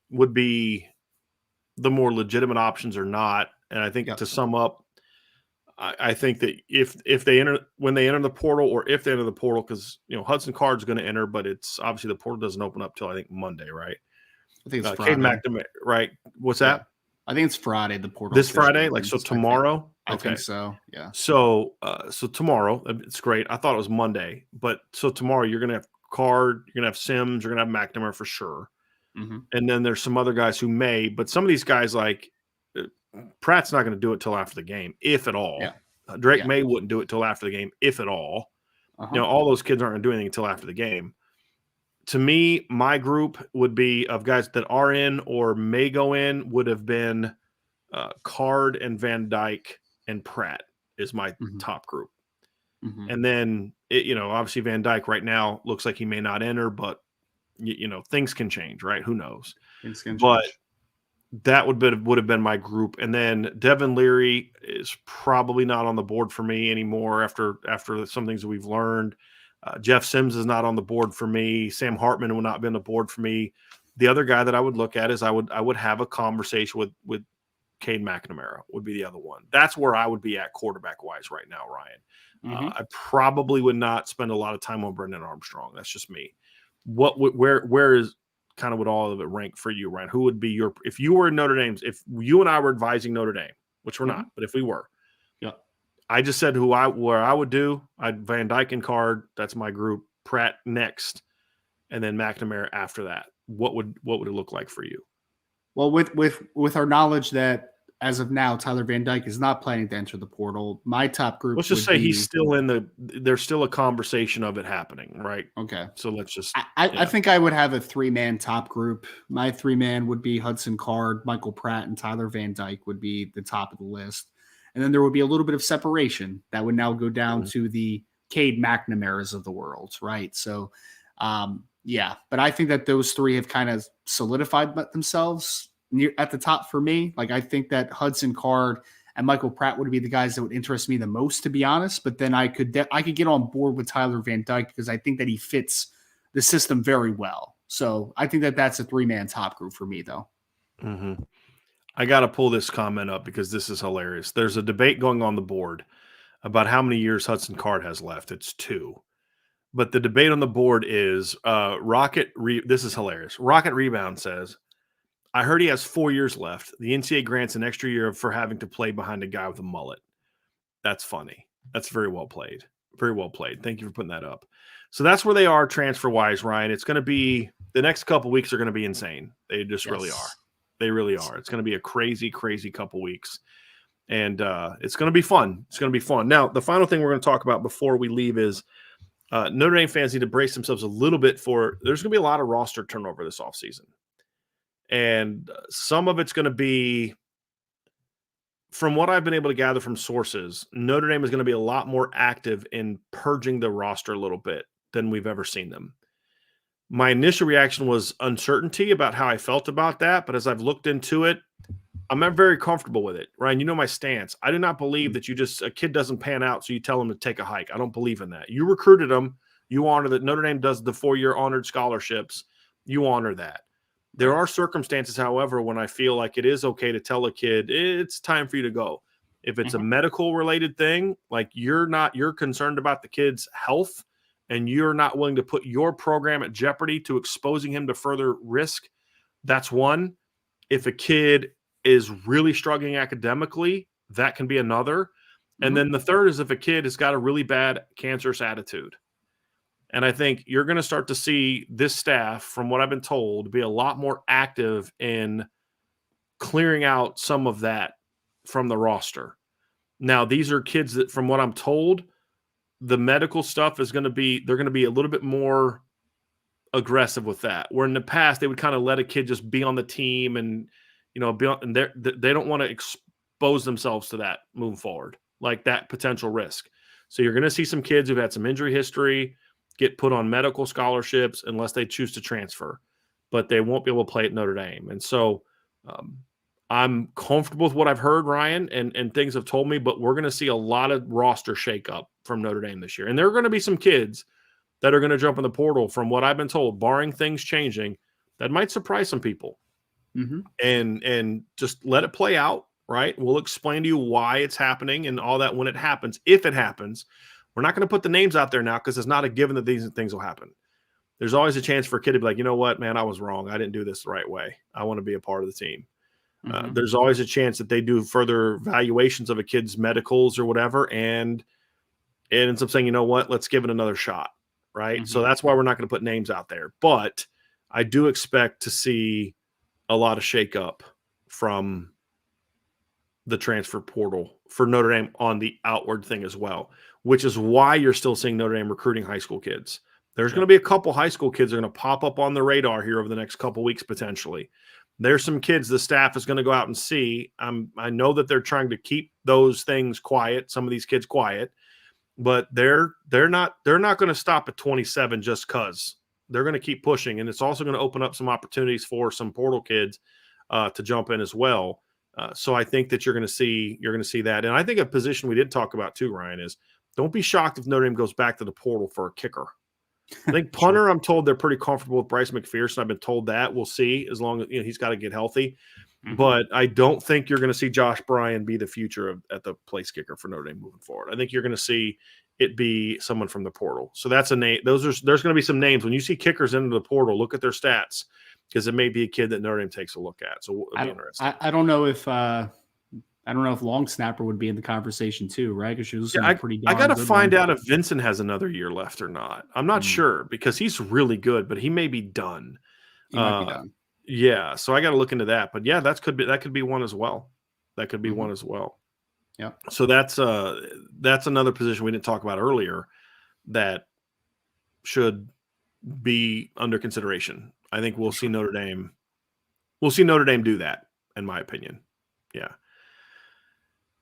Speaker 1: would be the more legitimate options or not. And I think to sum up, I think that if they when they enter the portal or if they enter the portal, because Hudson Card's going to enter, but it's obviously the portal doesn't open up till I think Monday, right?
Speaker 2: I think it's Friday.
Speaker 1: Cade McNamara, right? What's that?
Speaker 2: Yeah. I think it's Friday. The portal
Speaker 1: this Friday, like so tomorrow.
Speaker 2: I think so. Yeah.
Speaker 1: So tomorrow, it's great. I thought it was Monday, but so tomorrow you're gonna have Card, you're gonna have Sims, you're gonna have McNamara for sure, and then there's some other guys who may, but some of these guys like Pratt's not going to do it till after the game, if at all.
Speaker 2: Yeah.
Speaker 1: Drake May wouldn't do it till after the game, if at all. All those kids aren't going to do anything until after the game. To me, my group would be of guys that are in or may go in would have been Card and Van Dyke and Pratt is my top group. And then, obviously Van Dyke right now looks like he may not enter, but, things can change, right? Who knows? But that would have been my group. And then Devin Leary is probably not on the board for me anymore after some things that we've learned. Jeff Sims is not on the board for me. Sam Hartman will not be on the board for me. The other guy that I would look at is I would have a conversation with Cade McNamara would be the other one. That's where I would be at quarterback wise right now, Ryan. I probably would not spend a lot of time on Brendan Armstrong. That's just me. Where is kind of would all of it rank for you, Ryan? Who would be if you were in Notre Dame's, if you and I were advising Notre Dame, which we're not, but if we were, I just said where I would do. I'd Van Dyke and Card. That's my group. Pratt next, and then McNamara after that. What would it look like for you?
Speaker 2: Well, with our knowledge that as of now, Tyler Van Dyke is not planning to enter the portal. My top group.
Speaker 1: Let's just say he's still in there's still a conversation of it happening, right?
Speaker 2: Okay.
Speaker 1: So let's just.
Speaker 2: I think I would have a 3-man top group. My 3-man would be Hudson Card, Michael Pratt, and Tyler Van Dyke would be the top of the list. And then there would be a little bit of separation that would now go down to the Cade McNamara's of the world, right? So, but I think that those three have kind of solidified themselves at the top for me. Like I think that Hudson Card and Michael Pratt would be the guys that would interest me the most, to be honest. But then I could get on board with Tyler Van Dyke because I think that he fits the system very well. So I think that that's a 3-man top group for me, though.
Speaker 1: I got to pull this comment up because this is hilarious. There's a debate going on the board about how many years Hudson Card has left. It's 2. But the debate on the board is this is hilarious. Rocket Rebound says, I heard he has 4 years left. The NCAA grants an extra year for having to play behind a guy with a mullet. That's funny. That's very well played. Very well played. Thank you for putting that up. So that's where they are transfer-wise, Ryan. It's going to be – the next couple weeks are going to be insane. They just really are. They really are. It's going to be a crazy, crazy couple weeks. And it's going to be fun. It's going to be fun. Now, the final thing we're going to talk about before we leave is Notre Dame fans need to brace themselves a little bit for – there's going to be a lot of roster turnover this offseason. And some of it's going to be – from what I've been able to gather from sources, Notre Dame is going to be a lot more active in purging the roster a little bit than we've ever seen them. My initial reaction was uncertainty about how I felt about that, but as I've looked into it, I'm not very comfortable with it. Ryan, you know my stance. I do not believe that a kid doesn't pan out, so you tell him to take a hike. I don't believe in that. You recruited him. You honor that. Notre Dame does the 4-year honored scholarships. You honor that. There are circumstances, however, when I feel like it is okay to tell a kid it's time for you to go. If it's a medical related thing, like you're concerned about the kid's health and you're not willing to put your program at jeopardy to exposing him to further risk, that's one. If a kid is really struggling academically, that can be another. And then the third is if a kid has got a really bad cancerous attitude. And I think you're going to start to see this staff, from what I've been told, be a lot more active in clearing out some of that from the roster. Now, these are kids that, from what I'm told, the medical stuff is going to be – they're going to be a little bit more aggressive with that. Where in the past, they would kind of let a kid just be on the team and, they don't want to expose themselves to that moving forward, like that potential risk. So you're going to see some kids who've had some injury history get put on medical scholarships unless they choose to transfer, but they won't be able to play at Notre Dame. And so I'm comfortable with what I've heard, Ryan, and things have told me, but we're going to see a lot of roster shakeup from Notre Dame this year. And there are going to be some kids that are going to jump in the portal, from what I've been told, barring things changing, that might surprise some people. And just let it play out, right? We'll explain to you why it's happening and all that when it happens, if it happens. We're not going to put the names out there now because it's not a given that these things will happen. There's always a chance for a kid to be like, you know what, man, I was wrong. I didn't do this the right way. I want to be a part of the team. There's always a chance that they do further evaluations of a kid's medicals or whatever, and it ends up saying, you know what, let's give it another shot, right? So that's why we're not going to put names out there. But I do expect to see a lot of shakeup from the transfer portal for Notre Dame on the outward thing as well, which is why you're still seeing Notre Dame recruiting high school kids. There's going to be a couple high school kids that are going to pop up on the radar here over the next couple weeks potentially. There's some kids the staff is going to go out and see. I know that they're trying to keep those things quiet, some of these kids quiet, but they're not going to stop at 27 just because. They're going to keep pushing, and it's also going to open up some opportunities for some portal kids to jump in as well. So I think that you're going to see that. And I think a position we didn't talk about too, Ryan, is don't be shocked if Notre Dame goes back to the portal for a kicker. I think punter, I'm told they're pretty comfortable with Bryce McPherson. I've been told that. We'll see, as long as he's got to get healthy. But I don't think you're going to see Josh Bryan be the future at the place kicker for Notre Dame moving forward. I think you're going to see it be someone from the portal. So that's a name. There's going to be some names. When you see kickers into the portal, look at their stats, because it may be a kid that Notre Dame takes a look at. So it'll be interesting.
Speaker 2: I don't know if long snapper would be in the conversation too, right? Because
Speaker 1: I got to find out if Vincent has another year left or not. I'm not sure, because he's really good, but he may be done.
Speaker 2: He might be done.
Speaker 1: Yeah, so I got to look into that. But yeah, that could be one as well. That could be one as well.
Speaker 2: Yeah. So
Speaker 1: that's another position we didn't talk about earlier that should be under consideration. I think we'll see Notre Dame. We'll see Notre Dame do that, in my opinion. Yeah.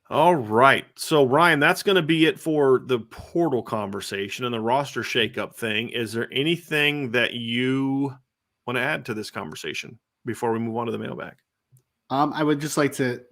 Speaker 1: All right. So, Ryan, that's going to be it for the portal conversation and the roster shakeup thing. Is there anything that you want to add to this conversation before we move on to the mailbag?
Speaker 2: I would just like to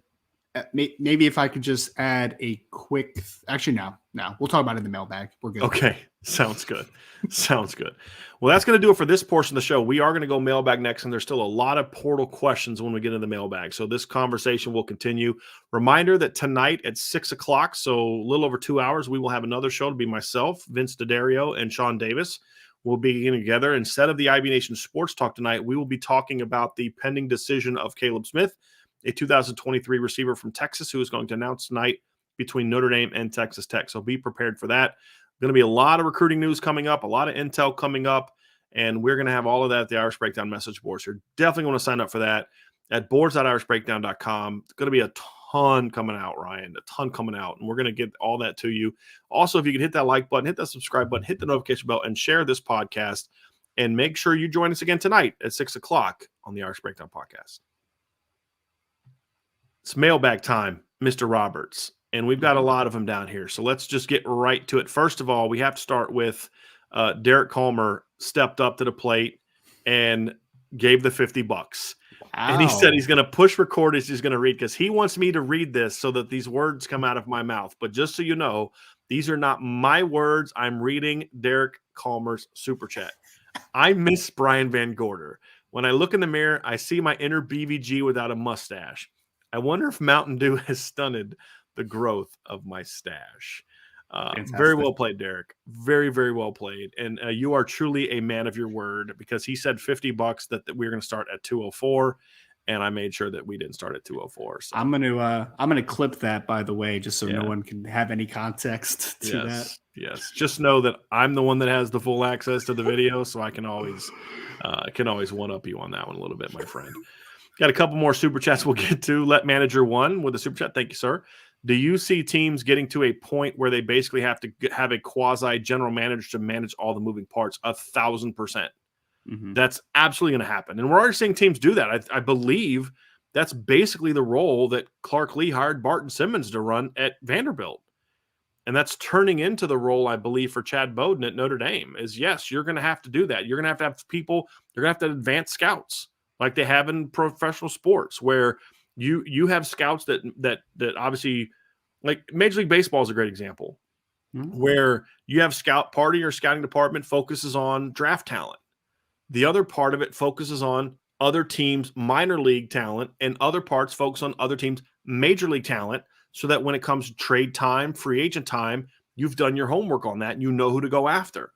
Speaker 2: maybe if I could just add a quick – actually, no. We'll talk about it in the mailbag. We're good.
Speaker 1: Okay. Sounds good. Sounds good. Well, that's going to do it for this portion of the show. We are going to go mailbag next, and there's still a lot of portal questions when we get into the mailbag. So this conversation will continue. Reminder that tonight at 6 o'clock, so a little over 2 hours, we will have another show to be myself, Vince D'Addario, and Sean Davis. We'll be getting together. Instead of the IB Nation Sports Talk tonight, we will be talking about the pending decision of Caleb Smith, a 2023 receiver from Texas, who is going to announce tonight between Notre Dame and Texas Tech. So be prepared for that. Going to be a lot of recruiting news coming up, a lot of intel coming up, and we're going to have all of that at the Irish Breakdown message boards. You're definitely going to sign up for that at boards.irishbreakdown.com. It's going to be a ton coming out, Ryan, a ton coming out, and we're going to get all that to you. Also, if you can hit that like button, hit that subscribe button, hit the notification bell, and share this podcast, and make sure you join us again tonight at 6 o'clock on the Irish Breakdown podcast. It's mailbag time, Mr. Roberts, and we've got a lot of them down here, so let's just get right to it. First of all, we have to start with Derek Calmer stepped up to the plate and gave the $50. And he said he's going to push record as he's going to read, because he wants me to read this so that these words come out of my mouth. But just so you know, these are not my words. I'm reading Derek Calmer's super chat. I miss Brian Van Gorder. When I look in the mirror, I see my inner BVG without a mustache. I wonder if Mountain Dew has stunted the growth of my stash. Very well played, Derek. Very, very well played. And you are truly a man of your word, because he said $50 that we were going to start at 204, and I made sure that we didn't start at 204. So
Speaker 2: I'm gonna clip that, by the way, just so no one can have any context to that.
Speaker 1: Yes. Just know that I'm the one that has the full access to the video, so I can always one up you on that one a little bit, my friend. Got a couple more super chats we'll get to. Let Manager 1 with a super chat. Thank you, sir. Do you see teams getting to a point where they basically have to have a quasi general manager to manage all the moving parts? 1,000%. Mm-hmm. That's absolutely going to happen. And we're already seeing teams do that. I believe that's basically the role that Clark Lee hired Barton Simmons to run at Vanderbilt. And that's turning into the role, I believe, for Chad Bowden at Notre Dame. Is yes, you're going to have to do that. You're going to have people, you're going to have to advance scouts like they have in professional sports, where you have scouts that obviously, like Major League Baseball is a great example, where you have part of your scouting department focuses on draft talent. The other part of it focuses on other teams' minor league talent, and other parts focus on other teams' major league talent, so that when it comes to trade time, free agent time, you've done your homework on that and you know who to go after.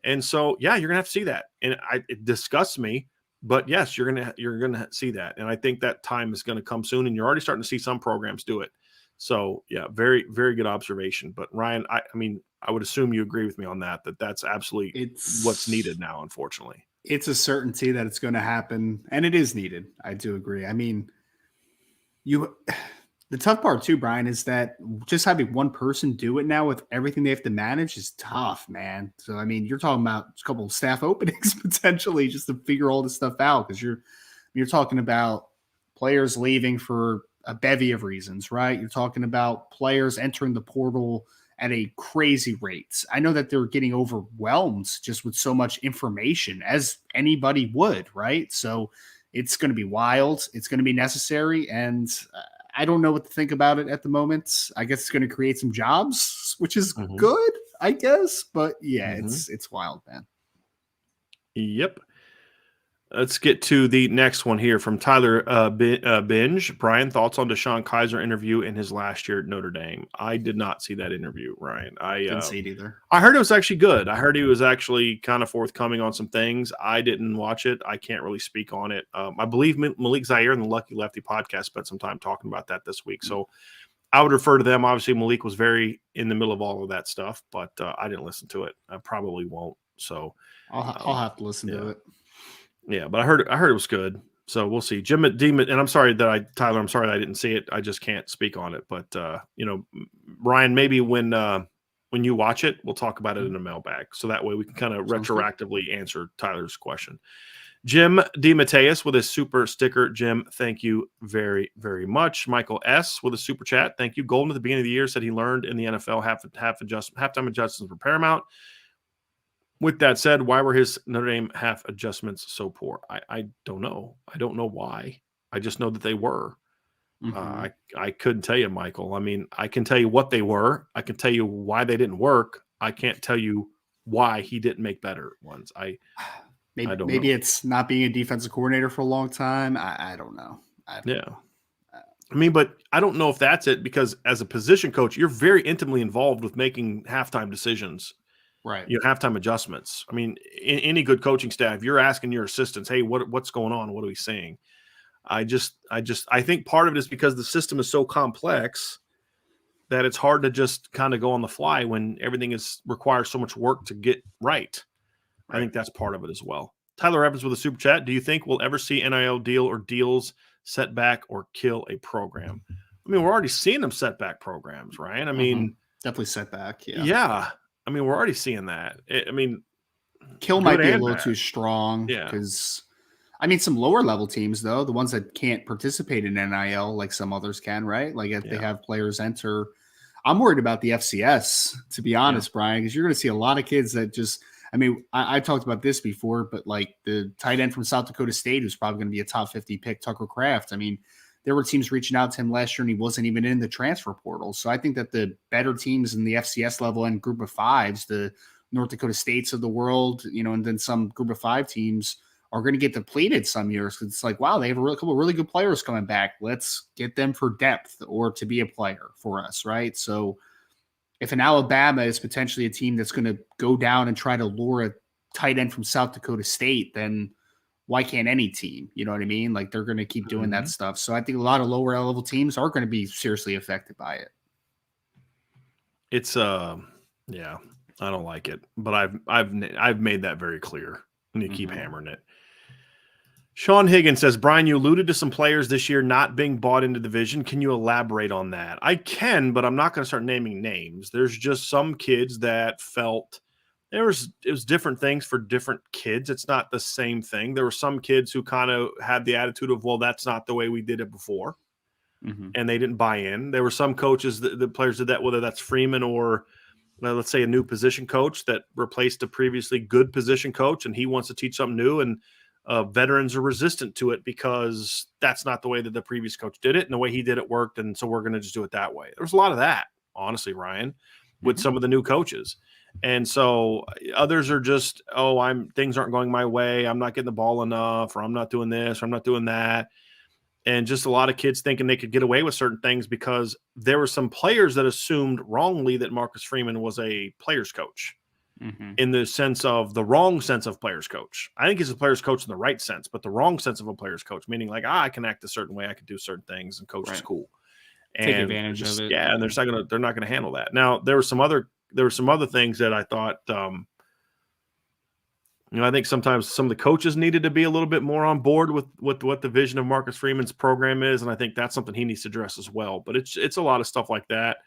Speaker 1: And so, yeah, you're going to have to see that. And it disgusts me, but yes, you're going to see that. And I think that time is going to come soon, and you're already starting to see some programs do it. So, yeah, very, very good observation. But Ryan, I mean, I would assume you agree with me on that that's absolutely what's needed now, unfortunately.
Speaker 2: It's a certainty that it's going to happen, and it is needed. I do agree. I mean, the tough part too, Brian, is that just having one person do it now with everything they have to manage is tough, man. So, I mean, you're talking about a couple of staff openings potentially just to figure all this stuff out, because you're talking about players leaving for a bevy of reasons, right? You're talking about players entering the portal at a crazy rate. I know that they're getting overwhelmed just with so much information, as anybody would, right? So it's going to be wild. It's going to be necessary, and I don't know what to think about it at the moment. I guess it's going to create some jobs, which is good, I guess. But yeah, it's wild, man.
Speaker 1: Yep. Let's get to the next one here from Tyler Binge. Brian, thoughts on Deshaun Kaiser interview in his last year at Notre Dame? I did not see that interview, Ryan. I
Speaker 2: didn't see it either.
Speaker 1: I heard it was actually good. I heard he was actually kind of forthcoming on some things. I didn't watch it. I can't really speak on it. I believe Malik Zaire and the Lucky Lefty podcast spent some time talking about that this week. So I would refer to them. Obviously, Malik was very in the middle of all of that stuff, but I didn't listen to it. I probably won't. So
Speaker 2: I'll have to listen to it.
Speaker 1: Yeah, but I heard it was good. So we'll see. Jim Demon, and I'm sorry that Tyler, I'm sorry that I didn't see it. I just can't speak on it. But Ryan, maybe when you watch it, we'll talk about it in a mailbag. So that way we can kind of retroactively answer Tyler's question. Jim DeMatteis with a super sticker. Jim, thank you very, very much. Michael S. with a super chat. Thank you. Golden at the beginning of the year said he learned in the NFL halftime adjustments were paramount. With that said, why were his Notre Dame half adjustments so poor? I don't know. I don't know why. I just know that they were. I couldn't tell you, Michael. I mean, I can tell you what they were. I can tell you why they didn't work. I can't tell you why he didn't make better ones. I don't know.
Speaker 2: It's not being a defensive coordinator for a long time. I don't know.
Speaker 1: I mean, but I don't know if that's it, because as a position coach, you're very intimately involved with making halftime decisions.
Speaker 2: Right.
Speaker 1: Halftime adjustments. I mean, in any good coaching staff, you're asking your assistants, hey, what's going on? What are we seeing? I think part of it is because the system is so complex that it's hard to just kind of go on the fly when everything requires so much work to get right. I think that's part of it as well. Tyler Evans with a super chat. Do you think we'll ever see NIL deal or deals set back or kill a program? I mean, we're already seeing them set back programs, right? I mean,
Speaker 2: definitely set back. Yeah.
Speaker 1: Yeah. I mean, we're already seeing that.
Speaker 2: Kill might be a little too strong.
Speaker 1: Yeah.
Speaker 2: Because, I mean, some lower level teams, though, the ones that can't participate in NIL like some others can, right? Like if they have players enter. I'm worried about the FCS, to be honest, Brian, because you're going to see a lot of kids that just, I mean, I talked about this before, but like the tight end from South Dakota State, who's probably going to be a top 50 pick, Tucker Kraft. I mean, there were teams reaching out to him last year and he wasn't even in the transfer portal. So I think that the better teams in the FCS level and group of fives, the North Dakota States of the world, and then some group of five teams are going to get depleted some years. It's like, wow, they have a couple of really good players coming back. Let's get them for depth or to be a player for us, right? So if an Alabama is potentially a team that's going to go down and try to lure a tight end from South Dakota State, then why can't any team? You know what I mean? Like they're going to keep doing that stuff. So I think a lot of lower level teams are going to be seriously affected by it.
Speaker 1: It's yeah, I don't like it, but I've made that very clear, and you keep hammering it. Sean Higgins says, Brian, you alluded to some players this year not being bought into the division. Can you elaborate on that? I can, but I'm not going to start naming names. There's just some kids that felt it was different things for different kids. It's not the same thing. There were some kids who kind of had the attitude of, well, that's not the way we did it before. And they didn't buy in. There were some coaches the players did that, whether that's Freeman or let's say a new position coach that replaced a previously good position coach, and he wants to teach something new, and veterans are resistant to it because that's not the way that the previous coach did it, and the way he did it worked, and so we're going to just do it that way. There was a lot of that, honestly, Ryan, with some of the new coaches. And so others are just, things aren't going my way. I'm not getting the ball enough, or I'm not doing this, or I'm not doing that. And just a lot of kids thinking they could get away with certain things because there were some players that assumed wrongly that Marcus Freeman was a player's coach. In the sense of the wrong sense of player's coach. I think he's a player's coach in the right sense, but the wrong sense of a player's coach, meaning like, I can act a certain way, I can do certain things, and coach is cool. And
Speaker 2: take advantage of it.
Speaker 1: Yeah, and they're not going to handle that. Now, there were some other things that I thought, I think sometimes some of the coaches needed to be a little bit more on board with what the vision of Marcus Freeman's program is, and I think that's something he needs to address as well. But it's a lot of stuff like that.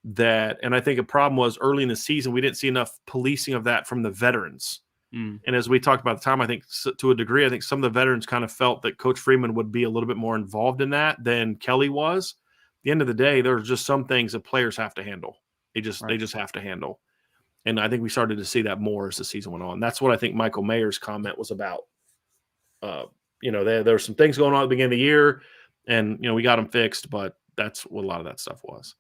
Speaker 1: And I think a problem was early in the season, we didn't see enough policing of that from the veterans. And as we talked about at the time, I think to a degree, I think some of the veterans kind of felt that Coach Freeman would be a little bit more involved in that than Kelly was. At the end of the day, there's just some things that players have to handle. They just have to handle. And I think we started to see that more as the season went on. That's what I think Michael Mayer's comment was about. There were some things going on at the beginning of the year, and, we got them fixed, but that's what a lot of that stuff was.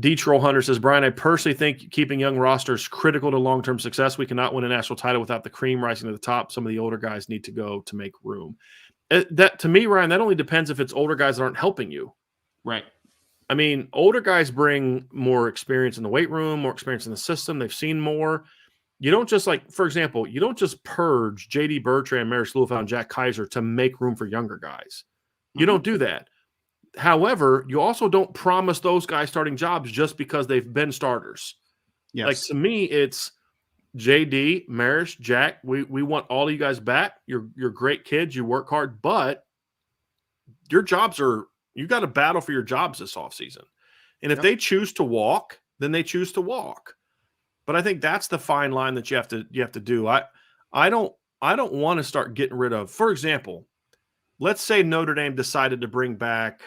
Speaker 1: D. Troll Hunter says, Brian, I personally think keeping young rosters is critical to long-term success. We cannot win a national title without the cream rising to the top. Some of the older guys need to go to make room. That, to me, Ryan, that only depends if it's older guys that aren't helping you.
Speaker 2: Right.
Speaker 1: I mean, older guys bring more experience in the weight room, more experience in the system. They've seen more. You don't just for example, you don't just purge J.D. Bertrand, Maris Lufau, and Jack Kaiser to make room for younger guys. You don't do that. However, you also don't promise those guys starting jobs just because they've been starters.
Speaker 2: Yes.
Speaker 1: Like, to me, it's JD, Maris, Jack. We want all of you guys back. You're great kids. You work hard, but your jobs you got to battle for your jobs this offseason. And if they choose to walk, then they choose to walk. But I think that's the fine line that you have to do. I don't want to start getting rid of, for example, let's say Notre Dame decided to bring back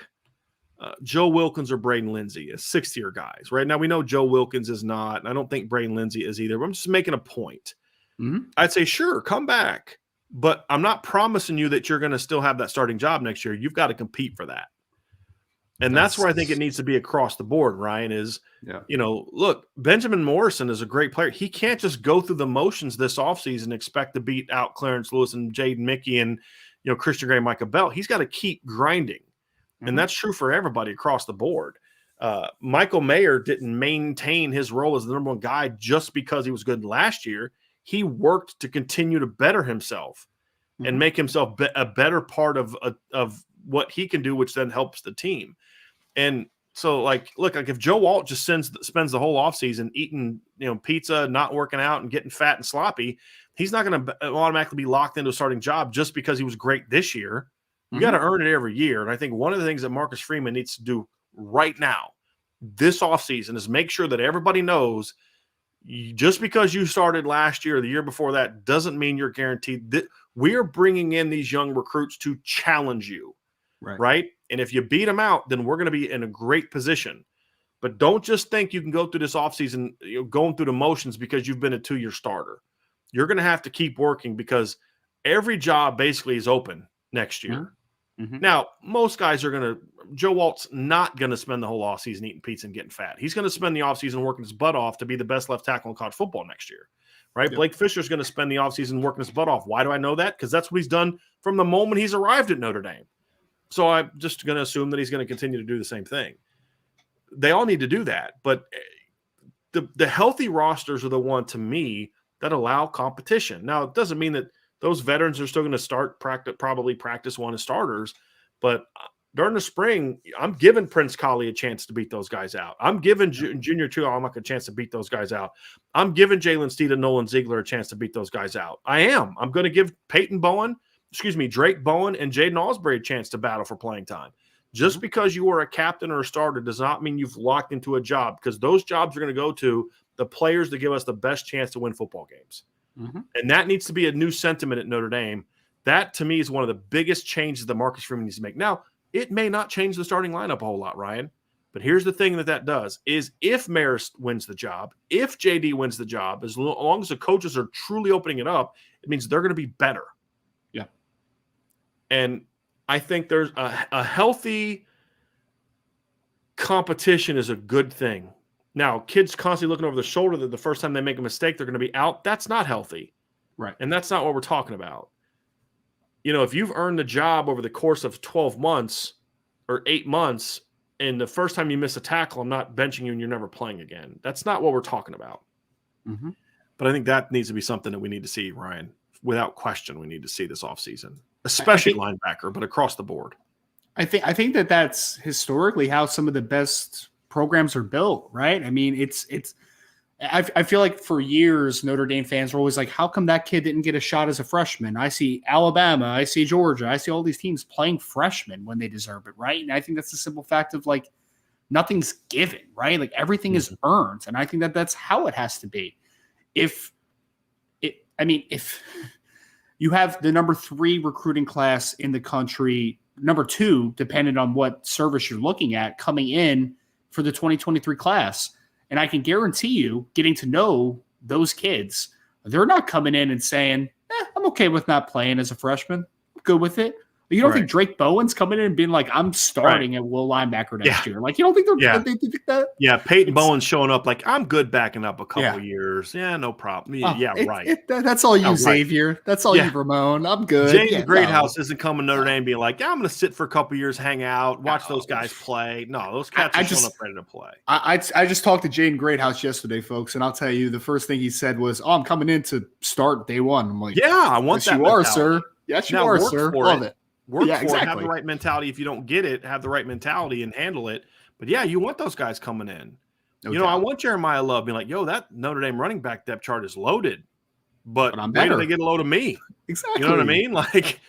Speaker 1: Joe Wilkins or Braden Lindsey as sixth-year guys. Right now, we know Joe Wilkins is not, and I don't think Braden Lindsey is either. But I'm just making a point. I'd say, sure, come back. But I'm not promising you that you're going to still have that starting job next year. You've got to compete for that. And that's where I think it needs to be across the board, Ryan, is, look, Benjamin Morrison is a great player. He can't just go through the motions this offseason and expect to beat out Clarence Lewis and Jaden Mickey and, Christian Gray and Micah Bell. He's got to keep grinding. And that's true for everybody across the board. Michael Mayer didn't maintain his role as the number one guy just because he was good last year. He worked to continue to better himself and make himself a better part of what he can do, which then helps the team. And So, like, look, like if Joe Alt just spends the whole offseason eating, pizza, not working out, and getting fat and sloppy, he's not going to automatically be locked into a starting job just because he was great this year. You got to earn it every year. And I think one of the things that Marcus Freeman needs to do right now, this offseason, is make sure that everybody knows just because you started last year or the year before that doesn't mean you're guaranteed. That we're bringing in these young recruits to challenge you. Right. And if you beat them out, then we're going to be in a great position. But don't just think you can go through this offseason, going through the motions because you've been a 2-year starter. You're going to have to keep working because every job basically is open next year. Mm-hmm. Now, most guys are going to – Joe Alt's not going to spend the whole offseason eating pizza and getting fat. He's going to spend the offseason working his butt off to be the best left tackle in college football next year. Right? Yep. Blake Fisher's going to spend the offseason working his butt off. Why do I know that? Because that's what he's done from the moment he's arrived at Notre Dame. So I'm just going to assume that he's going to continue to do the same thing. They all need to do that. But the healthy rosters are the one, to me, that allow competition. Now, it doesn't mean that those veterans are still going to probably practice one as starters. But during the spring, I'm giving Prince Colley a chance to beat those guys out. I'm giving Junior Tuihalamaka a chance to beat those guys out. I'm giving Jalen Steed and Nolan Ziegler a chance to beat those guys out. I am. I'm going to give Drake Bowen and Jaden Osbury a chance to battle for playing time. Just because you are a captain or a starter does not mean you've locked into a job, because those jobs are going to go to the players that give us the best chance to win football games. Mm-hmm. And that needs to be a new sentiment at Notre Dame. That, to me, is one of the biggest changes that Marcus Freeman needs to make. Now, it may not change the starting lineup a whole lot, Ryan, but here's the thing that does is if Marist wins the job, if JD wins the job, as long as the coaches are truly opening it up, it means they're going to be better.
Speaker 2: Yeah.
Speaker 1: And I think there's a healthy competition is a good thing. Now, kids constantly looking over the shoulder that the first time they make a mistake, they're going to be out. That's not healthy.
Speaker 2: Right.
Speaker 1: And that's not what we're talking about. If you've earned the job over the course of 12 months or 8 months, and the first time you miss a tackle, I'm not benching you and you're never playing again. That's not what we're talking about. Mm-hmm. But I think that needs to be something that we need to see, Ryan. Without question, we need to see this offseason, especially linebacker, but across the board.
Speaker 2: I think that's historically how some of the best programs are built, right? I mean, I feel like for years, Notre Dame fans were always like, how come that kid didn't get a shot as a freshman? I see Alabama, I see Georgia, I see all these teams playing freshmen when they deserve it, right? And I think that's the simple fact of, like, nothing's given, right? Like, everything is earned. And I think that's how it has to be. If you have the number 3 recruiting class in the country, number 2, depending on what service you're looking at, coming in for the 2023 class. And I can guarantee you, getting to know those kids, they're not coming in and saying, I'm okay with not playing as a freshman. I'm good with it. You don't think Drake Bowen's coming in and being like, I'm starting at will linebacker next year? Like, you don't think they think that?
Speaker 1: Yeah, Peyton Bowen's showing up like, I'm good backing up a couple years. Yeah, no problem.
Speaker 2: That's all you, Xavier. That's all you, Ramon. I'm good.
Speaker 1: James Greathouse isn't coming to Notre Dame being like, I'm going to sit for a couple years, hang out, watch those guys play. No, those cats are showing up ready to play.
Speaker 2: I just talked to Jaden Greathouse yesterday, folks, and I'll tell you, the first thing he said was, I'm coming in to start day one. I'm like,
Speaker 1: I want that.
Speaker 2: You are, sir. Yes, you are, sir. Love it.
Speaker 1: Work for it, have the right mentality. If you don't get it, have the right mentality and handle it. But you want those guys coming in. I want Jeremiah Love being like, that Notre Dame running back depth chart is loaded. But
Speaker 2: I'm
Speaker 1: wait till they get a load of me.
Speaker 2: Exactly.
Speaker 1: You know what I mean? Like,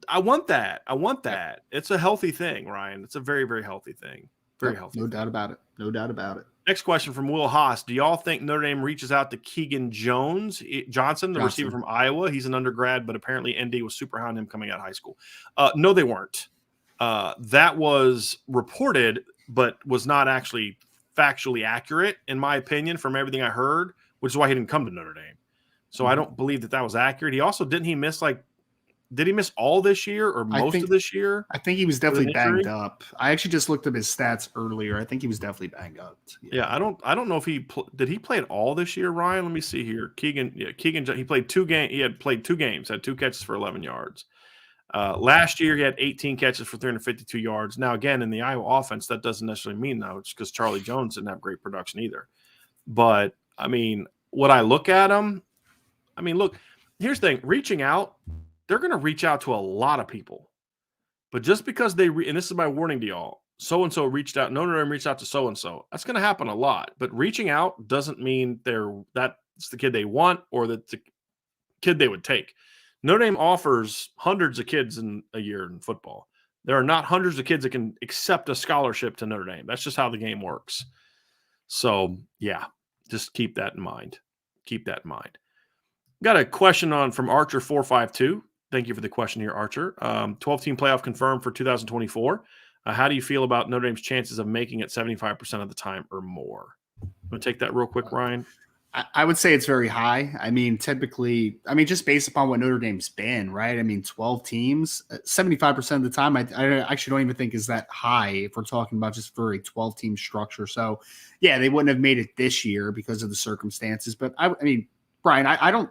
Speaker 1: I want that. It's a healthy thing, Ryan. It's a very, very healthy thing. Very healthy.
Speaker 2: No doubt about it.
Speaker 1: Next question from Will Haas. Do y'all think Notre Dame reaches out to Keegan Johnson, the receiver from Iowa? He's an undergrad, but apparently ND was super high on him coming out of high school. No, they weren't. That was reported, but was not actually factually accurate, in my opinion, from everything I heard, which is why he didn't come to Notre Dame. So I don't believe that was accurate. He also didn't he miss did he miss all this year or most of this year?
Speaker 2: I think he was definitely banged up. I actually just looked up his stats earlier. I think he was definitely banged up.
Speaker 1: Yeah, I don't know if did he play it all this year, Ryan? Let me see here. Keegan, he played 2 games. He had played 2 games, had 2 catches for 11 yards. Last year he had 18 catches for 352 yards. Now, again, in the Iowa offense, that doesn't necessarily mean though, it's because Charlie Jones didn't have great production either. But I mean, when I look at him, look, here's the thing: reaching out. They're going to reach out to a lot of people. But just because and this is my warning to y'all, so-and-so reached out, Notre Dame reached out to so-and-so. That's going to happen a lot. But reaching out doesn't mean that's the kid they want or that's the kid they would take. Notre Dame offers hundreds of kids in a year in football. There are not hundreds of kids that can accept a scholarship to Notre Dame. That's just how the game works. So, yeah, just keep that in mind. Keep that in mind. Got a question from Archer 452. Thank you for the question here, Archer. 12-team playoff confirmed for 2024. How do you feel about Notre Dame's chances of making it 75% of the time or more? Want to take that real quick, Ryan?
Speaker 2: I would say it's very high. I mean, typically, just based upon what Notre Dame's been, right? I mean, 12 teams, 75% of the time, I actually don't even think is that high if we're talking about just for a 12-team structure. So, yeah, they wouldn't have made it this year because of the circumstances. But, I mean, Brian, I don't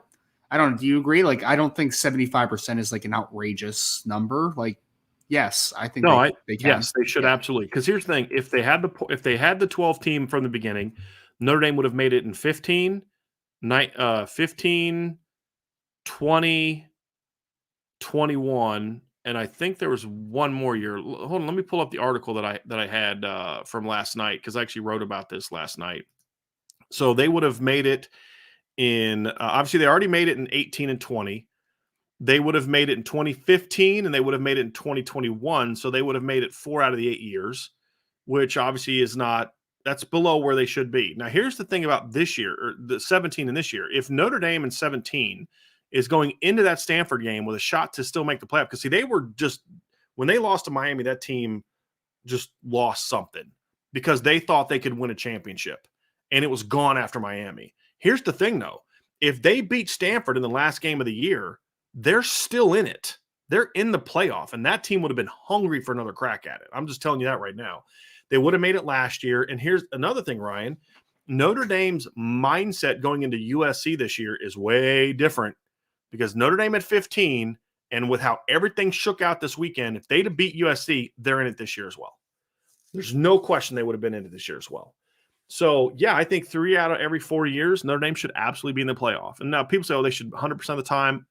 Speaker 2: – do you agree? Like, I don't think 75% is like an outrageous number. Like, yes, I think they can.
Speaker 1: Yes, they should absolutely. Because here's the thing: if they had the 12 team from the beginning, Notre Dame would have made it in 15, 20, 21, and I think there was one more year. Hold on, let me pull up the article that I had from last night because I actually wrote about this last night. So they would have made it in obviously they already made it in 18 and 20. They would have made it in 2015 and they would have made it in 2021. So they would have made it 4 out of the 8 years, which obviously is not. That's below where they should be. Now, here's the thing about this year, or the 17 and this year. If Notre Dame in 17 is going into that Stanford game with a shot to still make the playoff, because, see, they were just – when they lost to Miami, that team just lost something because they thought they could win a championship, and it was gone after Miami. Here's the thing, though. If they beat Stanford in the last game of the year, they're still in it. They're in the playoff, and that team would have been hungry for another crack at it. I'm just telling you that right now. They would have made it last year. And here's another thing, Ryan. Notre Dame's mindset going into USC this year is way different because Notre Dame at 15, and with how everything shook out this weekend, if they'd have beat USC, they're in it this year as well. There's no question they would have been in it this year as well. So, yeah, I think 3 out of every 4 years, Notre Dame should absolutely be in the playoff. And now people say, they should 100% of the time.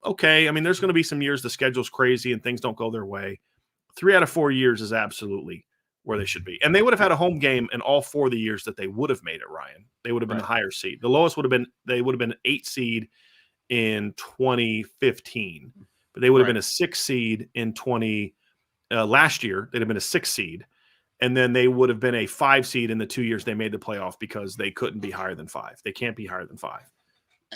Speaker 1: Okay, I mean, there's going to be some years the schedule's crazy and things don't go their way. 3 out of 4 years is absolutely where they should be. And they would have had a home game in all 4 of the years that they would have made it, Ryan. They would have been the higher seed. The lowest would have been – they would have been an 8 seed in 2015. But they would have been a 6 seed in last year. They'd have been a 6 seed. And then they would have been a 5 seed in the 2 years they made the playoff because they couldn't be higher than 5. They can't be higher than 5.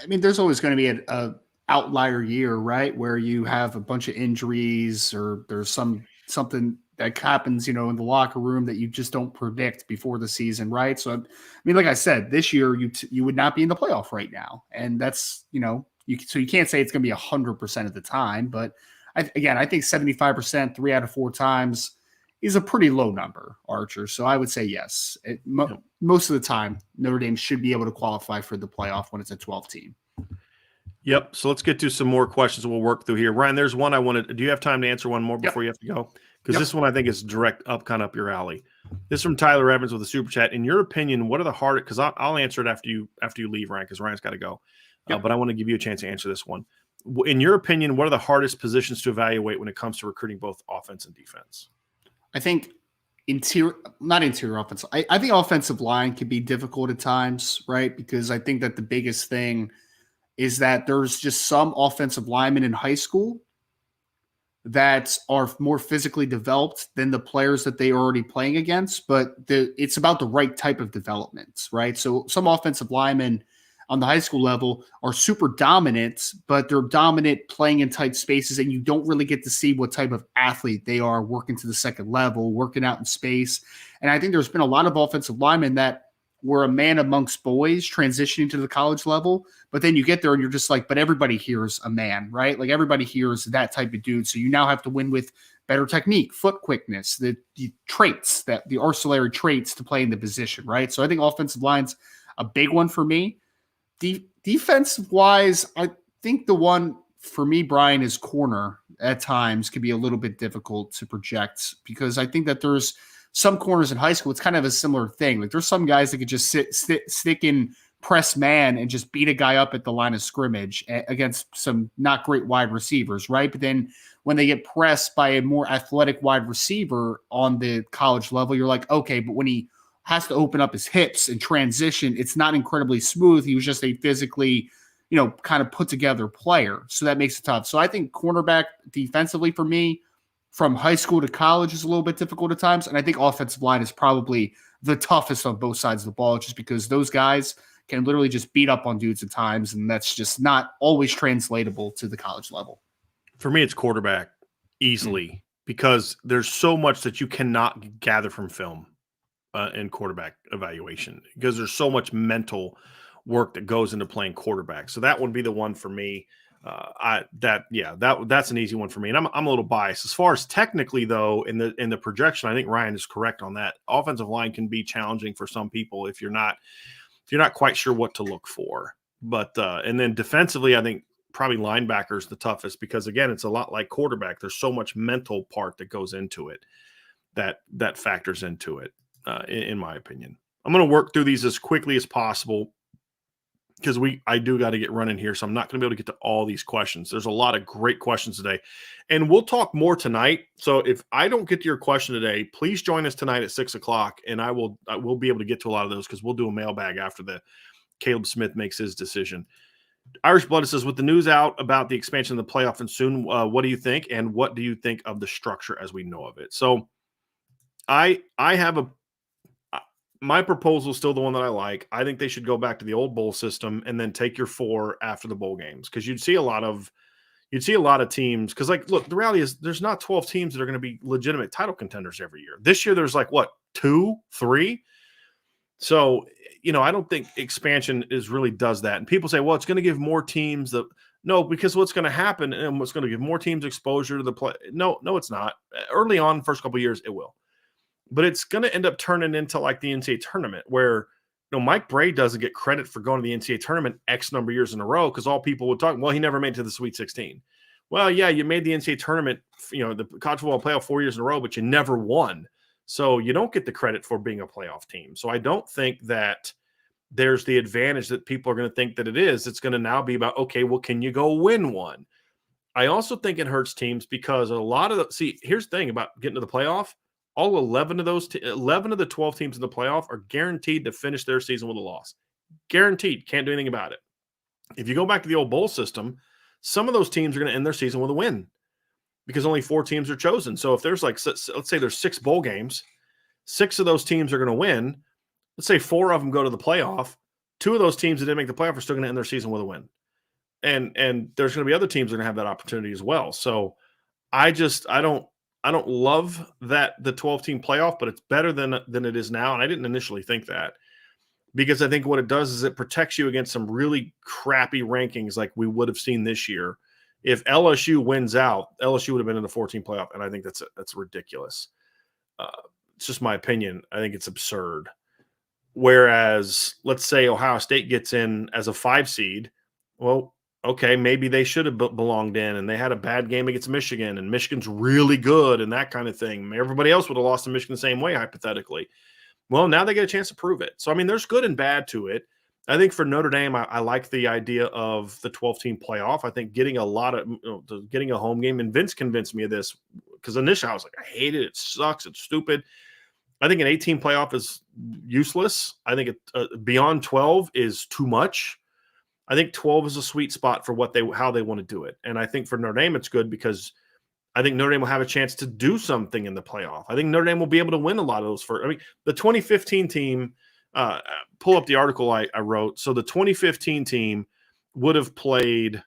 Speaker 2: I mean, there's always going to be a outlier year, right, where you have a bunch of injuries or there's something that happens, in the locker room that you just don't predict before the season, right? So, I mean, like I said, this year you would not be in the playoff right now, and that's so you can't say it's going to be 100% of the time, but I think 75%, 3 out of 4 times is a pretty low number, Archer. So I would say yes. Most of the time, Notre Dame should be able to qualify for the playoff when it's a 12 team.
Speaker 1: Yep. So let's get to some more questions we'll work through here. Ryan, there's one I wanted. Do you have time to answer one more before you have to go? Because this one I think is direct kind of up your alley. This is from Tyler Evans with a super chat. In your opinion, what are the hardest? Because I'll answer it after you leave, Ryan, because Ryan's got to go. But I want to give you a chance to answer this one. In your opinion, what are the hardest positions to evaluate when it comes to recruiting both offense and defense?
Speaker 2: I think not interior offense. I think offensive line can be difficult at times, right? Because I think that the biggest thing is that there's just some offensive linemen in high school that are more physically developed than the players that they are already playing against, but it's about the right type of development, right? So some offensive linemen on the high school level are super dominant, but they're dominant playing in tight spaces, and you don't really get to see what type of athlete they are working to the second level, working out in space. And I think there's been a lot of offensive linemen that were a man amongst boys transitioning to the college level, but then you get there and you're just like, but everybody here is a man, right? Like everybody here is that type of dude. So you now have to win with better technique, foot quickness, the traits, the ancillary traits to play in the position, right? So I think offensive line's a big one for me. Defensive wise, I think the one for me, Brian, is corner at times can be a little bit difficult to project because I think that there's some corners in high school. It's kind of a similar thing. Like there's some guys that could just stick in press man and just beat a guy up at the line of scrimmage against some not great wide receivers, right? But then when they get pressed by a more athletic wide receiver on the college level, you're like, okay, but when he has to open up his hips and transition, it's not incredibly smooth. He was just a physically, kind of put together player. So that makes it tough. So I think cornerback defensively for me from high school to college is a little bit difficult at times. And I think offensive line is probably the toughest on both sides of the ball, just because those guys can literally just beat up on dudes at times. And that's just not always translatable to the college level.
Speaker 1: For me, it's quarterback easily because there's so much that you cannot gather from film in quarterback evaluation because there's so much mental work that goes into playing quarterback. So that would be the one for me. That's an easy one for me. And I'm a little biased as far as technically though, in the projection, I think Ryan is correct on that. Offensive line can be challenging for some people if you're not quite sure what to look for. But and then defensively, I think probably linebacker is the toughest because again, it's a lot like quarterback. There's so much mental part that goes into it that factors into it, in my opinion. I'm going to work through these as quickly as possible because I do got to get running here, so I'm not going to be able to get to all these questions. There's a lot of great questions today, and we'll talk more tonight. So if I don't get to your question today, please join us tonight at 6:00, and I will be able to get to a lot of those because we'll do a mailbag after the Caleb Smith makes his decision. Irish Blood says, with the news out about the expansion of the playoff and soon, what do you think, and what do you think of the structure as we know of it? So I have my proposal is still the one that I like. I think they should go back to the old bowl system and then take your 4 after the bowl games because you'd see a lot of teams because look, the reality is there's not 12 teams that are going to be legitimate title contenders every year. This year there's 2, 3. So, I don't think expansion really does that. And people say, well, it's going to give more teams no, because what's going to happen and what's going to give more teams exposure to the play. No, it's not. Early on, first couple of years, it will. But it's going to end up turning into like the NCAA tournament where, Mike Bray doesn't get credit for going to the NCAA tournament X number of years in a row because all people would talk, well, he never made it to the Sweet 16. Well, yeah, you made the NCAA tournament, the college football playoff 4 years in a row, but you never won. So you don't get the credit for being a playoff team. So I don't think that there's the advantage that people are going to think that it is. It's going to now be about, okay, well, can you go win one? I also think it hurts teams because here's the thing about getting to the playoff. All 11 of the 12 teams in the playoff are guaranteed to finish their season with a loss. Guaranteed. Can't do anything about it. If you go back to the old bowl system, some of those teams are going to end their season with a win because only 4 teams are chosen. So if there's let's say there's 6 bowl games, 6 of those teams are going to win. Let's say 4 of them go to the playoff. 2 of those teams that didn't make the playoff are still going to end their season with a win. And there's going to be other teams that are going to have that opportunity as well. So I don't love that the 12-team playoff, but it's better than it is now. And I didn't initially think that because I think what it does is it protects you against some really crappy rankings like we would have seen this year. If LSU wins out, LSU would have been in the 14 playoff, and I think that's ridiculous. It's just my opinion. I think it's absurd. Whereas, let's say Ohio State gets in as a 5 seed. Well, okay, maybe they should have belonged in, and they had a bad game against Michigan, and Michigan's really good and that kind of thing. Everybody else would have lost to Michigan the same way, hypothetically. Well, now they get a chance to prove it. So, I mean, there's good and bad to it. I think for Notre Dame, I like the idea of the 12-team playoff. I think getting getting a home game, and Vince convinced me of this because initially I was like, I hate it. It sucks. It's stupid. I think an 18 playoff is useless. I think beyond 12 is too much. I think 12 is a sweet spot for how they want to do it. And I think for Notre Dame, it's good because I think Notre Dame will have a chance to do something in the playoff. I think Notre Dame will be able to win a lot of those. The 2015 team, pull up the article I wrote. So the 2015 team would have played,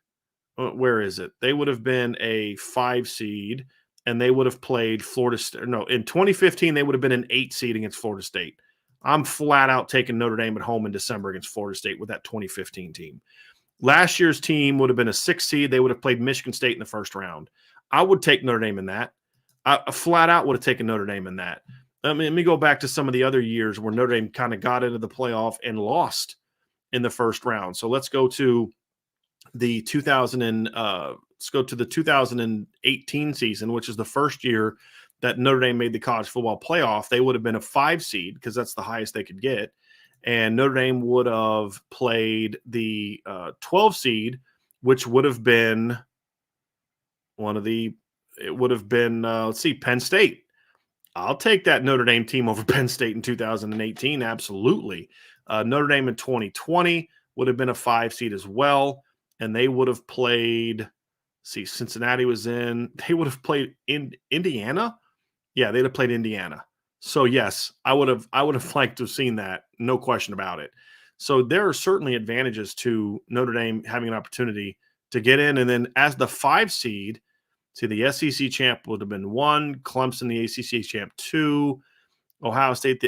Speaker 1: where is it? They would have been a 5 seed, and they would have played Florida State. No, in 2015, they would have been an 8 seed against Florida State. I'm flat out taking Notre Dame at home in December against Florida State with that 2015 team. Last year's team would have been a 6 seed. They would have played Michigan State in the first round. I would take Notre Dame in that. I flat out would have taken Notre Dame in that. I mean, let me go back to some of the other years where Notre Dame kind of got into the playoff and lost in the first round. So let's go to the 2018 season, which is the first year that Notre Dame made the college football playoff. They would have been a 5 seed because that's the highest they could get. and Notre Dame would have played the 12 seed, which would have been Penn State. I'll take that Notre Dame team over Penn State in 2018. Absolutely. Notre Dame in 2020 would have been a 5 seed as well. And they would have played, Cincinnati was in, they would have played in Indiana. Yeah, they'd have played Indiana. So yes, I would have liked to have seen that. No question about it. So there are certainly advantages to Notre Dame having an opportunity to get in. And then as the 5 seed, the SEC champ would have been 1, Clemson, the ACC champ 2, Ohio State,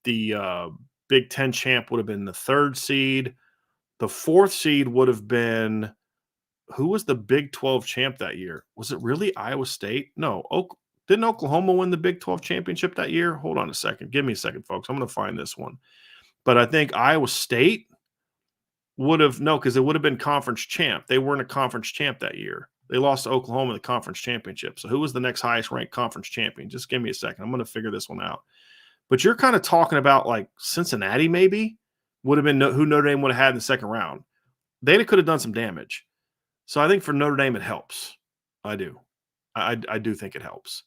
Speaker 1: the Big Ten champ would have been the 3rd seed. The 4th seed would have been, who was the Big 12 champ that year? Was it really Iowa State? No. Didn't Oklahoma win the Big 12 championship that year? Hold on a second. Give me a second, folks. I'm going to find this one. But I think Iowa State would have, no, because it would have been conference champ. They weren't a conference champ that year. They lost to Oklahoma in the conference championship. So who was the next highest ranked conference champion? Just give me a second. I'm going to figure this one out. But you're kind of talking about like Cincinnati maybe would have been who Notre Dame would have had in the second round. They could have done some damage. So I think for Notre Dame, it helps. I do. I do think it helps.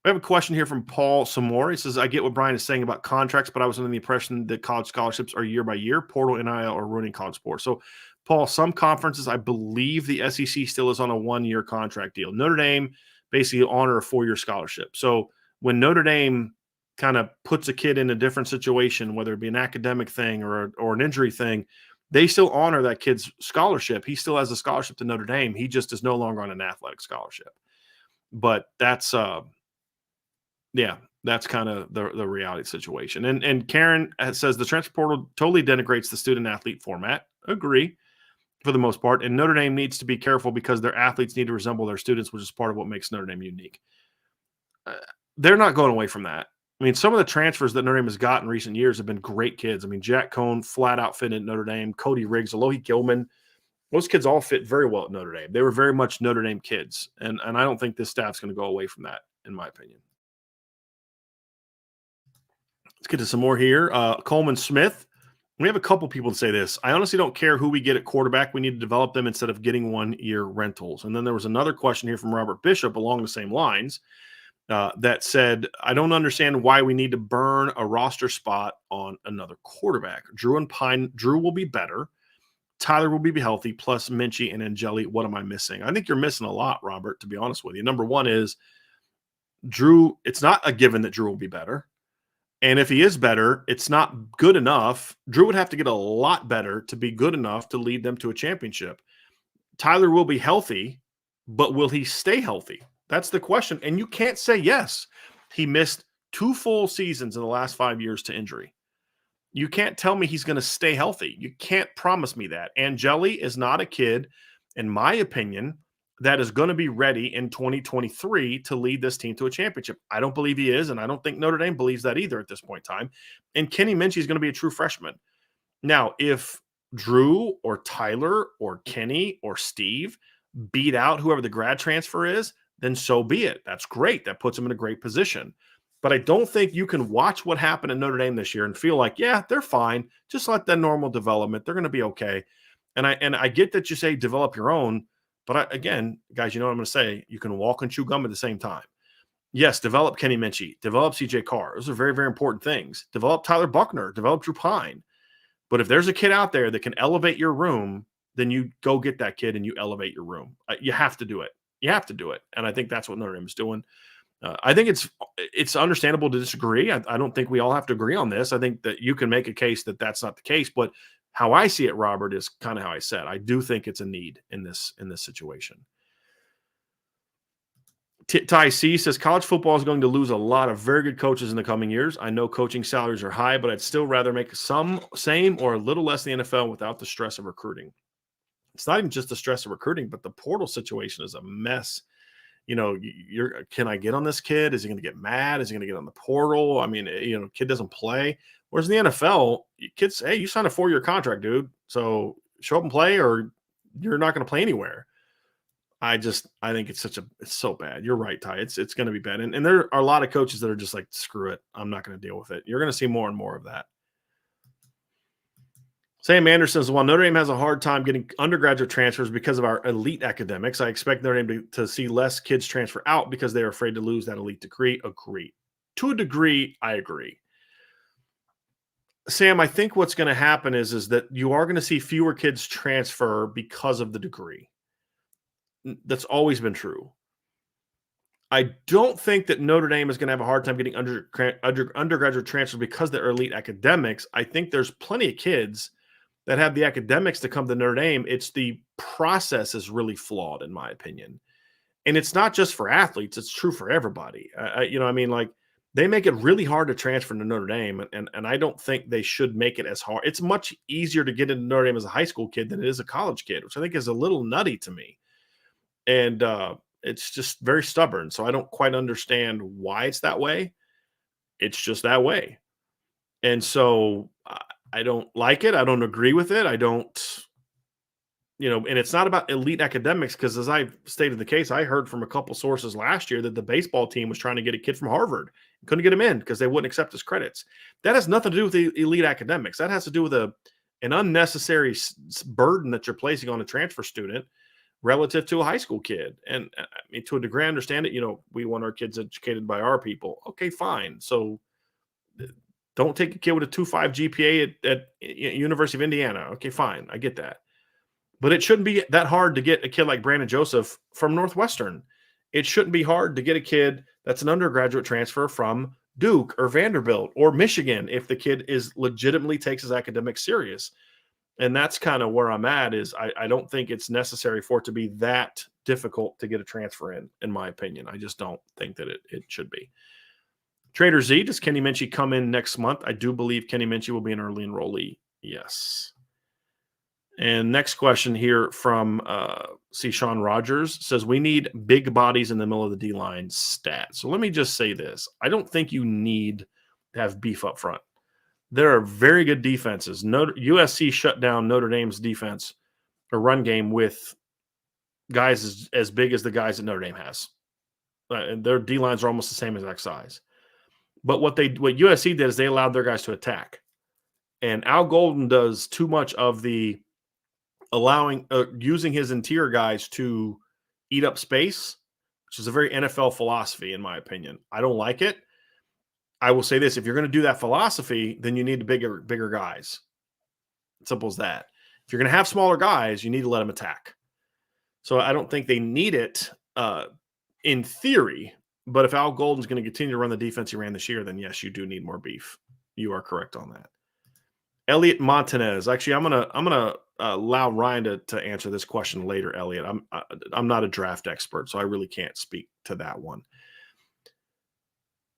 Speaker 1: We have a question here from Paul Samore. He says, I get what Brian is saying about contracts, but I was under the impression that college scholarships are year by year. Portal, NIL are ruining college sports. So, Paul, some conferences, I believe the SEC still is on a 1-year contract deal. Notre Dame basically honor a 4-year scholarship. So when Notre Dame kind of puts a kid in a different situation, whether it be an academic thing or an injury thing, they still honor that kid's scholarship. He still has a scholarship to Notre Dame. He just is no longer on an athletic scholarship. But that's that's kind of the reality situation. And Karen says the transfer portal totally denigrates the student athlete format. Agree for the most part. And Notre Dame needs to be careful because their athletes need to resemble their students, which is part of what makes Notre Dame unique. They're not going away from that. I mean, some of the transfers that Notre Dame has got in recent years have been great kids. I mean, Jack Cohn flat out fit at Notre Dame, Cody Riggs, Alohi Gilman. Those kids all fit very well at Notre Dame. They were very much Notre Dame kids. And I don't think this staff's going to go away from that, in my opinion. Let's get to some more here. Coleman Smith. We have a couple people to say this. I honestly don't care who we get at quarterback. We need to develop them instead of getting 1-year rentals. And then there was another question here from Robert Bishop along the same lines that said, I don't understand why we need to burn a roster spot on another quarterback. Drew will be better. Tyler will be healthy, plus Minchie and Angeli. What am I missing? I think you're missing a lot, Robert, to be honest with you. Number one is Drew. It's not a given that Drew will be better. And if he is better, it's not good enough. Drew would have to get a lot better to be good enough to lead them to a championship. Tyler will be healthy, but will he stay healthy? That's the question. And you can't say yes. He missed 2 full seasons in the last 5 years to injury. You can't tell me he's going to stay healthy. You can't promise me that. Angeli is not a kid, in my opinion, that is going to be ready in 2023 to lead this team to a championship. I don't believe he is, and I don't think Notre Dame believes that either at this point in time. And Kenny Minchie is going to be a true freshman. Now, if Drew or Tyler or Kenny or Steve beat out whoever the grad transfer is, then so be it. That's great. That puts them in a great position. But I don't think you can watch what happened in Notre Dame this year and feel like, yeah, they're fine. Just let that normal development. They're going to be okay. And I get that you say develop your own. But again, guys, you know what I'm going to say? You can walk and chew gum at the same time. Yes, develop Kenny Minchie, develop CJ Carr. Those are very, very important things. Develop Tyler Buckner, develop Drew Pine. But if there's a kid out there that can elevate your room, then you go get that kid and you elevate your room. You have to do it. You have to do it. And I think that's what Notre Dame is doing. I think it's understandable to disagree. I don't think we all have to agree on this. I think that you can make a case that that's not the case. But how I see it, Robert, is kind of how I said. I do think it's a need in this situation. Ty C says college football is going to lose a lot of very good coaches in the coming years. I know coaching salaries are high, but I'd still rather make some same or a little less in the NFL without the stress of recruiting. It's not even just the stress of recruiting, but the portal situation is a mess. You know, can I get on this kid? Is he going to get mad? Is he going to get on the portal? I mean, kid doesn't play. Whereas in the NFL, kids, hey, you signed a 4-year contract, dude. So show up and play or you're not going to play anywhere. I think it's so bad. You're right, Ty. It's going to be bad. And there are a lot of coaches that are just like, screw it. I'm not going to deal with it. You're going to see more and more of that. Sam Anderson says, while Notre Dame has a hard time getting undergraduate transfers because of our elite academics, I expect Notre Dame to see less kids transfer out because they're afraid to lose that elite degree. Agree. To a degree, I agree. Sam, I think what's going to happen is that you are going to see fewer kids transfer because of the degree. That's always been true. I don't think that Notre Dame is going to have a hard time getting undergraduate transfers because they're elite academics. I think there's plenty of kids that have the academics to come to Notre Dame. It's the process is really flawed, in my opinion. And it's not just for athletes. It's true for everybody. They make it really hard to transfer to Notre Dame, and I don't think they should make it as hard. It's much easier to get into Notre Dame as a high school kid than it is a college kid, which I think is a little nutty to me. And it's just very stubborn. So I don't quite understand why it's that way. It's just that way. And so I don't like it. I don't agree with it. I don't, and it's not about elite academics because, as I stated the case, I heard from a couple sources last year that the baseball team was trying to get a kid from Harvard. Couldn't get him in because they wouldn't accept his credits. That has nothing to do with the elite academics. That has to do with an unnecessary burden that you're placing on a transfer student relative to a high school kid. And I mean, to a degree, I understand it. We want our kids educated by our people. Okay, fine. So don't take a kid with a 2.5 GPA at University of Indiana. Okay, fine. I get that. But it shouldn't be that hard to get a kid like Brandon Joseph from Northwestern. It shouldn't be hard to get a kid that's an undergraduate transfer from Duke or Vanderbilt or Michigan if the kid is legitimately takes his academics serious. And that's kind of where I'm at is I don't think it's necessary for it to be that difficult to get a transfer in my opinion. I just don't think that it should be. Trader Z, does Kenny Minchie come in next month? I do believe Kenny Minchie will be an early enrollee. Yes. And next question here from Sean Rogers says, we need big bodies in the middle of the D-line stat. So let me just say this. I don't think you need to have beef up front. There are very good defenses. USC shut down Notre Dame's defense or run game with guys as big as the guys that Notre Dame has. And their D-lines are almost the same exact size. But what USC did is they allowed their guys to attack. And Al Golden does too much of the using his interior guys to eat up space, which is a very NFL philosophy, in my opinion. I don't like it. I will say this. If you're going to do that philosophy, then you need bigger guys. Simple as that. If you're going to have smaller guys, you need to let them attack. So I don't think they need it in theory. But if Al Golden's going to continue to run the defense he ran this year, then yes, you do need more beef. You are correct on that. Elliot Montanez. Actually, I'm gonna allow Ryan to answer this question later. Elliot, I'm not a draft expert, so I really can't speak to that one.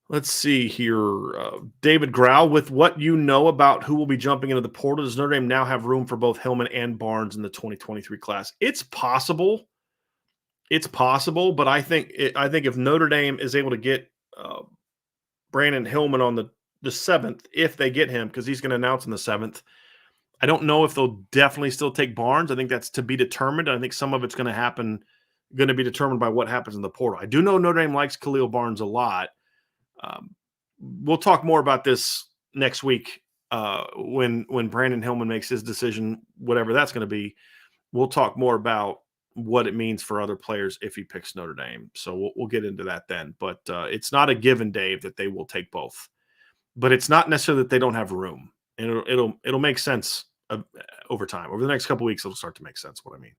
Speaker 1: Let's see here. David Grau, with what you know about who will be jumping into the portal, does Notre Dame now have room for both Hillman and Barnes in the 2023 class? It's possible. It's possible, but I think if Notre Dame is able to get Brandon Hillman on the 7th, if they get him, because he's going to announce on the 7th, I don't know if they'll definitely still take Barnes. I think that's to be determined. I think some of it's going to be determined by what happens in the portal. I do know Notre Dame likes Khalil Barnes a lot. We'll talk more about this next week when Brandon Hillman makes his decision, whatever that's going to be. We'll talk more about what it means for other players if he picks Notre Dame. So we'll get into that then. But it's not a given, Dave, that they will take both. But it's not necessarily that they don't have room. And it'll make sense over time. Over the next couple of weeks, it'll start to make sense what I mean.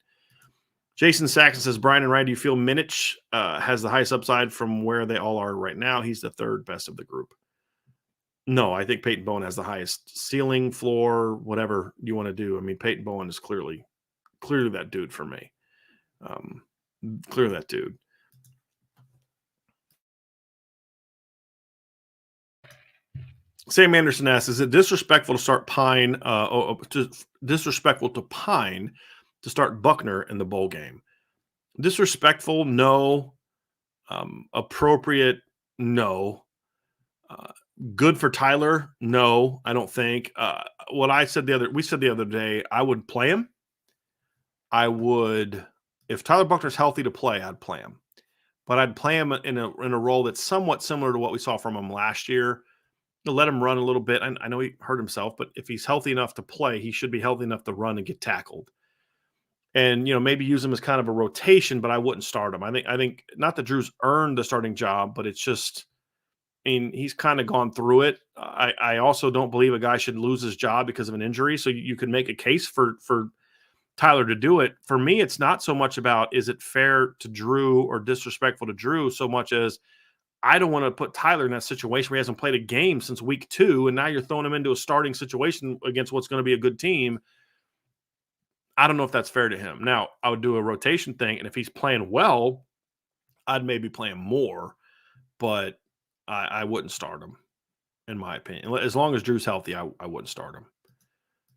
Speaker 1: Jason Saxon says, Brian and Ryan, do you feel Minich has the highest upside from where they all are right now? He's the third best of the group. No, I think Peyton Bowen has the highest ceiling, floor, whatever you want to do. I mean, Peyton Bowen is clearly that dude for me. Clearly that dude. Sam Anderson asks, is it disrespectful to start disrespectful to Pine to start Buckner in the bowl game? Disrespectful, no. Appropriate, no. Good for Tyler, no, I don't think. What we said the other day, I would play him. If Tyler Buckner's healthy to play, I'd play him. But I'd play him in a role that's somewhat similar to what we saw from him last year. let him run a little bit. I know he hurt himself, but if he's healthy enough to play, he should be healthy enough to run and get tackled. And, maybe use him as kind of a rotation, but I wouldn't start him. I think not that Drew's earned the starting job, but it's just, he's kind of gone through it. I also don't believe a guy should lose his job because of an injury. So you could make a case for Tyler to do it. For me, it's not so much about is it fair to Drew or disrespectful to Drew so much as I don't want to put Tyler in that situation where he hasn't played a game since week 2, and now you're throwing him into a starting situation against what's going to be a good team. I don't know if that's fair to him. Now, I would do a rotation thing, and if he's playing well, I'd maybe play him more, but I wouldn't start him, in my opinion. As long as Drew's healthy, I wouldn't start him.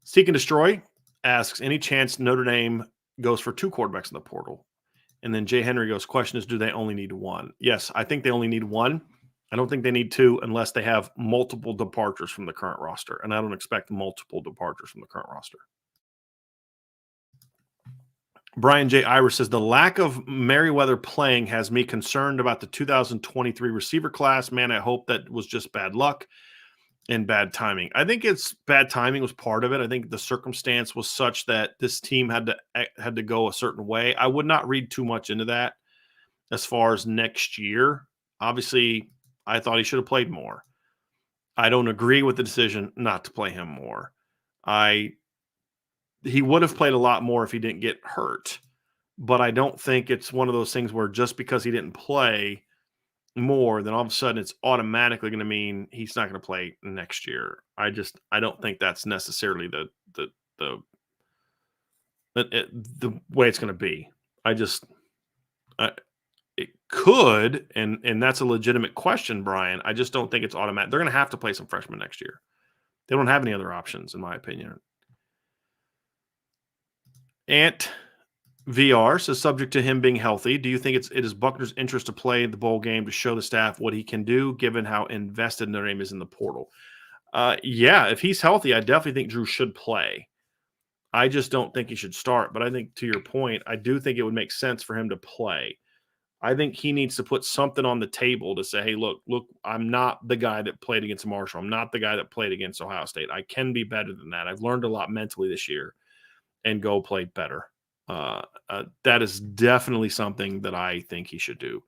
Speaker 1: Seek and Destroy asks, any chance Notre Dame goes for 2 quarterbacks in the portal? And then Jay Henry goes, question is, do they only need 1? Yes, I think they only need 1. I don't think they need 2 unless they have multiple departures from the current roster, and I don't expect multiple departures from the current roster. Brian J. Irish says, the lack of Merriweather playing has me concerned about the 2023 receiver class. Man, I hope that was just bad luck and bad timing. I think it's bad timing was part of it. I think the circumstance was such that this team had to go a certain way. I would not read too much into that as far as next year. Obviously, I thought he should have played more. I don't agree with the decision not to play him more. He would have played a lot more if he didn't get hurt, but I don't think it's one of those things where just because he didn't play more, then all of a sudden it's automatically going to mean he's not going to play next year. I don't think that's necessarily the way it's going to be. It could, and that's a legitimate question, Brian. I just don't think it's automatic. They're going to have to play some freshmen next year. They don't have any other options, in my opinion. Ant VR says, subject to him being healthy, do you think it is Buckner's interest to play the bowl game to show the staff what he can do, given how invested Notre Dame is in the portal? Yeah, if he's healthy, I definitely think Drew should play. I just don't think he should start. But I think, to your point, I do think it would make sense for him to play. I think he needs to put something on the table to say, hey, look, I'm not the guy that played against Marshall. I'm not the guy that played against Ohio State. I can be better than that. I've learned a lot mentally this year, and go play better. That is definitely something that I think he should do.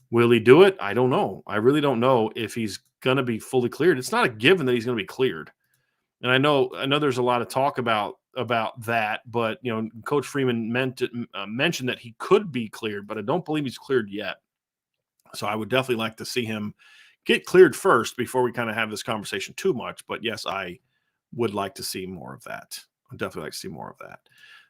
Speaker 1: Will he do it? I don't know. I really don't know if he's going to be fully cleared. It's not a given that he's going to be cleared. And I know there's a lot of talk about that, but Coach Freeman mentioned that he could be cleared, but I don't believe he's cleared yet. So I would definitely like to see him get cleared first before we kind of have this conversation too much. But yes, I would like to see more of that. I'd definitely like to see more of that.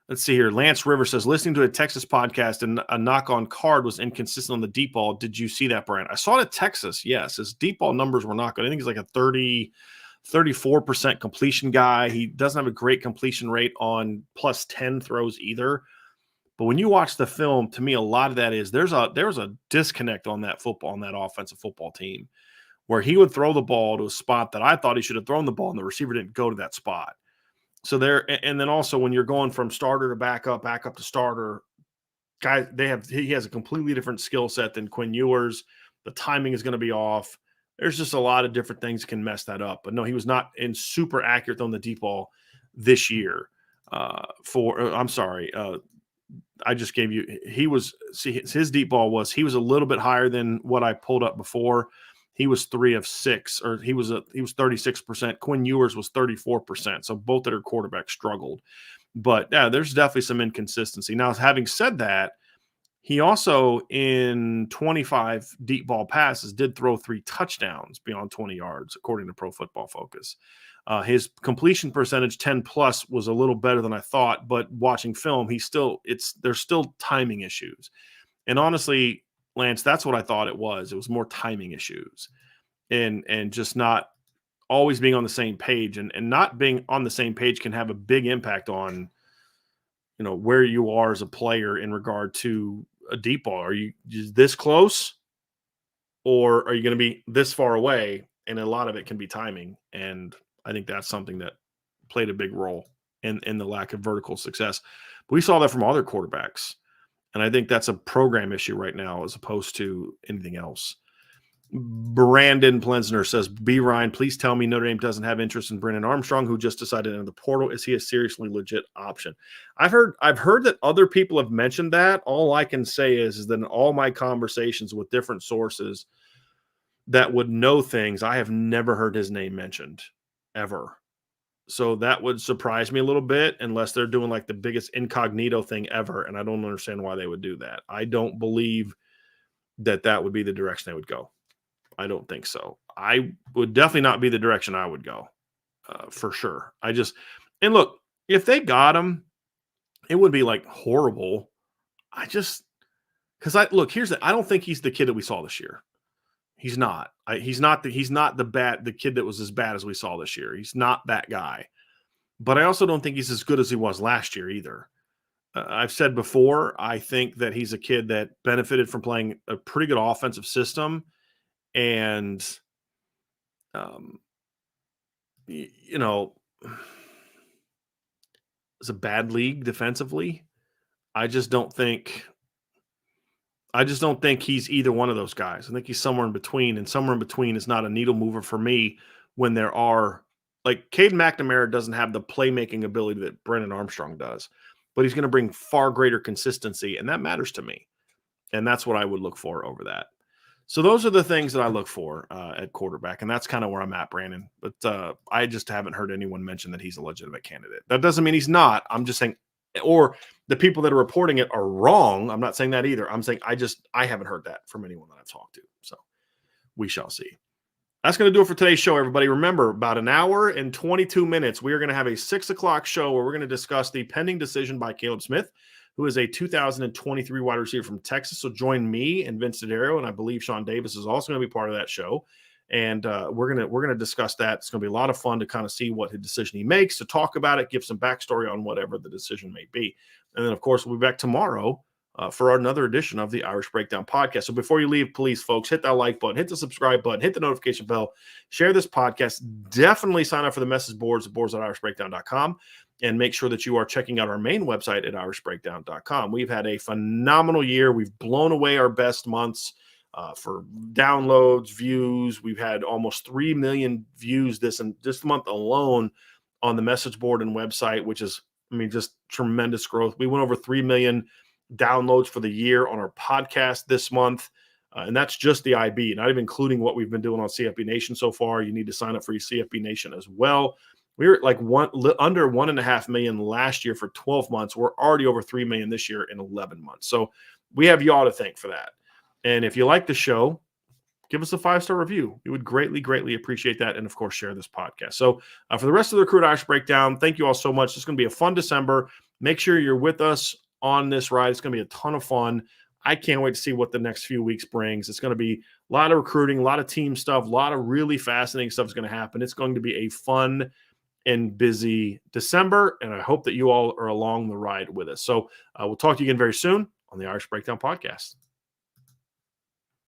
Speaker 1: Let's see here. Lance River says, listening to a Texas podcast and a knock-on card was inconsistent on the deep ball. Did you see that, Brian? I saw it at Texas, yes. His deep ball numbers were not good. I think he's like a 34% completion guy. He doesn't have a great completion rate on plus 10 throws either. But when you watch the film, to me, a lot of that is there was a disconnect on that offensive football team where he would throw the ball to a spot that I thought he should have thrown the ball, and the receiver didn't go to that spot. So and then also when you're going from starter to back up to starter, guys, he has a completely different skill set than Quinn Ewers. The timing is going to be off. There's just a lot of different things that can mess that up. But no, he was not in super accurate on the deep ball this year. I just gave you, his deep ball he was a little bit higher than what I pulled up before. He was 3 of 6, or he was 36%. Quinn Ewers was 34%. So both of their quarterbacks struggled. But yeah, there's definitely some inconsistency. Now, having said that, he also, in 25 deep ball passes, did throw 3 touchdowns beyond 20 yards, according to Pro Football Focus. His completion percentage, 10 plus, was a little better than I thought. But watching film, there's still timing issues. And honestly, Lance, that's what I thought it was. It was more timing issues and just not always being on the same page, and not being on the same page can have a big impact on, where you are as a player in regard to a deep ball. Are you this close, or are you going to be this far away? And a lot of it can be timing. And I think that's something that played a big role in the lack of vertical success. But we saw that from other quarterbacks. And I think that's a program issue right now as opposed to anything else. Brandon Plensner says, B. Ryan, please tell me Notre Dame doesn't have interest in Brennan Armstrong, who just decided to enter the portal. Is he a seriously legit option? I've heard that other people have mentioned that. All I can say is that in all my conversations with different sources that would know things, I have never heard his name mentioned ever. So that would surprise me a little bit, unless they're doing like the biggest incognito thing ever. And I don't understand why they would do that. I don't believe that would be the direction they would go. I don't think so. I would definitely not be the direction I would go, for sure. And look, if they got him, it would be like horrible. Here's the, I don't think he's the kid that we saw this year. He's not. He's not the kid that was as bad as we saw this year. He's not that guy. But I also don't think he's as good as he was last year either. I've said before, I think that he's a kid that benefited from playing a pretty good offensive system. And, it's a bad league defensively. I just don't think he's either one of those guys. I think he's somewhere in between, and somewhere in between is not a needle mover for me when there are, like, Caden McNamara doesn't have the playmaking ability that Brennan Armstrong does, but he's going to bring far greater consistency, and that matters to me. And that's what I would look for over that. So those are the things that I look for at quarterback, and that's kind of where I'm at, Brandon. But I just haven't heard anyone mention that he's a legitimate candidate. That doesn't mean he's not. I'm just saying, or the people that are reporting it are wrong. I'm not saying that either. I'm saying I haven't heard that from anyone that I've talked to. So we shall see. That's going to do it for today's show, everybody. Remember, about an hour and 22 minutes, we are going to have a 6 o'clock show where we're going to discuss the pending decision by Caleb Smith, who is a 2023 wide receiver from Texas. So join me and Vince D'Addario, and I believe Sean Davis is also going to be part of that show. And we're gonna discuss that. It's going to be a lot of fun to kind of see what his decision he makes, to talk about it, give some backstory on whatever the decision may be. And then, of course, we'll be back tomorrow for another edition of the Irish Breakdown podcast. So before you leave, please, folks, hit that like button, hit the subscribe button, hit the notification bell, share this podcast. Definitely sign up for the message boards at boards.irishbreakdown.com. And make sure that you are checking out our main website at irishbreakdown.com. We've had a phenomenal year. We've blown away our best months for downloads, views. We've had almost 3 million views this month alone on the message board and website, which is, just tremendous growth. We went over 3 million downloads for the year on our podcast this month. And that's just the IB, not even including what we've been doing on CFB Nation so far. You need to sign up for your CFB Nation as well. We were like under 1.5 million last year for 12 months. We're already over 3 million this year in 11 months. So we have y'all to thank for that. And if you like the show, give us a 5-star review. We would greatly, greatly appreciate that. And of course, share this podcast. So for the rest of the Recruit Irish Breakdown, thank you all so much. It's going to be a fun December. Make sure you're with us on this ride. It's going to be a ton of fun. I can't wait to see what the next few weeks brings. It's going to be a lot of recruiting, a lot of team stuff, a lot of really fascinating stuff is going to happen. It's going to be a fun and busy December, and I hope that you all are along the ride with us. So we'll talk to you again very soon on the Irish Breakdown podcast.